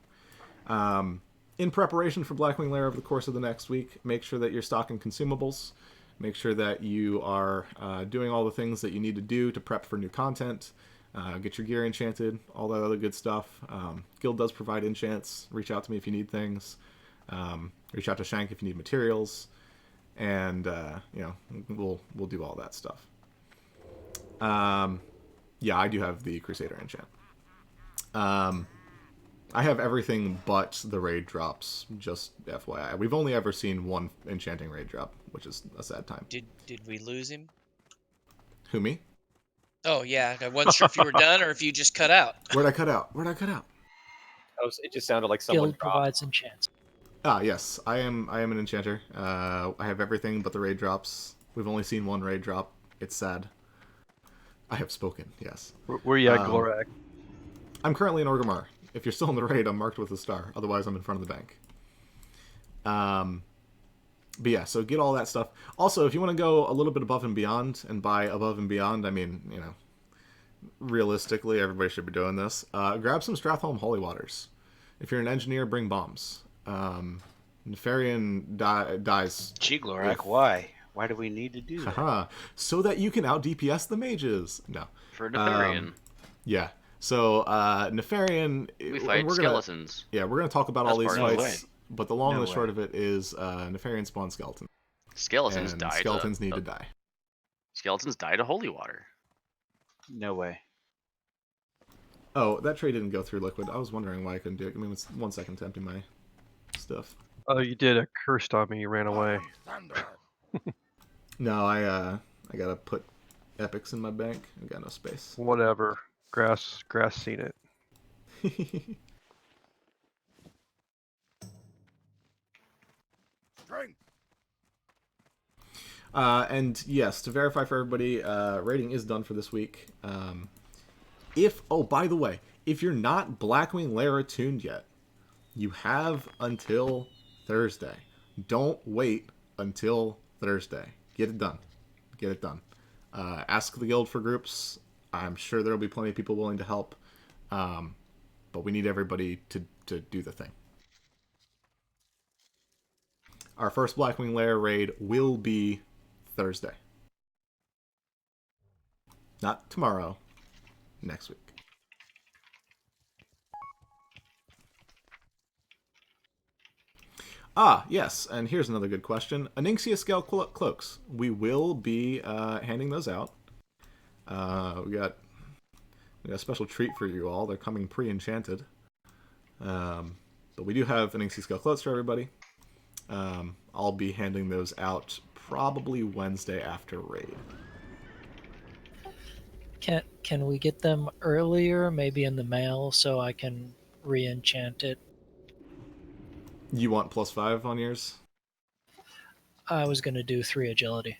In preparation for Blackwing Lair over the course of the next week, make sure that you're stocking consumables. Make sure that you are doing all the things that you need to do to prep for new content. Get your gear enchanted, all that other good stuff. Guild does provide enchants. Reach out to me if you need things. Reach out to Shank if you need materials. And, we'll do all that stuff. Yeah, I do have the Crusader enchant. I have everything but the raid drops, just FYI. We've only ever seen one enchanting raid drop, which is a sad time. Did we lose him? Who, me? Oh, yeah. I wasn't sure if you were done or if you just cut out. Where'd I cut out? It just sounded like someone Guild provides enchants. Ah, yes. I am an enchanter. I have everything but the raid drops. We've only seen one raid drop. It's sad. I have spoken, yes. Where you at, Glorak? I'm currently in Orgrimmar. If you're still in the raid, I'm marked with a star. Otherwise, I'm in front of the bank. But yeah, so get all that stuff. Also, if you want to go a little bit above and beyond, and by above and beyond, I mean, realistically, everybody should be doing this. Grab some Stratholme Holy Waters. If you're an engineer, bring bombs. Nefarian dies. Gee, Glorak, why? Why do we need to do that? Haha. So that you can out DPS the mages. No. For Nefarian. Yeah. So, Nefarian... We fight skeletons. We're going to talk about all these part of fights, but the long and the short of it is Nefarian spawn skeletons. Skeletons and die. Skeletons need to die. Skeletons die to holy water. No way. Oh, that trade didn't go through Liquid. I was wondering why I couldn't do it. Give me 1 second to empty my stuff. Oh, you did. It cursed on me. You ran away. No, I gotta put epics in my bank. I got no space. Whatever. Grass seen it. And yes, to verify for everybody, rating is done for this week. By the way, if you're not Blackwing Lair attuned yet, you have until Thursday. Don't wait until Thursday. Get it done. Get it done. Ask the guild for groups. I'm sure there will be plenty of people willing to help. But we need everybody to do the thing. Our first Blackwing Lair raid will be Thursday. Not tomorrow. Next week. Ah, yes, and here's another good question. Onyxia Scale Cloaks. We will be handing those out. We got a special treat for you all. They're coming pre-enchanted. But we do have Onyxia Scale Cloaks for everybody. I'll be handing those out probably Wednesday after raid. Can we get them earlier, maybe in the mail, so I can re-enchant it? You want +5 on yours? I was going to do 3 agility.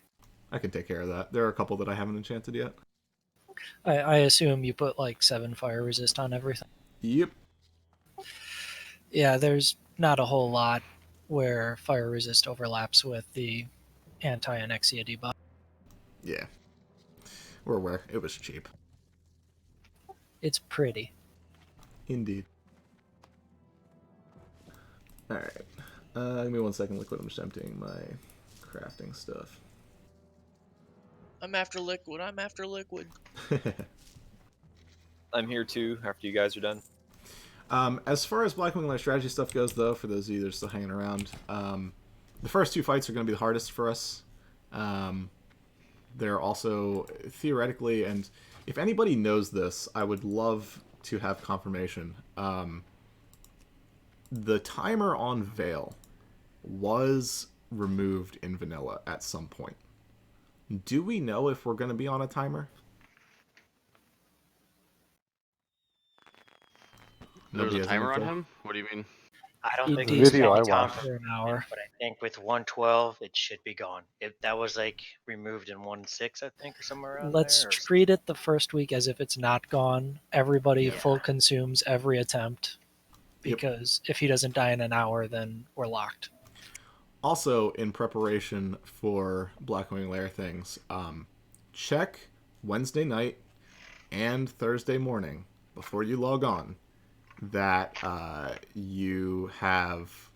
I can take care of that. There are a couple that I haven't enchanted yet. I assume you put like 7 fire resist on everything. Yep. Yeah, there's not a whole lot where fire resist overlaps with the anti-Onyxia debuff. Yeah. We're aware. It was cheap. It's pretty. Indeed. Alright. Give me 1 second, Liquid. I'm just emptying my crafting stuff. I'm after Liquid. I'm after Liquid. I'm here too, after you guys are done. As far as Blackwing Lair strategy stuff goes, though, for those of you that are still hanging around, the first 2 fights are going to be the hardest for us. They're also theoretically, and if anybody knows this, I would love to have confirmation. The timer on Veil was removed in vanilla at some point. Do we know if we're going to be on a timer? There was Nobody a has timer on info? him? What do you mean? I don't The think The it's video I any time watched. for an hour. but I think with 112 it should be gone. That was like removed in 1.6, I think, or somewhere around Let's there. treat it the first week as if it's not gone. Everybody Yeah. full consumes every attempt, Yep. because if he doesn't die in an hour, then we're locked. Also, in preparation for Blackwing Lair things, check Wednesday night and Thursday morning before you log on that you have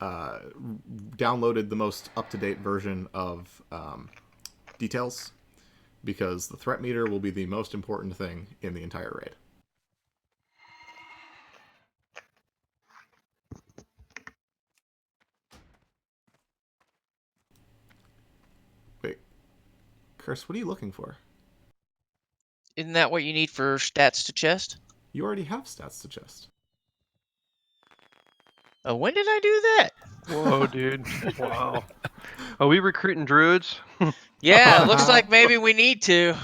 downloaded the most up-to-date version of details, because the threat meter will be the most important thing in the entire raid. Wait, Curse, what are you looking for? Isn't that what you need for stats to chest? You already have stats to chest. When did I do that? Whoa, dude. Wow. Are we recruiting druids? Yeah, looks like maybe we need to.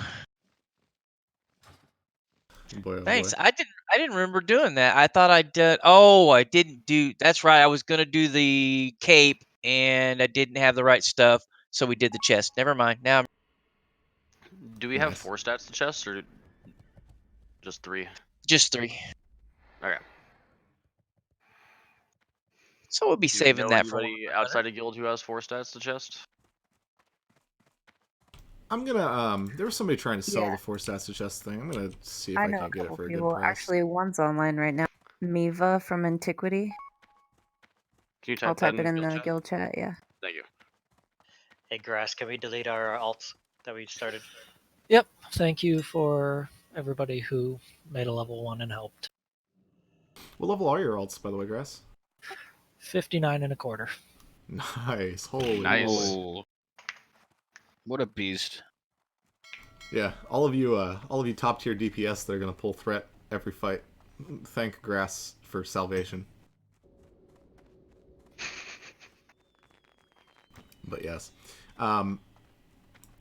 Boy, oh Thanks. boy. I didn't remember doing that. I thought I did. Oh, I didn't do. That's right. I was gonna do the cape, and I didn't have the right stuff, so we did the chest. Never mind. Now I'm Do we have Nice. 4 stats to chest or just 3? just 3. Okay. So we'll be Do you saving know that for anybody outside of guild who has 4 stats to chest? I'm gonna there was somebody trying to sell Yeah. the 4 stats to chest thing. I'm gonna see if I I know can't a get it couple for a good people. price. Actually, one's online right now. Miva from Antiquity. Can you I'll type type it in guild the chat? guild chat. Yeah. Thank you. Hey, Grass, can we delete our alts that we started? Yep. Thank you for everybody who made a level 1 and helped. What level are your alts, by the way, Grass? 59 and a quarter. Nice. Holy Nice. moly. Oh, what a beast! Yeah, all of you top tier DPS that are gonna pull threat every fight. Thank Grass for salvation. But yes.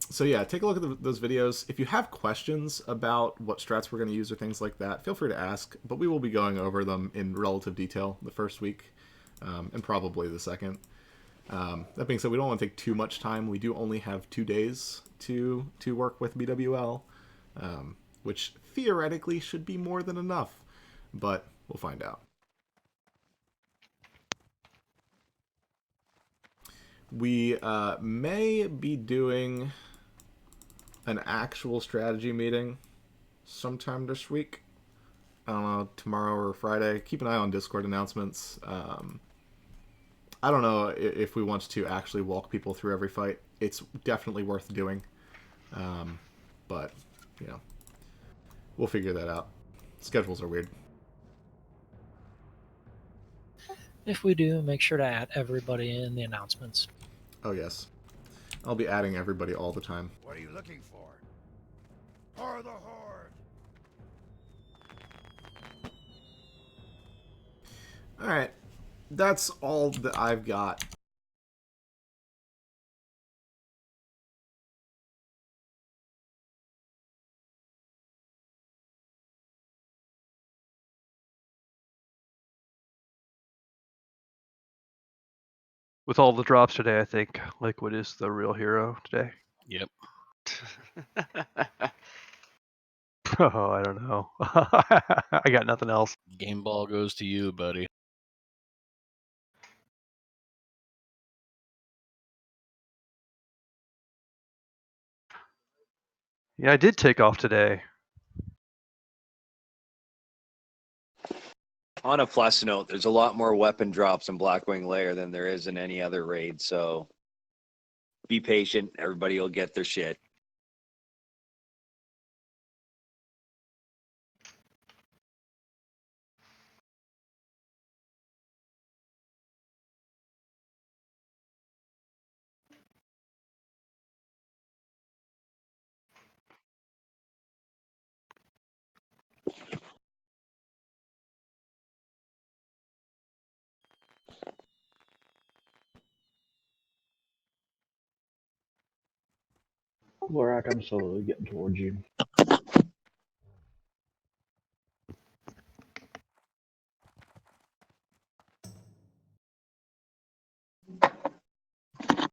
So yeah, take a look at those videos. If you have questions about what strats we're going to use or things like that, feel free to ask. But we will be going over them in relative detail the first week, and probably the second. That being said, we don't want to take too much time. We do only have 2 days to work with BWL, which theoretically should be more than enough, but we'll find out. We may be doing an actual strategy meeting sometime this week. I don't know, tomorrow or Friday. Keep an eye on Discord announcements. I don't know if we want to actually walk people through every fight. It's definitely worth doing. But, you know, we'll figure that out. Schedules are weird. If we do, make sure to add everybody in the announcements. Oh, yes. I'll be adding everybody all the time. What are you looking for? For the Horde! Alright. That's all that I've got. With all the drops today, I think Liquid is the real hero today. Yep. Oh, I don't know. I got nothing else. Game ball goes to you, buddy. Yeah, I did take off today. On a plus note, there's a lot more weapon drops in Blackwing Lair than there is in any other raid, so be patient. Everybody will get their shit. Lorak, I'm slowly getting towards you.